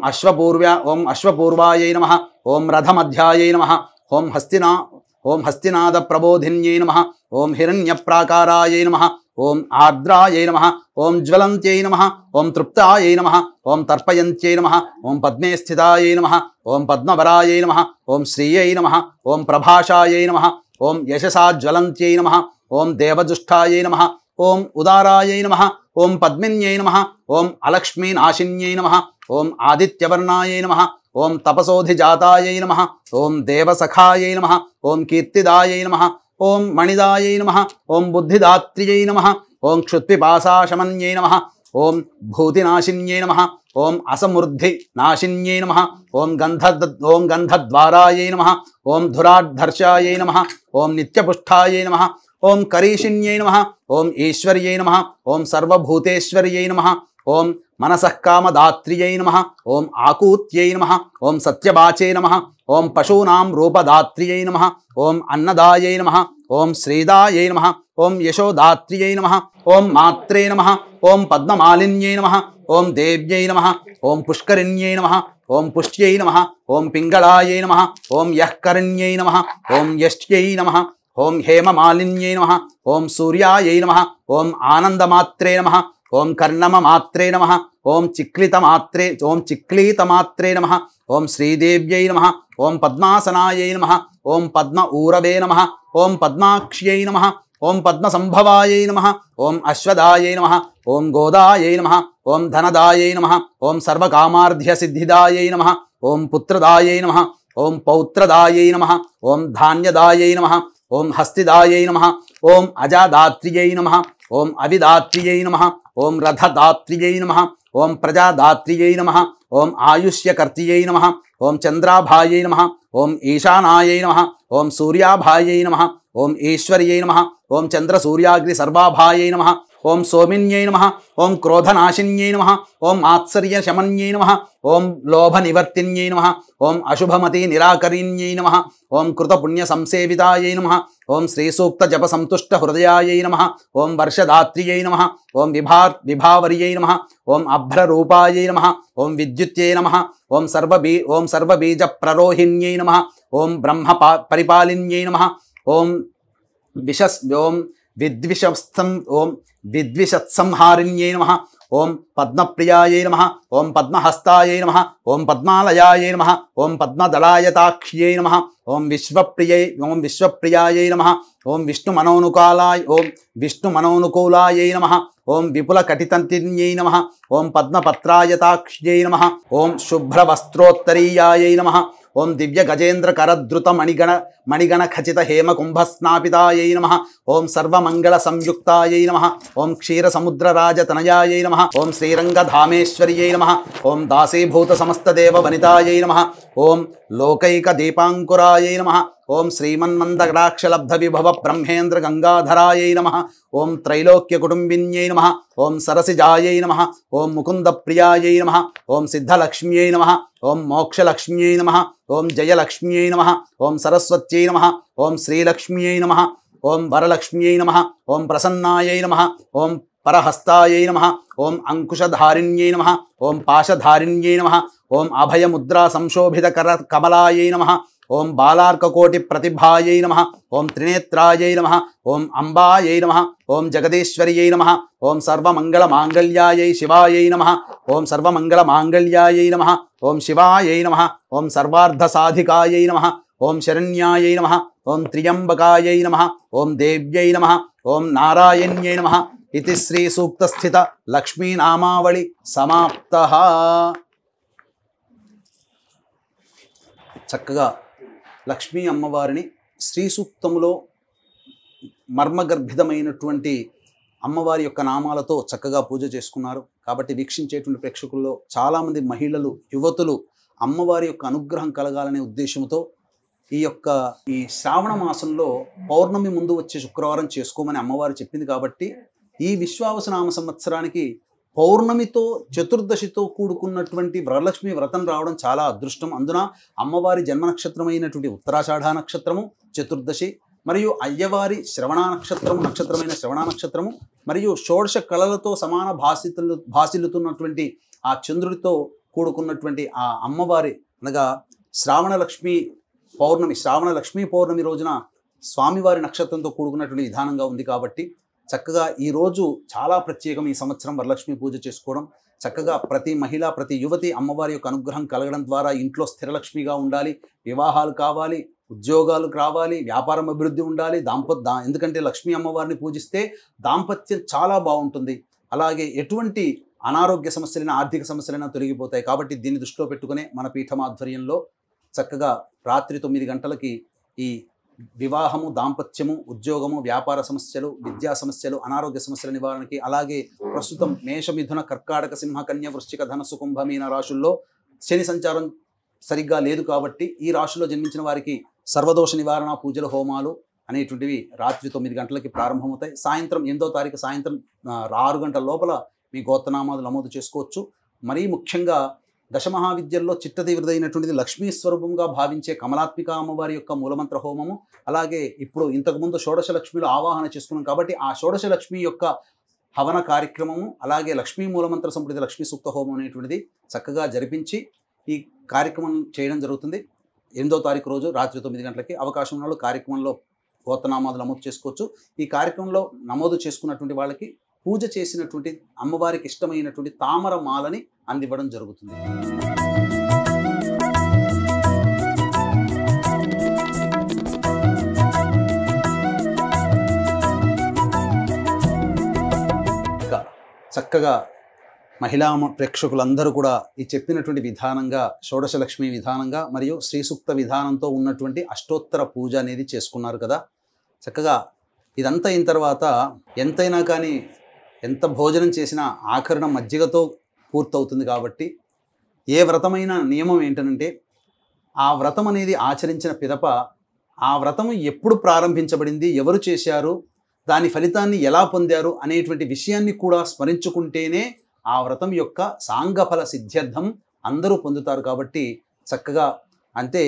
అశ్వపూర్వాయై నమః ఓం రథమధ్యాయై నమః ఓం హస్తినాద ప్రబోధిన్యై నమః ఓం హిరణ్యప్రాకారాయై నమః ఓం ఆర్ద్రాయై నమః ఓం జ్వలంత్యై నమః ఓం తృప్తాయై నమః ఓం తర్పయంత్యై నమః ఓం పద్మే స్థితాయై నమః ఓం పద్మవరాయై నమః ఓం శ్రీయై నమః ఓం ప్రభాషాయై నమః ఓం యశసా జ్వలంత్యై నమః ఓం దేవజుష్టాయై నమః, ఓం ఉదారాయై నమః, ఓం పద్మిన్యై నమః, ఓం అలక్ష్మీనాశిన్యై నమః, ఓం ఆదిత్యవర్ణాయై నమః, ఓం తపసోధిజాతాయై నమః, ఓం దేవసఖాయై నమః, ఓం కీర్తిదాయై నమః, ఓం మణిదాయై నమః, ఓం బుద్ధిదాత్ర్యై నమః, ఓం క్షుత్పిపాసాశమన్యై నమః, ఓం భూతినాశిన్యై నమః, ఓం అసమృద్ధి నాశిన్యై నమః, ఓం గంధద్వారాయై నమః, ఓం ధురాద్ధర్షాయై నమః, ఓం నిత్యపుష్టాయై నమః, ఓం కరీషిణ్యై నమః, ఓం ఈశ్వర్యై నమః, ఓం సర్వభూతేశ్వర్యై నమః, ఓం మనసఃకామదాత్ర్యై నమః, ఓం ఆకూత్యై నమః, ఓం సత్యవాచై నమః, ఓం పశూనాం రూపదాత్ర్యై నమః, ఓం అన్నదాయై నమః, ఓం శ్రీదాయై నమః, ఓం యశోదాత్ర్యై నమః, ఓం మాత్రే నమః, ఓం పద్మమాలిన్యై నమః, ఓం దేవ్యై నమః, ఓం పుష్కరిణ్యై నమః, ఓం పుష్ట్యై నమః, ఓం పింగళాయై నమః, ఓం యఃకరణ్యై నమః, ఓం యష్ట్యై నమః, ఓం హేమమాలిన్యై నమః, ఓం సూర్యాయై నమః, ఓం ఆనందమాత్రే నమః, ఓం కర్ణమమాత్రే నమః, ఓం చిక్లీతమాత్రే నమః, ఓం శ్రీదేవ్యై నమః, ఓం పద్మాసనాయై నమః, ఓం పద్మ ఊరవే నమః, ఓం పద్మాక్ష్యై నమః, ఓం పద్మసంభవాయై నమః, ఓం అశ్వదాయై నమః, ఓం గోదాయై నమః, ఓం ధనదాయై నమః, ఓం సర్వకామార్థ్యసిద్ధిదాయై నమః, ఓం పుత్రదాయై నమః, ఓం పౌత్రదాయై నమః, ఓం ధాన్యదాయై నమః, ఓం హస్తిదాయై నమః, ఓం అజాదాత్ర్యై నమః, ఓం అవిదాత్ర్యై నమః, ఓం రథదాత్ర్యై నమః, ఓం ప్రజాదాత్ర్యై నమః, ఓం ఆయుష్యకర్త్యై నమః, ఓం చంద్రాభాయై నమః, ఓం ఈశానాయై నమః, ఓం సూర్యాభాయై నమః, ఓం ఈశ్వర్యై నమః, ఓం చంద్రసూర్యాగ్ని సర్వాభాయై నమః, ఓం సోమిన్యై నమః, ఓం క్రోధనాశిన్యై నమః, ఓం ఆత్సర్యశమన్యై నమః, ఓం లోభనివర్తిన్యై నమః, ఓం అశుభమతి నిరాకరిణ్యై నమః, ఓం కృతపుణ్యసంసేవితాయై నమః, ఓం శ్రీసూక్తజపసంతుష్టహృదయాయై నమః, ఓం వర్షదాత్ర్యై నమః, ఓం విభావర్యై నమః, ఓం అభ్రరూపాయై నమః, ఓం విద్యుత్యై నమః, ఓం సర్వబీజప్రరోహిణ్యై నమః, ఓం బ్రహ్మ పరిపాలిన్యై నమః, ఓం విద్విషత్సంహారిణ్యై నమః, ఓం పద్మప్రియాయై నమః, ఓం పద్మహస్తాయై నమః, ఓం పద్మాలయాయై నమః, ఓం పద్మదళాయతాక్ష్యై నమః, ఓం విశ్వప్రియాయై నమః, ఓం విష్ణుమనోనుకూలాయై నమః, ఓం విపులకటితంతిన్యై నమః, ఓం పద్మపత్రాయతాక్ష్యై నమః, ఓం శుభ్రవస్త్రోత్తరీయాయై నమః, ఓం దివ్యగజేంద్రకరద్రుత మణిగణ హేమకుంభస్నాపితాయై నమః, ఓం సర్వమంగళ సంయుక్తాయై నమః, ఓం క్షీరసముద్రరాజతనయాయై నమః, ఓం శ్రీరంగధామేశ్వర్యై నమః, ఓం దాసీభూత సమస్తదేవ వనితాయై నమః, ఓం లోకైక దీపాంకురాయై నమః, ఓం శ్రీమన్మందగడాక్షలబ్ధ విభవ బ్రహ్మేంద్ర గంగాధరాయై నమః, ఓం త్రైలోక్య కుటుంబిన్యై నమః, ఓం సరసిజాయై నమః, ఓం ముకుందప్రియాయై నమః, ఓం సిద్ధలక్ష్మ్యై నమః, ఓం మోక్షలక్ష్మ్యై నమః, ఓం జయలక్ష్మ్యై నమః, ఓం సరస్వత్యై నమః, ఓం శ్రీలక్ష్మ్యై నమః, ఓం వరలక్ష్మ్యై నమః, ఓం ప్రసన్నాయై నమః, ఓం పరహస్తాయై నమః, ఓం అంకుశధారిణ్యై నమః, ఓం పాశధారిణ్యై నమః, ఓం అభయముద్రా సంశోభిత కమలాయై నమః, ఓం బాలార్కకోటి ప్రతిభాయై నమః, ఓం త్రినేత్రాయై నమః, ఓం అంబాయై నమః, ఓం జగదీశ్వర్యై నమః, ఓం సర్వమంగళమాంగళ్యాయై శివాయై నమః, ఓం సర్వమంగళమాంగళ్యాయై నమః, ఓం శివాయై నమః, ఓం సర్వార్థసాధికాయై నమః, ఓం శరణ్యాయై నమః, ఓం త్ర్యంబకాయై నమః, ఓం దేవ్యై నమః, ఓం నారాయణ్యై నమః. ఇది శ్రీ సూక్తస్థిత లక్ష్మీనామావళి సమాప్తః. చక్కగా లక్ష్మీ అమ్మవారిని శ్రీ సూక్తములో మర్మగర్భితమైనటువంటి అమ్మవారి యొక్క నామాలతో చక్కగా పూజ చేసుకున్నారు. కాబట్టి వీక్షించేటువంటి ప్రేక్షకుల్లో చాలామంది మహిళలు, యువతులు అమ్మవారి యొక్క అనుగ్రహం కలగాలనే ఉద్దేశంతో ఈ శ్రావణ మాసంలో పౌర్ణమి ముందు వచ్చే శుక్రవారం చేసుకోమని అమ్మవారు చెప్పింది. కాబట్టి ఈ విశ్వావసనామ సంవత్సరానికి పౌర్ణమితో చతుర్దశితో కూడుకున్నటువంటి వరలక్ష్మి వ్రతం రావడం చాలా అదృష్టం. అందున అమ్మవారి జన్మ నక్షత్రమైనటువంటి ఉత్తరాషాఢ నక్షత్రము చతుర్దశి, మరియు అయ్యవారి నక్షత్రమైన శ్రవణ నక్షత్రము, మరియు షోడశ కళలతో సమాన భాసిల్లుతున్నటువంటి ఆ చంద్రుడితో కూడుకున్నటువంటి ఆ అమ్మవారి అనగా శ్రావణ లక్ష్మీ పౌర్ణమి రోజున స్వామివారి నక్షత్రంతో కూడుకున్నటువంటి విధానంగా ఉంది. కాబట్టి చక్కగా ఈరోజు చాలా ప్రత్యేకం. ఈ సంవత్సరం వరలక్ష్మి పూజ చేసుకోవడం చక్కగా ప్రతి మహిళ, ప్రతి యువతి అమ్మవారి యొక్క అనుగ్రహం కలగడం ద్వారా ఇంట్లో స్థిరలక్ష్మిగా ఉండాలి, వివాహాలు కావాలి, ఉద్యోగాలు రావాలి, వ్యాపారం అభివృద్ధి ఉండాలి, ఎందుకంటే లక్ష్మీ అమ్మవారిని పూజిస్తే దాంపత్యం చాలా బాగుంటుంది. అలాగే ఎటువంటి అనారోగ్య సమస్యలైన, ఆర్థిక సమస్యలైనా తొలగిపోతాయి. కాబట్టి దీన్ని దృష్టిలో పెట్టుకునే మన పీఠం ఆధ్వర్యంలో చక్కగా రాత్రి 9 గంటలకి ఈ వివాహము, దాంపత్యము, ఉద్యోగము, వ్యాపార సమస్యలు, విద్యా సమస్యలు, అనారోగ్య సమస్యల నివారణకి, అలాగే ప్రస్తుతం మేష, మిథున, కర్కాటక, సింహ, కన్య, వృశ్చిక, ధనస్సు, కుంభ, మీన రాశుల్లో శని సంచారం సరిగ్గా లేదు కాబట్టి ఈ రాశుల్లో జన్మించిన వారికి సర్వదోష నివారణ పూజలు, హోమాలు అనేటువంటివి రాత్రి 9 గంటలకి ప్రారంభమవుతాయి. సాయంత్రం 8వ తారీఖు సాయంత్రం 6 గంటల లోపల మీ గోత్రనామాలు నమోదు చేసుకోవచ్చు. మరీ ముఖ్యంగా దశమహావిద్యల్లో చిట్టతీవ్రదైనటువంటిది లక్ష్మీ స్వరూపంగా భావించే కమలాత్మిక అమ్మవారి యొక్క మూలమంత్ర హోమము, అలాగే ఇప్పుడు ఇంతకుముందు షోడశ లక్ష్మిలో ఆవాహన చేసుకున్నాం కాబట్టి ఆ షోడశ లక్ష్మి యొక్క హవన కార్యక్రమము, అలాగే లక్ష్మీ మూలమంత్ర సంప్రతి లక్ష్మీ సూక్త హోమం అనేటువంటిది చక్కగా జరిపించి ఈ కార్యక్రమం చేయడం జరుగుతుంది. 8వ తారీఖు రోజు రాత్రి 9 గంటలకి అవకాశం ఉన్న కార్యక్రమంలో గోత్రనామాలు నమోదు చేసుకోవచ్చు. ఈ కార్యక్రమంలో నమోదు చేసుకున్నటువంటి వాళ్ళకి పూజ చేసినటువంటి అమ్మవారికి ఇష్టమైనటువంటి తామర మాలని అందివ్వడం జరుగుతుంది. ఇక చక్కగా మహిళా ప్రేక్షకులందరూ కూడా ఈ చెప్పినటువంటి విధానంగా షోడశలక్ష్మి విధానంగా మరియు శ్రీ సూక్త విధానంతో ఉన్నటువంటి అష్టోత్తర పూజ అనేది చేసుకున్నారు కదా. చక్కగా ఇదంతా అయిన తర్వాత ఎంతైనా కానీ ఎంత భోజనం చేసినా ఆఖరణ మజ్జిగతో పూర్తవుతుంది. కాబట్టి ఏ వ్రతమైన నియమం ఏంటంటే ఆ వ్రతం అనేది ఆచరించిన పిదప ఆ వ్రతం ఎప్పుడు ప్రారంభించబడింది, ఎవరు చేశారు, దాని ఫలితాన్ని ఎలా పొందారు అనేటువంటి విషయాన్ని కూడా స్మరించుకుంటేనే ఆ వ్రతం యొక్క సాంగఫల సిద్ధ్యర్థం అందరూ పొందుతారు. కాబట్టి చక్కగా అంటే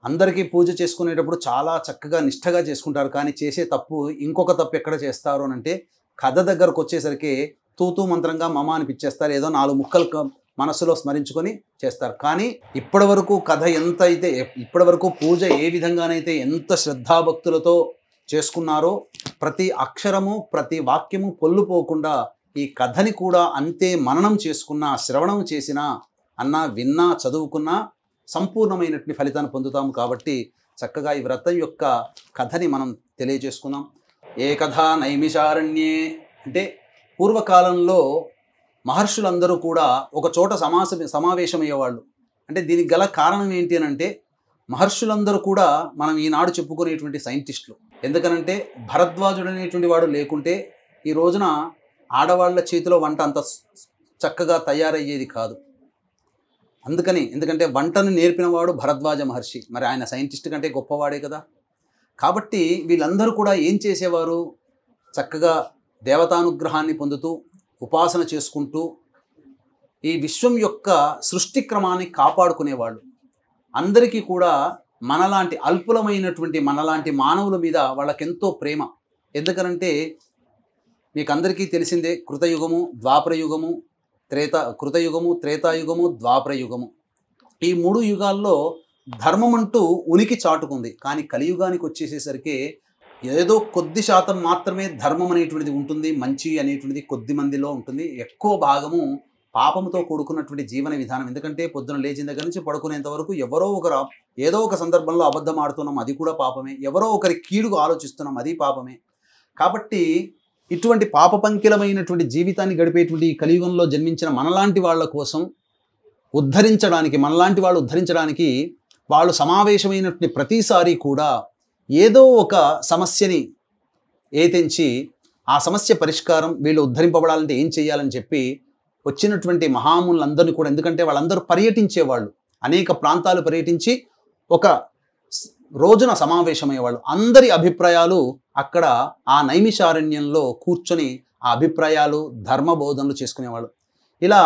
అందరికీ పూజ చేసుకునేటప్పుడు చాలా చక్కగా నిష్ఠగా చేసుకుంటారు. కానీ చేసే తప్పు ఇంకొక తప్పు ఎక్కడ చేస్తారు అని అంటే కథ దగ్గరకు వచ్చేసరికి తూతూ మంత్రంగా మమ అనిపించేస్తారు, ఏదో 4 ముక్కలు మనసులో స్మరించుకొని చేస్తారు. కానీ ఇప్పటివరకు కథ ఎంత అయితే, ఇప్పటివరకు పూజ ఏ విధంగానైతే ఎంత శ్రద్ధాభక్తులతో చేసుకున్నారో ప్రతి అక్షరము ప్రతి వాక్యము పొల్లుపోకుండా ఈ కథని కూడా అంతే మననం చేసుకున్నా, శ్రవణం చేసినా, అన్నా, విన్నా, చదువుకున్నా సంపూర్ణమైనటువంటి ఫలితాన్ని పొందుతాము. కాబట్టి చక్కగా ఈ వ్రతం యొక్క కథని మనం తెలియజేసుకుందాం. ఏ కథ నైమిషారణ్యే అంటే పూర్వకాలంలో మహర్షులందరూ కూడా ఒక చోట సమావేశమయ్యేవాళ్ళు. అంటే దీనికి గల కారణం ఏంటి అని అంటే మహర్షులందరూ కూడా మనం ఈనాడు చెప్పుకునేటువంటి సైంటిస్టులు. ఎందుకనంటే భరద్వాజుడు అనేటువంటి వాడు లేకుంటే ఈ రోజున ఆడవాళ్ళ చేతిలో వంట అంత చక్కగా తయారయ్యేది కాదు. ఎందుకంటే వంటను నేర్పినవాడు భరద్వాజ మహర్షి, మరి ఆయన సైంటిస్ట్ కంటే గొప్పవాడే కదా. కాబట్టి వీళ్ళందరూ కూడా ఏం చేసేవారు, చక్కగా దేవతానుగ్రహాన్ని పొందుతూ ఉపాసన చేసుకుంటూ ఈ విశ్వం యొక్క సృష్టి క్రమాన్ని కాపాడుకునేవాళ్ళు. అందరికీ కూడా మనలాంటి అల్పులమైనటువంటి మనలాంటి మానవుల మీద వాళ్ళకెంతో ప్రేమ. ఎందుకనంటే మీకు అందరికీ తెలిసిందే, కృతయుగము, ద్వాపరయుగము, కృతయుగము, త్రేతాయుగము, ద్వాపరయుగము, ఈ 3 యుగాల్లో ధర్మం అంటూ ఉనికి చాటుకుంది. కానీ కలియుగానికి వచ్చేసేసరికి ఏదో కొద్ది శాతం మాత్రమే ధర్మం అనేటువంటిది ఉంటుంది, మంచి అనేటువంటిది కొద్ది మందిలో ఉంటుంది. ఎక్కువ భాగము పాపంతో కూడుకున్నటువంటి జీవన విధానం. ఎందుకంటే పొద్దున లేచిన దగ్గర నుంచి పడుకునేంత వరకు ఎవరో ఒకరు ఏదో ఒక సందర్భంలో అబద్ధం ఆడుతున్నాం, అది కూడా పాపమే. ఎవరో ఒకరి కీడుకు ఆలోచిస్తున్నాం, అది పాపమే. కాబట్టి ఇటువంటి పాపపంకిలమైనటువంటి జీవితాన్ని గడిపేటువంటి ఈ కలియుగంలో జన్మించిన మనలాంటి వాళ్ళ కోసం మనలాంటి వాళ్ళు ఉద్ధరించడానికి వాళ్ళు సమావేశమైనటువంటి ప్రతిసారి కూడా ఏదో ఒక సమస్యని ఏతెంచి ఆ సమస్య పరిష్కారం వీళ్ళు ఉద్ధరింపబడాలంటే ఏం చేయాలని చెప్పి వచ్చినటువంటి మహాములందరినీ కూడా, ఎందుకంటే వాళ్ళందరూ పర్యటించేవాళ్ళు, అనేక ప్రాంతాలు పర్యటించి ఒక రోజున సమావేశమయ్యేవాళ్ళు. అందరి అభిప్రాయాలు అక్కడ ఆ నైమిషారణ్యంలో కూర్చొని ఆ అభిప్రాయాలు ధర్మబోధనలు చేసుకునేవాళ్ళు. ఇలా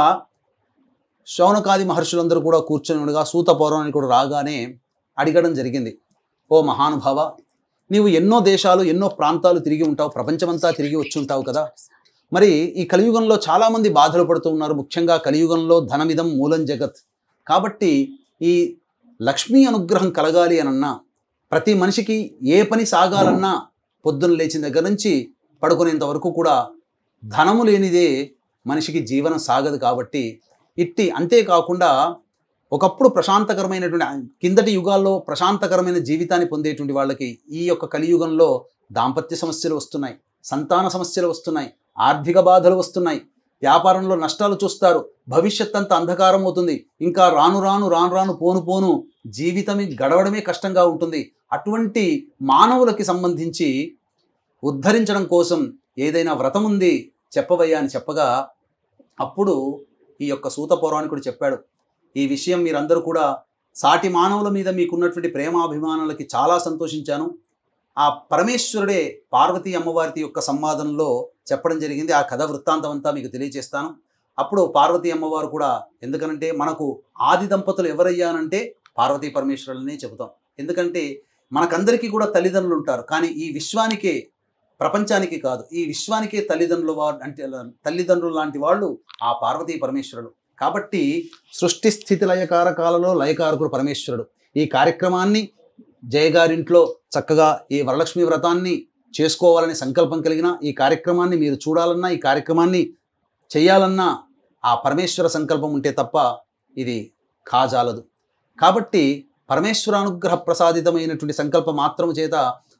శౌనకాది మహర్షులందరూ కూడా కూర్చొని ఉండగా సూత పౌరాణికుడు కూడా రాగానే అడగడం జరిగింది, ఓ మహానుభావ, నీవు ఎన్నో దేశాలు ఎన్నో ప్రాంతాలు తిరిగి ఉంటావు, ప్రపంచమంతా తిరిగి వచ్చి ఉంటావు కదా. మరి ఈ కలియుగంలో చాలామంది బాధలు పడుతూ ఉన్నారు. ముఖ్యంగా కలియుగంలో ధనమిదం మూలం జగత్. కాబట్టి ఈ లక్ష్మీ అనుగ్రహం కలగాలి అనన్నా, ప్రతి మనిషికి ఏ పని సాగాలన్నా పొద్దున్న లేచిన దగ్గర నుంచి పడుకునేంత వరకు కూడా ధనము లేనిదే మనిషికి జీవనం సాగదు. కాబట్టి అంతేకాకుండా ఒకప్పుడు ప్రశాంతకరమైనటువంటి కిందటి యుగాల్లో ప్రశాంతకరమైన జీవితాన్ని పొందేటువంటి వాళ్ళకి ఈ యొక్క కలియుగంలో దాంపత్య సమస్యలు వస్తున్నాయి, సంతాన సమస్యలు వస్తున్నాయి, ఆర్థిక బాధలు వస్తున్నాయి, వ్యాపారంలో నష్టాలు చూస్తారు, భవిష్యత్ అంతా అంధకారం అవుతుంది, ఇంకా రాను రాను రాను రాను పోను పోను జీవితం గడవడమే కష్టంగా ఉంటుంది. అటువంటి మానవులకి సంబంధించి ఉద్ధరించడం కోసం ఏదైనా వ్రతం ఉంది చెప్పవయ్యా అని చెప్పగా అప్పుడు ఈ యొక్క సూత పౌరాణికుడు చెప్పాడు, ఈ విషయం మీరందరూ కూడా సాటి మానవుల మీద మీకున్నటువంటి ప్రేమాభిమానాలకి చాలా సంతోషించాను. ఆ పరమేశ్వరుడే పార్వతీ అమ్మవారి యొక్క సంవాదంలో చెప్పడం జరిగింది. ఆ కథ వృత్తాంతం అంతా మీకు తెలియజేస్తాను. అప్పుడు పార్వతీ అమ్మవారు కూడా, ఎందుకనంటే మనకు ఆది దంపతులు ఎవరయ్యానంటే పార్వతీ పరమేశ్వరులనే చెబుతాం. ఎందుకంటే మనకందరికీ కూడా తల్లిదండ్రులు ఉంటారు, కానీ ఈ విశ్వానికే, ప్రపంచానికి కాదు, ఈ విశ్వానికే తల్లిదండ్రులు లాంటి వాళ్ళు ఆ పార్వతీ పరమేశ్వరుడు. కాబట్టి సృష్టి స్థితి లయకారకాలలో లయకారకుడు పరమేశ్వరుడు. ఈ కార్యక్రమాన్ని జయగారింట్లో చక్కగా ఈ వరలక్ష్మి వ్రతాన్ని చేసుకోవాలని సంకల్పం కలిగిన, ఈ కార్యక్రమాన్ని మీరు చూడాలన్నా, ఈ కార్యక్రమాన్ని చేయాలన్నా ఆ పరమేశ్వర సంకల్పం ఉంటే తప్ప ఇది కాజాలదు. కాబట్టి పరమేశ్వరానుగ్రహ ప్రసాదితమైనటువంటి సంకల్పం మాత్రము చేత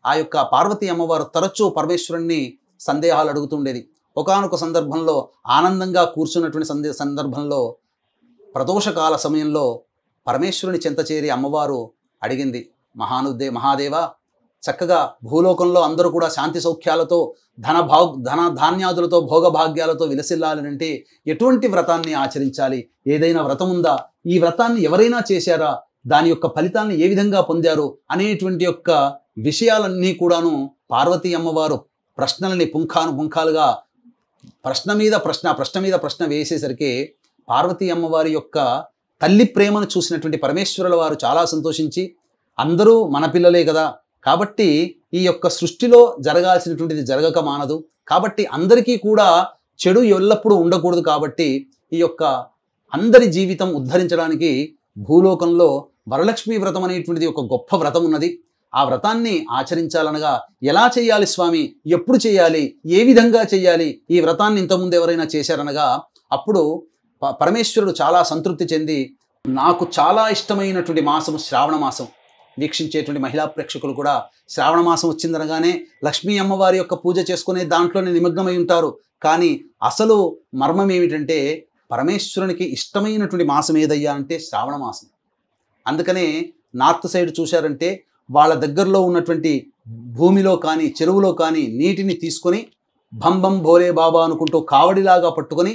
ఆ యొక్క పార్వతీ అమ్మవారు తరచూ పరమేశ్వరుణ్ణి సందేహాలు అడుగుతుండేది. ఒకానొక సందర్భంలో ఆనందంగా కూర్చున్నటువంటి సందర్భంలో ప్రదోషకాల సమయంలో పరమేశ్వరుని చెంత చేరి అమ్మవారు అడిగింది, మహాదేవ, చక్కగా భూలోకంలో అందరూ కూడా శాంతి సౌఖ్యాలతో ధన ధాన్యాదులతో భోగభాగ్యాలతో విలసిల్లాలంటే ఎటువంటి వ్రతాన్ని ఆచరించాలి? ఏదైనా వ్రతం ఉందా? ఈ వ్రతాన్ని ఎవరైనా చేశారా? దాని యొక్క ఫలితాన్ని ఏ విధంగా పొందారు అనేటువంటి యొక్క విషయాలన్నీ కూడాను పార్వతీ అమ్మవారు ప్రశ్నలని పుంఖాలుగా ప్రశ్న మీద ప్రశ్న వేసేసరికి పార్వతీ అమ్మవారి యొక్క తల్లి ప్రేమను చూసినటువంటి పరమేశ్వరుల వారు చాలా సంతోషించి, అందరూ మన పిల్లలే కదా, కాబట్టి ఈ యొక్క సృష్టిలో జరగాల్సినటువంటిది జరగక మానదు, కాబట్టి అందరికీ కూడా చెడు ఎల్లప్పుడూ ఉండకూడదు, కాబట్టి ఈ యొక్క అందరి జీవితం ఉద్ధరించడానికి భూలోకంలో వరలక్ష్మీ వ్రతం అనేటువంటిది ఒక గొప్ప వ్రతం ఉన్నది. ఆ వ్రతాన్ని ఆచరించాలనగా ఎలా చేయాలి స్వామి, ఎప్పుడు చేయాలి, ఏ విధంగా చేయాలి, ఈ వ్రతాన్ని ఇంతకుముందు ఎవరైనా చేశారనగా అప్పుడు పరమేశ్వరుడు చాలా సంతృప్తి చెంది, నాకు చాలా ఇష్టమైనటువంటి మాసము శ్రావణ మాసం. వీక్షించేటువంటి మహిళా ప్రేక్షకులు కూడా శ్రావణ మాసం వచ్చిందనగానే లక్ష్మీ అమ్మవారి యొక్క పూజ చేసుకునే దాంట్లోనే నిమగ్నమై ఉంటారు. కానీ అసలు మర్మం ఏమిటంటే పరమేశ్వరునికి ఇష్టమైనటువంటి మాసం ఏదయ్యా అంటే శ్రావణ మాసం. అందుకనే నార్త్ సైడ్ చూశారంటే వాళ్ళ దగ్గరలో ఉన్నటువంటి భూమిలో కానీ చెరువులో కానీ నీటిని తీసుకొని భంబం భోలే బాబా అనుకుంటూ కావడిలాగా పట్టుకొని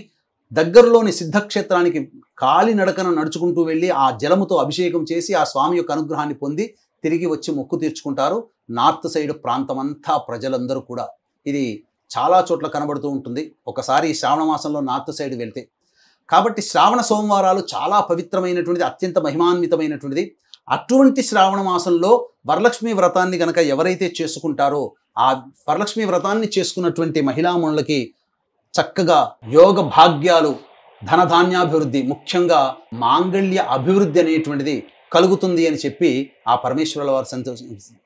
దగ్గరలోని సిద్ధక్షేత్రానికి కాలినడకన నడుచుకుంటూ వెళ్ళి ఆ జలముతో అభిషేకం చేసి ఆ స్వామి యొక్క అనుగ్రహాన్ని పొంది తిరిగి వచ్చి మొక్కు తీర్చుకుంటారు నార్త్ సైడ్ ప్రాంతమంతా ప్రజలందరూ కూడా. ఇది చాలా చోట్ల కనబడుతూ ఉంటుంది ఒకసారి శ్రావణ మాసంలో నార్త్ సైడ్ వెళ్తే. కాబట్టి శ్రావణ సోమవారాలు చాలా పవిత్రమైనటువంటిది, అత్యంత మహిమాన్వితమైనటువంటిది. అటువంటి శ్రావణ మాసంలో వరలక్ష్మి వ్రతాన్ని గనక ఎవరైతే చేసుకుంటారో ఆ వరలక్ష్మి వ్రతాన్ని చేసుకున్నటువంటి మహిళామణులకి చక్కగా యోగ భాగ్యాలు, ధనధాన్యాభివృద్ధి, ముఖ్యంగా మాంగళ్య అభివృద్ధి అనేటువంటిది కలుగుతుంది అని చెప్పి ఆ పరమేశ్వరుల వారు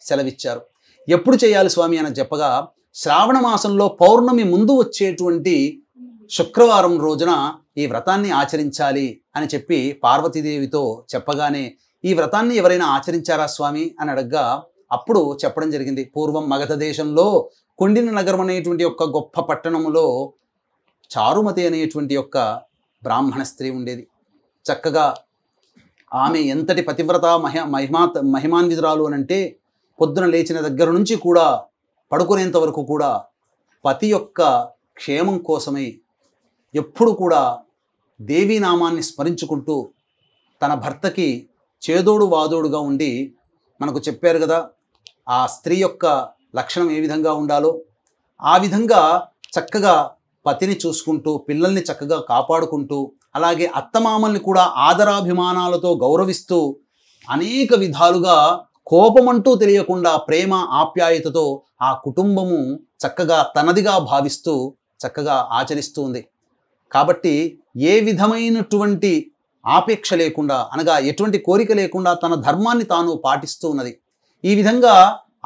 సెలవిచ్చారు. ఎప్పుడు చేయాలి స్వామి అని చెప్పగా శ్రావణ మాసంలో పౌర్ణమి ముందు వచ్చేటువంటి శుక్రవారం రోజున ఈ వ్రతాన్ని ఆచరించాలి అని చెప్పి పార్వతీదేవితో చెప్పగానే ఈ వ్రతాన్ని ఎవరైనా ఆచరించారా స్వామి అని అడగ్గా అప్పుడు చెప్పడం జరిగింది. పూర్వం మగధ దేశంలో కొండిన నగరం అనేటువంటి యొక్క గొప్ప పట్టణములో చారుమతి అనేటువంటి యొక్క బ్రాహ్మణ స్త్రీ ఉండేది. చక్కగా ఆమె ఎంతటి పతివ్రత మహిమాన్వితురాలు అని అంటే పొద్దున లేచిన దగ్గర నుంచి కూడా పడుకునేంత వరకు కూడా పతి యొక్క క్షేమం కోసమై ఎప్పుడు కూడా దేవీ నామాన్ని స్మరించుకుంటూ తన భర్తకి చేదోడు వాదోడుగా ఉండి, మనకు చెప్పారు కదా ఆ స్త్రీ యొక్క లక్షణం ఏ విధంగా ఉండాలో ఆ విధంగా చక్కగా పతిని చూసుకుంటూ పిల్లల్ని చక్కగా కాపాడుకుంటూ అలాగే అత్తమామల్ని కూడా ఆదరాభిమానాలతో గౌరవిస్తూ అనేక విధాలుగా కోపమంటూ తెలియకుండా ప్రేమ ఆప్యాయతతో ఆ కుటుంబము చక్కగా తనదిగా భావిస్తూ చక్కగా ఆచరిస్తూ ఉంది. కాబట్టి ఏ విధమైనటువంటి ఆపేక్ష లేకుండా అనగా ఎటువంటి కోరిక లేకుండా తన ధర్మాన్ని తాను పాటిస్తూ ఉన్నది. ఈ విధంగా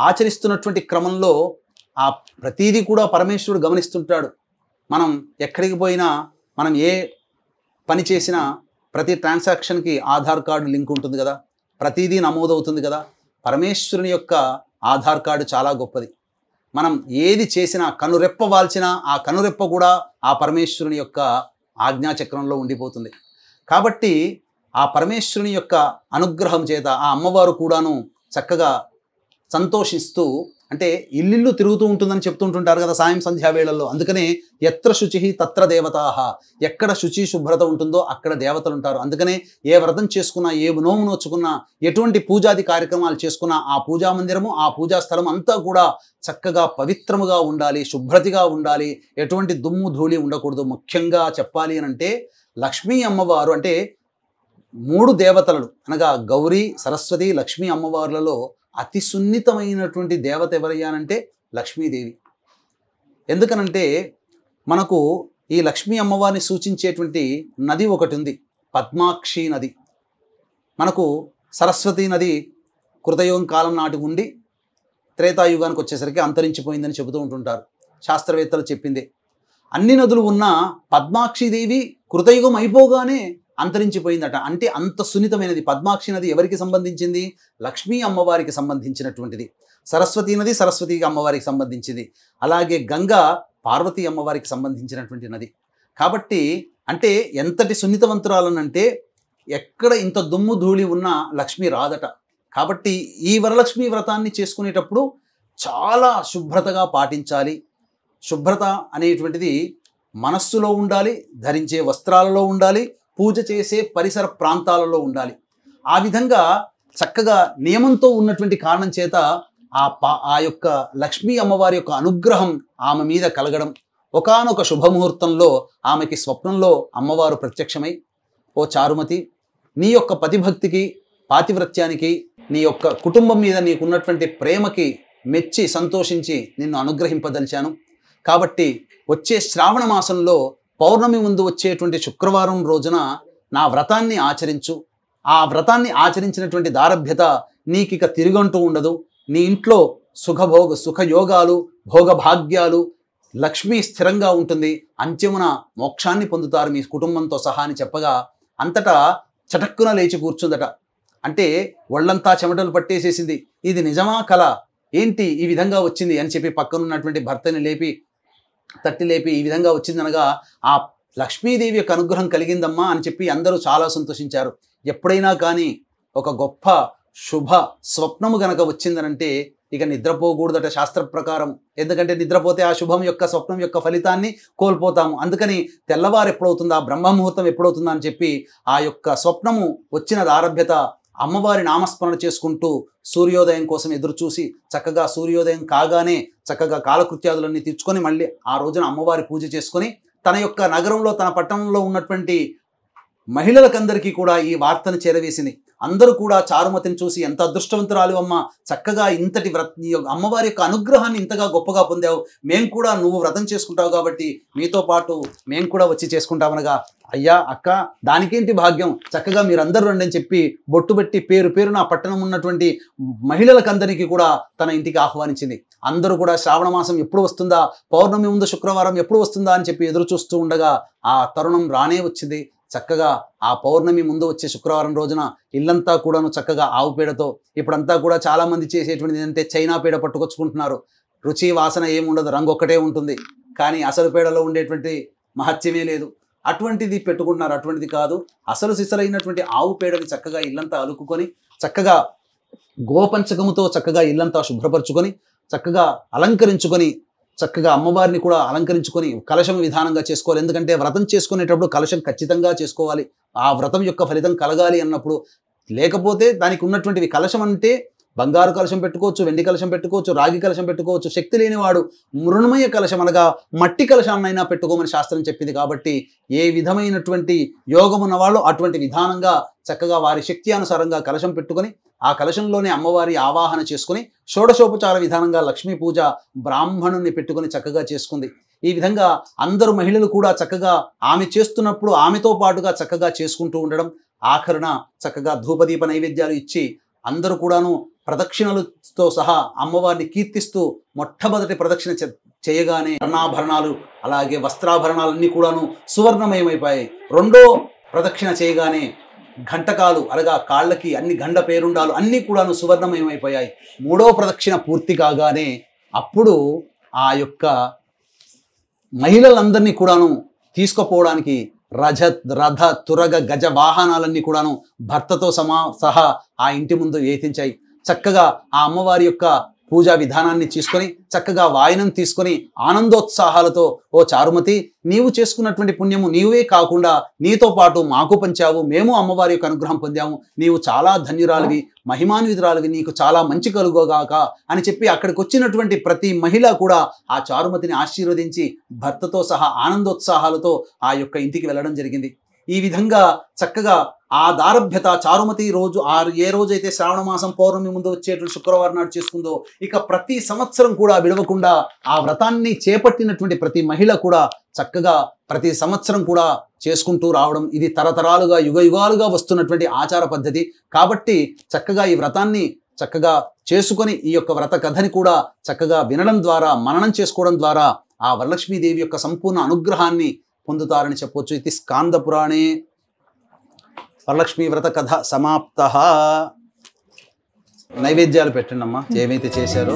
ఆచరిస్తున్నటువంటి క్రమంలో ఆ ప్రతీది కూడా పరమేశ్వరుడు గమనిస్తుంటాడు. మనం ఎక్కడికి పోయినా, మనం ఏ పని చేసినా ప్రతి ట్రాన్సాక్షన్కి ఆధార్ కార్డు లింక్ ఉంటుంది కదా, ప్రతిదీ నమోదవుతుంది కదా. పరమేశ్వరుని యొక్క ఆధార్ కార్డు చాలా గొప్పది. మనం ఏది చేసినా, కనురెప్ప వాల్చినా ఆ కనురెప్ప కూడా ఆ పరమేశ్వరుని యొక్క ఆజ్ఞాచక్రంలో ఉండిపోతుంది. కాబట్టి ఆ పరమేశ్వరుని యొక్క అనుగ్రహం చేత ఆ అమ్మవారు కూడాను చక్కగా సంతోషిస్తూ, అంటే ఇల్లిల్లు తిరుగుతూ ఉంటుందని చెప్తుంటుంటారు కదా సాయం సంధ్యా వేళల్లో. అందుకనే ఎత్ర శుచి తత్ర దేవతాహ, ఎక్కడ శుచి శుభ్రత ఉంటుందో అక్కడ దేవతలు ఉంటారు. అందుకనే ఏ వ్రతం చేసుకున్నా, ఏ నోము నోచుకున్నా, ఎటువంటి పూజాది కార్యక్రమాలు చేసుకున్నా ఆ పూజా మందిరము, ఆ పూజా స్థలం అంతా కూడా చక్కగా పవిత్రముగా ఉండాలి, శుభ్రతగా ఉండాలి, ఎటువంటి దుమ్ము ధూళి ఉండకూడదు. ముఖ్యంగా చెప్పాలి అని అంటే లక్ష్మీ అమ్మవారు అంటే 3 దేవతలు అనగా గౌరీ, సరస్వతి, లక్ష్మీ అమ్మవార్లలో అతి సున్నితమైనటువంటి దేవత ఎవరయ్యానంటే లక్ష్మీదేవి. ఎందుకనంటే మనకు ఈ లక్ష్మీ అమ్మవారిని సూచించేటువంటి నది ఒకటి ఉంది, పద్మాక్షి నది. మనకు సరస్వతి నది కృతయుగం కాలం నాటి ఉండి త్రేతాయుగానికి వచ్చేసరికి అంతరించిపోయిందని చెబుతూ ఉంటుంటారు, శాస్త్రవేత్తలు చెప్పిందే. అన్ని నదులు ఉన్న పద్మాక్షిదేవి కృతయుగం అయిపోగానే అంతరించిపోయిందట. అంటే అంత సున్నితమైనది. పద్మాక్షి నది ఎవరికి సంబంధించింది? లక్ష్మీ అమ్మవారికి సంబంధించినటువంటిది. సరస్వతి నది సరస్వతి అమ్మవారికి సంబంధించింది. అలాగే గంగా పార్వతీ అమ్మవారికి సంబంధించినటువంటి నది. కాబట్టి అంటే ఎంతటి సున్నితవంతురాలనంటే ఎక్కడ ఇంత దుమ్ము ధూళి ఉన్న లక్ష్మి రాదట. కాబట్టి ఈ వరలక్ష్మి వ్రతాన్ని చేసుకునేటప్పుడు చాలా శుభ్రతగా పాటించాలి. శుభ్రత అనేటువంటిది మనస్సులో ఉండాలి, ధరించే వస్త్రాలలో ఉండాలి, పూజ చేసే పరిసర ప్రాంతాలలో ఉండాలి. ఆ విధంగా చక్కగా నియమంతో ఉన్నటువంటి కారణం చేత ఆ యొక్క లక్ష్మీ అమ్మవారి యొక్క అనుగ్రహం ఆమె మీద కలగడం. ఒకానొక శుభముహూర్తంలో ఆమెకి స్వప్నంలో అమ్మవారు ప్రత్యక్షమై, ఓ చారుమతి, నీ యొక్క పతిభక్తికి, పాతివ్రత్యానికి, నీ యొక్క కుటుంబం మీద నీకున్నటువంటి ప్రేమకి మెచ్చి సంతోషించి నిన్ను అనుగ్రహింపదలిచాను. కాబట్టి వచ్చే శ్రావణ మాసంలో పౌర్ణమి ముందు వచ్చేటువంటి శుక్రవారం రోజున నా వ్రతాన్ని ఆచరించు. ఆ వ్రతాన్ని ఆచరించినటువంటి దారభ్యత నీకిక తిరుగంటూ ఉండదు. నీ ఇంట్లో సుఖయోగాలు, భోగభాగ్యాలు, లక్ష్మి స్థిరంగా ఉంటుంది, అంత్యమున మోక్షాన్ని పొందుతారు మీ కుటుంబంతో సహా అని చెప్పగా అంతటా చటక్కున లేచి కూర్చుందట. అంటే ఒళ్ళంతా చెమటలు పట్టేసేసింది. ఇది నిజమా కల ఏంటి ఈ విధంగా వచ్చింది అని చెప్పి పక్కనున్నటువంటి భర్తని తట్టి లేపి ఈ విధంగా వచ్చిందనగా ఆ లక్ష్మీదేవి యొక్క అనుగ్రహం కలిగిందమ్మా అని చెప్పి అందరూ చాలా సంతోషించారు. ఎప్పుడైనా కానీ ఒక గొప్ప శుభ స్వప్నము గనక వచ్చిందనంటే ఇక నిద్రపోకూడదట శాస్త్ర ప్రకారం. ఎందుకంటే నిద్రపోతే ఆ శుభం యొక్క స్వప్నం యొక్క ఫలితాన్ని కోల్పోతాము. అందుకని తెల్లవారు ఎప్పుడవుతుందా, బ్రహ్మముహూర్తం ఎప్పుడవుతుందా అని చెప్పి ఆ యొక్క స్వప్నము వచ్చిన ఆరభ్యత అమ్మవారి నామస్మరణ చేసుకుంటూ సూర్యోదయం కోసం ఎదురు చూసి చక్కగా సూర్యోదయం కాగానే చక్కగా కాలకృత్యాదులన్నీ తీర్చుకొని మళ్ళీ ఆ రోజున అమ్మవారి పూజ చేసుకొని తన యొక్క నగరంలో, తన పట్టణంలో ఉన్నటువంటి మహిళలకందరికీ కూడా ఈ వార్తను చేరవేసింది. అందరూ కూడా చారుమతిని చూసి ఎంత అదృష్టవంతురాలు అమ్మ, చక్కగా ఇంతటి అమ్మవారి యొక్క అనుగ్రహాన్ని ఇంతగా గొప్పగా పొందావు, మేము కూడా నువ్వు వ్రతం చేసుకుంటావు కాబట్టి మీతో పాటు మేము కూడా వచ్చి చేసుకుంటామనగా, అయ్యా అక్క దానికేంటి భాగ్యం, చక్కగా మీరందరూ రండి అని చెప్పి బొట్టు పెట్టి పేరు నా పట్టణం ఉన్నటువంటి మహిళలకందరికీ కూడా తన ఇంటికి ఆహ్వానించింది. అందరూ కూడా శ్రావణ మాసం ఎప్పుడు వస్తుందా, పౌర్ణమి ముందు శుక్రవారం ఎప్పుడు వస్తుందా అని చెప్పి ఎదురు చూస్తూ ఉండగా ఆ తరుణం రానే వచ్చింది. చక్కగా ఆ పౌర్ణమి ముందు వచ్చే శుక్రవారం రోజున ఇల్లంతా కూడాను చక్కగా ఆవు పేడతో, ఇప్పుడంతా కూడా చాలామంది చేసేటువంటిది ఏంటంటే చైనా పేడ పట్టుకొచ్చుకుంటున్నారు. రుచి వాసన ఏముండదు, రంగు ఒక్కటే ఉంటుంది, కానీ అసలు పేడలో ఉండేటువంటి మహత్యమే లేదు. అటువంటిది పెట్టుకుంటున్నారు. అటువంటిది కాదు, అసలు సిసలైనటువంటి ఆవు పేడని చక్కగా ఇల్లంతా అలుకుకొని చక్కగా గోపంచకముతో చక్కగా ఇల్లంతా శుభ్రపరచుకొని చక్కగా అలంకరించుకొని చక్కగా అమ్మవారిని కూడా అలంకరించుకొని కలశం విధానంగా చేసుకోవాలి. ఎందుకంటే వ్రతం చేసుకునేటప్పుడు కలశం ఖచ్చితంగా చేసుకోవాలి. ఆ వ్రతం యొక్క ఫలితం కలగాలి అన్నప్పుడు. లేకపోతే దానికి ఉన్నటువంటివి, కలశం అంటే బంగారు కలశం పెట్టుకోవచ్చు, వెండి కలశం పెట్టుకోవచ్చు, రాగి కలశం పెట్టుకోవచ్చు. శక్తి లేనివాడు మృణమయ కలశం అనగా మట్టి కలశాన్నైనా పెట్టుకోమని శాస్త్రం చెప్పింది. కాబట్టి ఏ విధమైనటువంటి యోగం ఉన్నవాళ్ళు అటువంటి విధానంగా చక్కగా వారి శక్తి అనుసారంగా కలశం పెట్టుకొని ఆ కలశంలోనే అమ్మవారి ఆవాహన చేసుకుని షోడశోపచార విధానంగా లక్ష్మీ పూజ బ్రాహ్మణుని పెట్టుకొని చక్కగా చేసుకుంది. ఈ విధంగా అందరు మహిళలు కూడా చక్కగా ఆమె చేస్తున్నప్పుడు ఆమెతో పాటుగా చక్కగా చేసుకుంటూ ఉండడం, ఆఖరున చక్కగా ధూపదీప నైవేద్యాలు ఇచ్చి అందరూ కూడాను ప్రదక్షిణలతో సహా అమ్మవారిని కీర్తిస్తూ మొట్టమొదటి ప్రదక్షిణ చేయగానే వర్ణాభరణాలు అలాగే వస్త్రాభరణాలన్నీ కూడాను సువర్ణమయమైపోయాయి. రెండో ప్రదక్షిణ చేయగానే ఘంటకాలు అనగా కాళ్ళకి అన్ని గండ పేరుండాలు అన్నీ కూడాను సువర్ణమయమైపోయాయి. మూడో ప్రదక్షిణ పూర్తి కాగానే అప్పుడు ఆ యొక్క మహిళలందరినీ కూడాను తీసుకుపోవడానికి రథ తురగ గజ వాహనాలన్నీ కూడాను భర్తతో సహా ఆ ఇంటి ముందు వేయించాయి. చక్కగా ఆ అమ్మవారి యొక్క పూజా విధానాన్ని తీసుకొని చక్కగా వాయనం తీసుకొని ఆనందోత్సాహాలతో, ఓ చారుమతి, నీవు చేసుకున్నటువంటి పుణ్యము నీవే కాకుండా నీతో పాటు మాకు పంచావు, మేము అమ్మవారి యొక్క అనుగ్రహం పొందాము, నీవు చాలా ధన్యురాలివి, మహిమాన్వితురాలివి, నీకు చాలా మంచి కలుగోగాక అని చెప్పి అక్కడికి వచ్చినటువంటి ప్రతి మహిళ కూడా ఆ చారుమతిని ఆశీర్వదించి భర్తతో సహా ఆనందోత్సాహాలతో ఆ యొక్క ఇంటికి వెళ్ళడం జరిగింది. ఈ విధంగా చక్కగా ఆ దారభ్యత చారుమతి రోజు ఏ రోజైతే శ్రావణ మాసం పౌర్ణమి ముందు వచ్చేటువంటి శుక్రవారం నాడు చేసుకుందో, ఇక ప్రతి సంవత్సరం కూడా విడవకుండా ఆ వ్రతాన్ని చేపట్టినటువంటి ప్రతి మహిళ కూడా చక్కగా ప్రతి సంవత్సరం కూడా చేసుకుంటూ రావడం, ఇది తరతరాలుగా యుగాలుగా వస్తున్నటువంటి ఆచార పద్ధతి. కాబట్టి చక్కగా ఈ వ్రతాన్ని చక్కగా చేసుకొని ఈ యొక్క వ్రత కథని కూడా చక్కగా వినడం ద్వారా, మననం చేసుకోవడం ద్వారా ఆ వరలక్ష్మీదేవి యొక్క సంపూర్ణ అనుగ్రహాన్ని పొందుతారని చెప్పవచ్చు. ఇది స్కాంద పురాణే వరలక్ష్మీ వ్రత కథ సమాప్త. నైవేద్యాలు పెట్టండి అమ్మా ఏమైతే చేశారో.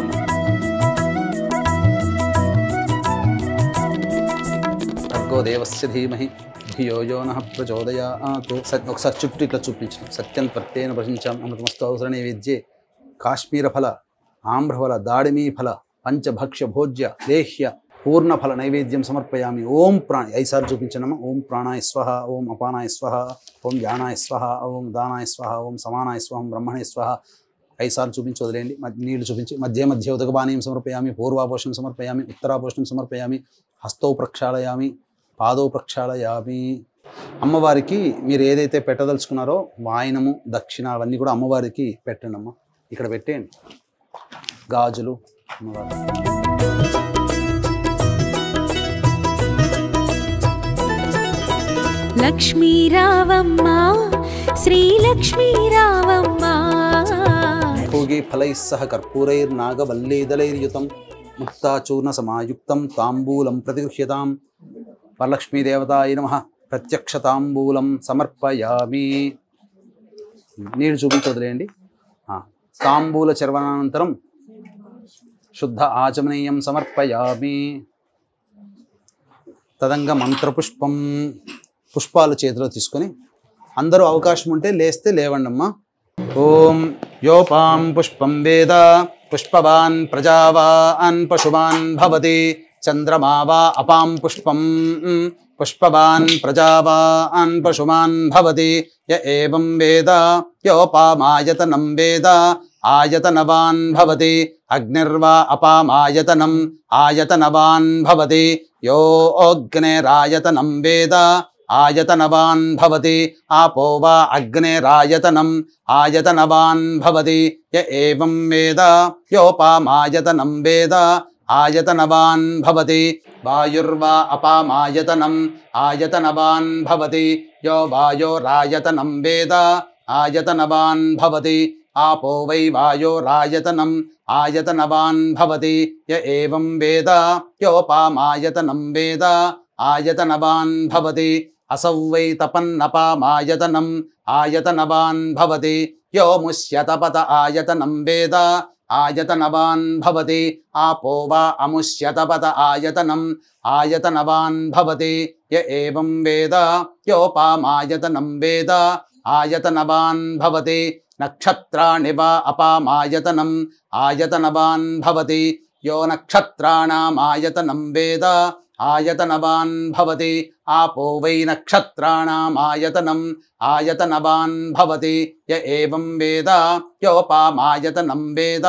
భర్గో దేవస్య ధీమహి ధియో యో నః ప్రచోదయాత్. ఒకసారి చుట్టూ ఇట్లా చూపించాం. సత్యం త్వత్తేన ప్రశంసాం అమృతమస్తు అవసర నైవేద్యే కాశ్మీర ఫల ఆమ్రఫల దాడిమీ ఫల పంచభక్ష్య భోజ్య లేహ్య పూర్ణఫల నైవేద్యం సమర్పయామి. ఓం ప్రాణ 5 సార్లు చూపించనమ్మా. ఓం ప్రాణాయ స్వహ, ఓం అపానాయ స్వహ, ఓం జ్ఞానాయ స్వహ, ఓం దానాయ స్వహ, ఓం సమానాయ స్వహం బ్రహ్మణే స్వహ. 5 సార్లు చూపించి వదిలేయండి. నీళ్లు చూపించి మధ్య ఉదకపానీయం సమర్పయామి, పూర్వాపోషణం సమర్పయామి, ఉత్తరాపోషణం సమర్పయామి, హస్తౌ ప్రక్షాళయామి, పాదౌ ప్రక్షాళయామి. అమ్మవారికి మీరు ఏదైతే పెట్టదలుచుకున్నారో వాయనము దక్షిణ అవన్నీ కూడా అమ్మవారికి పెట్టండి అమ్మ. ఇక్కడ పెట్టేయండి గాజులు అమ్మవారి. లక్ష్మీ రావమ్మ శ్రీలక్ష్మీ రావమ్మ. భోగి ఫలైః సహ కర్పూరైర్నాగవల్లీదలైర్యుతం ముక్తాచూర్ణ సమాయుక్తం తాంబూలం ప్రతిగృహ్యతాం. వరలక్ష్మీదేవతాయ నమః. ప్రత్యక్ష తాంబూలం సమర్పయామి. నీళ్ళు చూపించి వదిలేయండి. తాంబూల చర్వనానంతరం శుద్ధ ఆచమనీయం సమర్పయామి. తదంగ మంత్రపుష్పం. పుష్పాలు చేతిలో తీసుకొని అందరూ అవకాశం ఉంటే లేస్తే లేవండమ్మా. ఓం యోపాం పుష్పం వేద పుష్పవాన్ ప్రజావాన్ పశువాన్ భవతి చంద్రమా వా అపాం పుష్పం పుష్పవాన్ ప్రజావాన్ పశువాన్ భవతి య ఏవం వేద యోపామాయతనం వేద ఆయతనవాన్ భవతి అగ్నిర్వా అపామాయతనం ఆయతనవాన్ భవతి యో అగ్నేరాయతనం వేద ఆయతనవాన్ భవతి ఆపో వా అగ్నేరాయతనం ఆయతనవాన్ భవతి య ఏవం వేద యోపామాయతనం వేద ఆయతనవాన్ భవతి వాయుర్వా అపామాయతనం ఆయతనవాన్ భవతి యో వాయోరాయతనం వేద ఆయతనవాన్ భవతి ఆపో వై వాయోరాయతనం ఆయతనవాన్ భవతి య ఏవం వేద యోపామాయతనం వేద ఆయతనవాన్ భవతి असौ वै तपन्नपामायतनं आयतनवान् भवति यो मुष्यतपत आयतनं वेद आयतनवान् भवति आपो वा अमुष्यतपत आयतनं आयतनवान् भवति य एवं वेद योपामायतनं वेद आयतनवान् भवति नक्षत्राणि वा अपामायतनं आयतनवान् भवति यो नक्षत्राणामायतनं वेद आयतनवान् भवति आपो वै नक्षत्राणामायतनं आयतनवान् भवति य एवं वेद योपामायतनं वेद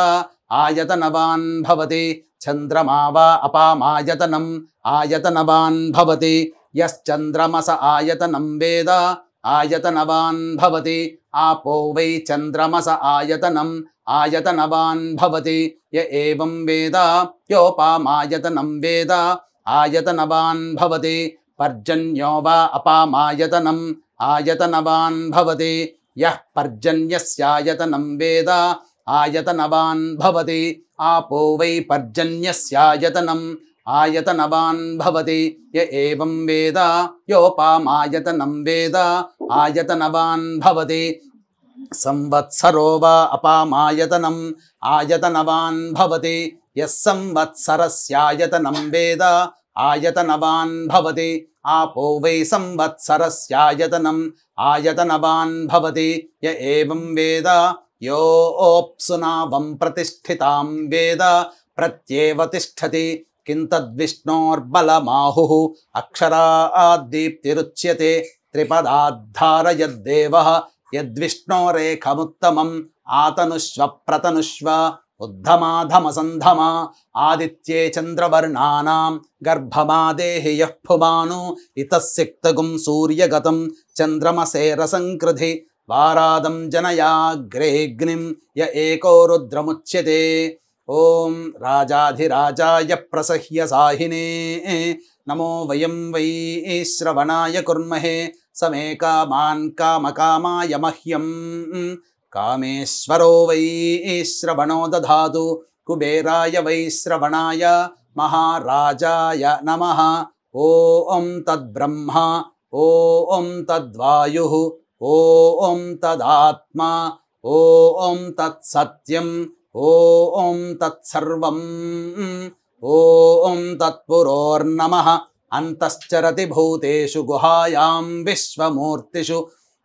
आयतनवान् भवति चन्द्रमा वा अपामायतनं आयतनवान् भवति यश्चन्द्रमस आयतनं वेद आयतनवान् भवति आपो वै चन्द्रमस आयतनं आयतनवान् भवति य एवं वेद योपामायतनं वेद आयतनवान् भवति पर्जन्यो वा अपामायतनं आयतनवान् भवति यः पर्जन्यस्यायतनं वेद आयतनवान् भवति आपो वै पर्जन्यस्यायतनं ఆయతనవాన్ భవతి య ఏవం వేద యోపామాయతనం వేద ఆయతనవాన్ భవతి సంవత్సరో వా అపామాయతనం ఆయతనవాన్ భవతి యస్ సంవత్సరస్యాయతనం వేద ఆయతనవాన్ భవతి ఆపో వై సంవత్సరస్యాయతనం ఆయతనవాన్ భవతి య ఏవం వేద యోప్సునావం ప్రతిష్ఠితాం వేద ప్రత్యేవ తిష్ఠతి కింతద్విష్ణోర్బలమాహుః అక్షరాద్దీప్తిరుచ్యతే త్రిపదాద్ధారయద్దేవః యద్విష్ణోరేఖముత్తమం ఆతనుష్వ ప్రతనుష్వ ఉద్ధమాధమసంధమా ఆదిత్యే చంద్రవర్ణానాం గర్భమాదేహి యః పుమాను ఇతస్సిక్తగుం సూర్యగతం చంద్రమసేరసంకృధి వారాదం జనయాగ్రేగ్నిం య ఏకో రుద్రముచ్యతే. ఓం రాజాధిరాజాయ ప్రసహ్య సాహినే నమో వయం వై శ్రవణాయ కుర్మహే సమే కామాన్ కామకామాయ మహ్యం కామేశ్వరో వై శ్రవణో దధాతు కుబేరాయ వై శ్రవణాయ మహారాజాయ నమః. ఓం తద్బ్రహ్మ ఓం తద్వాయుః ఓం తదాత్మా ఓం తత్సత్యం ఓం తత్సర్వం ఓం తత్పురోర్నమః. అంతశ్చరతి భూతేషు గుహాయాం విశ్వమూర్తిషు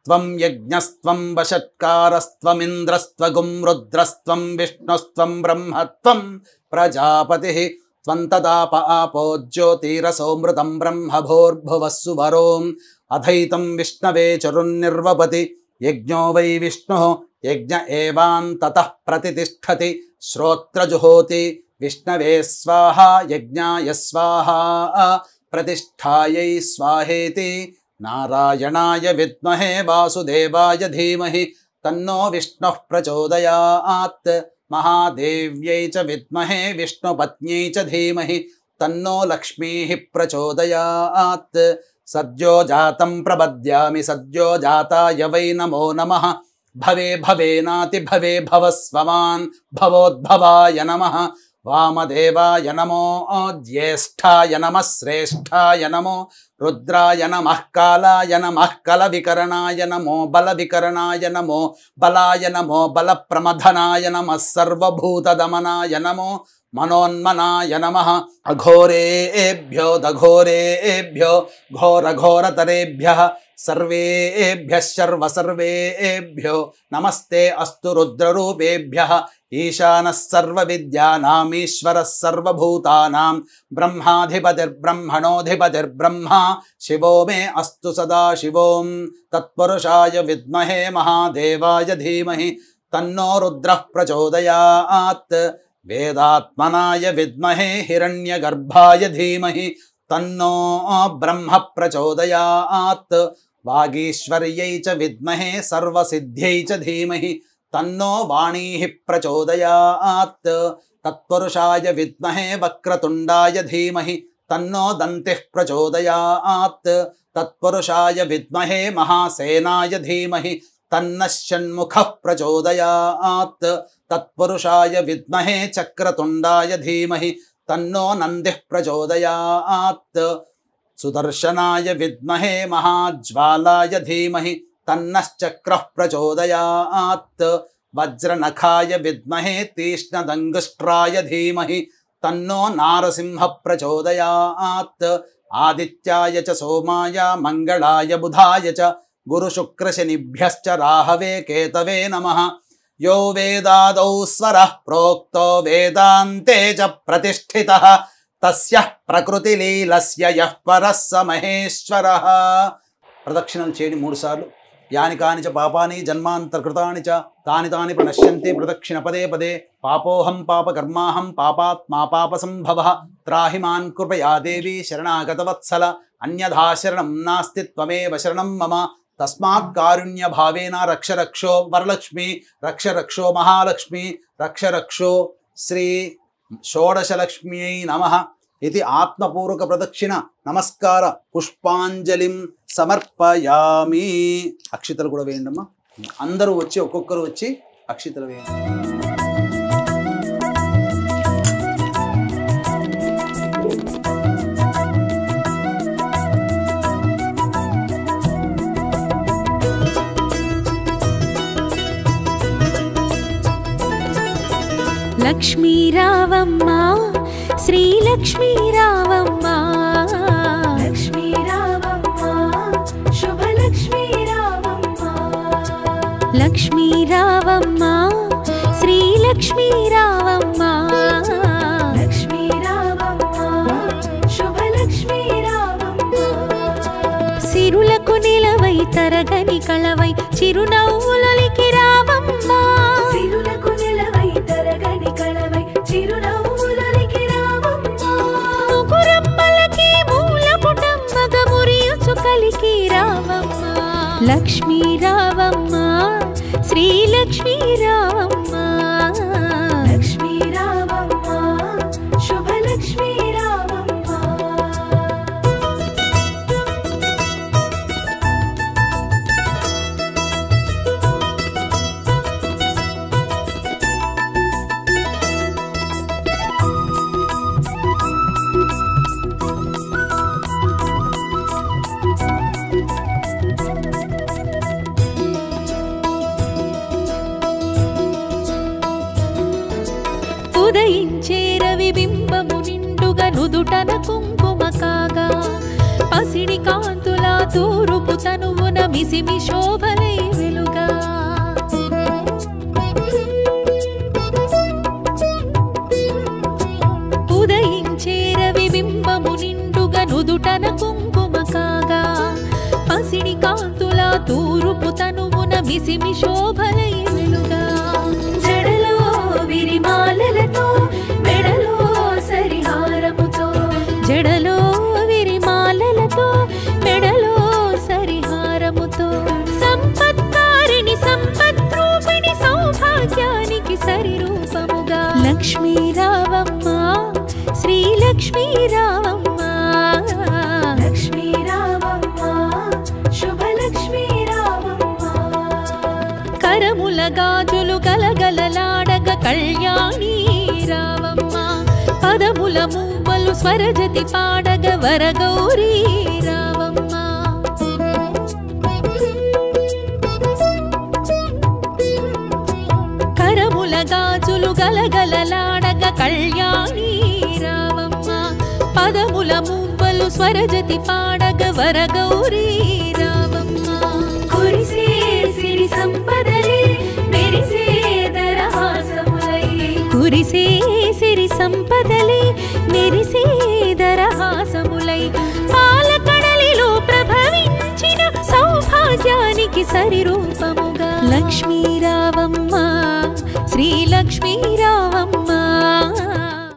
త్వం యజ్ఞస్త్వం వషట్కారస్త్వమింద్రస్త్వగుం రుద్రస్త్వం విష్ణుస్త్వం బ్రహ్మత్వం ప్రజాపతిః త్వం తదాప ఆపో జ్యోతిరసోమృతం బ్రహ్మభోర్భువస్సు వరోం అథైతం విష్ణవే చరున్నిర్వపతి యజ్ఞో వై విష్ణుః యజ్ఞ ఏవాంతతః ప్రతితిష్ఠతి శ్రోత్రజుహోతి విష్ణవే స్వాహా యజ్ఞాయ స్వాహా ప్రతిష్ఠాయై స్వాహేతి. నారాయణాయ విద్మహే వాసుదేవాయ ధీమహి తన్నో విష్ణుః ప్రచోదయాత్. మహాదేవ్యై చ విద్మహే విష్ణుపత్న్యై చ ధీమహి తన్నో లక్ష్మీః ప్రచోదయాత్. సద్యో జాతం ప్రపద్యామి సద్యో జాతాయ వై నమో నమః. భవే భవేనాతి భవే భవస్వమాన్ భవోద్భవాయ నమః. వామదేవాయ నమో జ్యేష్ఠాయ నమః శ్రేష్ఠాయ నమో రుద్రాయ నమః కాలాయ నమః కలవికరణాయ నమో బలవికరణాయ నమో బలాయ నమో బలప్రమథనాయ నమః సర్వభూతదమనాయ నమో మనోన్మనాయ నమః. అఘోరేభ్యో దఘోరేభ్యో ఘోరఘోరతరేభ్యః సర్వేభ్యః సర్వసర్వేభ్యో నమస్తే అస్తు రుద్రరూపేభ్యః. ఈశానః సర్వవిద్యానామీశ్వరः సర్వభూతానాం బ్రహ్మాధిపతిర్బ్రహ్మణోధిపతిర్బ్రహ్మ శివో మే అస్తు సదాశివోం. తత్పురుషాయ విద్మహే మహాదేవాయ ధీమహి తన్నో రుద్రః ప్రచోదయాత్. వేదాత్మనాయ విద్మహే హిరణ్యగర్భాయ ధీమహి తన్నో బ్రహ్మ ప్రచోదయాత్. వాగీశ్వర్యై చ విద్మహే సర్వసిద్ధ్యై చ ధీమహి తన్నో వాణీః ప్రచోదయాత్. తత్పురుషాయ విద్మహే వక్రతుండాయ ధీమహి తన్నో దంతిః ప్రచోదయాత్. తత్పురుషాయ విద్మహే మహాసేనాయ ధీమహి తన్నః షణ్ముఖః ప్రచోదయాత్. తత్పురుషాయ విద్మహే చక్రతుండాయ ధీమహి తన్నో నందిః ప్రచోదయాత్. సుదర్శనాయ విద్మహే మహాజ్వాలాయ ధీమహి తన్నశ్చక్రః ప్రచోదయాత్. వజ్రనఖాయ విద్మహే తీక్ష్ణదంగుష్ట్రాయ ధీమహి తన్నో నారసింహ ప్రచోదయాత్. ఆదిత్యాయ చ సోమాయ మంగళాయ బుధాయ చ గురుశుక్రశనిభ్యశ్చ రాహవే కేతవే నమః. యో వేదాదౌ స్వరః ప్రోక్తో వేదాంతే చ ప్రతిష్ఠితః తస్యః ప్రకృతిలీలస్య యః పరః స మహేశ్వరః. ప్రదక్షిణం చేయండి 3 సార్లు. యాని కాని చ పాపాని జన్మాంతర్కృతాని చ తాని తాని ప్రణశ్యంతి ప్రదక్షిణ పదే పదే. పాపోహం పాపకర్మాహం పాపాత్మా పాపసంభవః. త్రాహి మాన్ కృపయా దేవి శరణాగతవత్సల. అన్యథా శరణం నాస్తి త్వమేవ శరణం మమ. తస్మాత్ కారుణ్య భావేన రక్ష రక్షో వరలక్ష్మి రక్ష రక్షో మహాలక్ష్మి రక్ష రక్షో శ్రీ షోడశలక్ష్మ్యై నమః. ఇది ఆత్మపూర్వక ప్రదక్షిణ నమస్కార పుష్పాంజలిం సమర్పయామి. అక్షితలు కూడా వేయండి అమ్మా. అందరూ వచ్చి ఒక్కొక్కరు వచ్చి అక్షితలు వేయండి. శ్రీలక్ష్మీ రావమ్మ లక్ష్మీ రావమ్మ శుభలక్ష్మీ రావమ్మ లక్ష్మీ రావమ్మ శ్రీలక్ష్మీ రావమ్మ లక్ష్మీ రావమ్మ శుభలక్ష్మీ రావమ్మ సిరులకు నిలవై తరగని కళవై చిరునవ్వులొలికి రావమ్మ సిరులకు నిలవై తరగని కళవై చిరునవ్వులొలికి రావమ్మ ముగురమ్మలకి మూలపుటమ్మగ మురియుచు కలికి రావమ్మ లక్ష్మీ రావమ్మ శ్రీలక్ష్మీ రావమ్మ లక్ష్మీ రావమ్మ శుభలక్ష్మీ రావమ్మ ఉదయించే రవి బింబము నిండుగా నుదుటన కుంకుమ కాగా పసిడి కాంతుల తూరుపు తనువున మిసిమి శోభలై వెలుగా ఉదయించే రవి బింబము నిండుగా నుదుటన కుంకుమ కాగా పసిడి కాంతుల తూరుపు తనువున మిసిమి శోభలై వెలుగా జడలో విరిమాలలతో మెడలో సరిహారముతో జడలో విరిమాలలతో మెడలో సరిహారముతో సంపత్కారిణి సంపద్రూపిణి సౌభాగ్యానికి సరిరూపముగా లక్ష్మీ రావమ్మ శ్రీలక్ష్మీ రావమ్మ లక్ష్మీ రావమ్మ శుభలక్ష్మీ రావమ్మ కరముల గాజులు గలగలలాడగ కళ్యాణి రావమ్మ పదముల మూవలు స్వరజతి పాడగ వరగౌరీ రావమ్మ కరముల గాజులు గలగలలాడగ కళ్యాణి రావమ్మ పదముల మూవలు స్వరజతి పాడగ వరగౌరీ రావమ్మ కురిసే సిరి సంపదలే మెరిసే దరహాసములై కురిసే సిరి సంపదలే మెరిసే దరహాసములై పాలకడలిలో ప్రభవించిన సౌభాగ్యానికి సరిరూపముగా లక్ష్మీ రావమ్మ శ్రీలక్ష్మీ రావమ్మ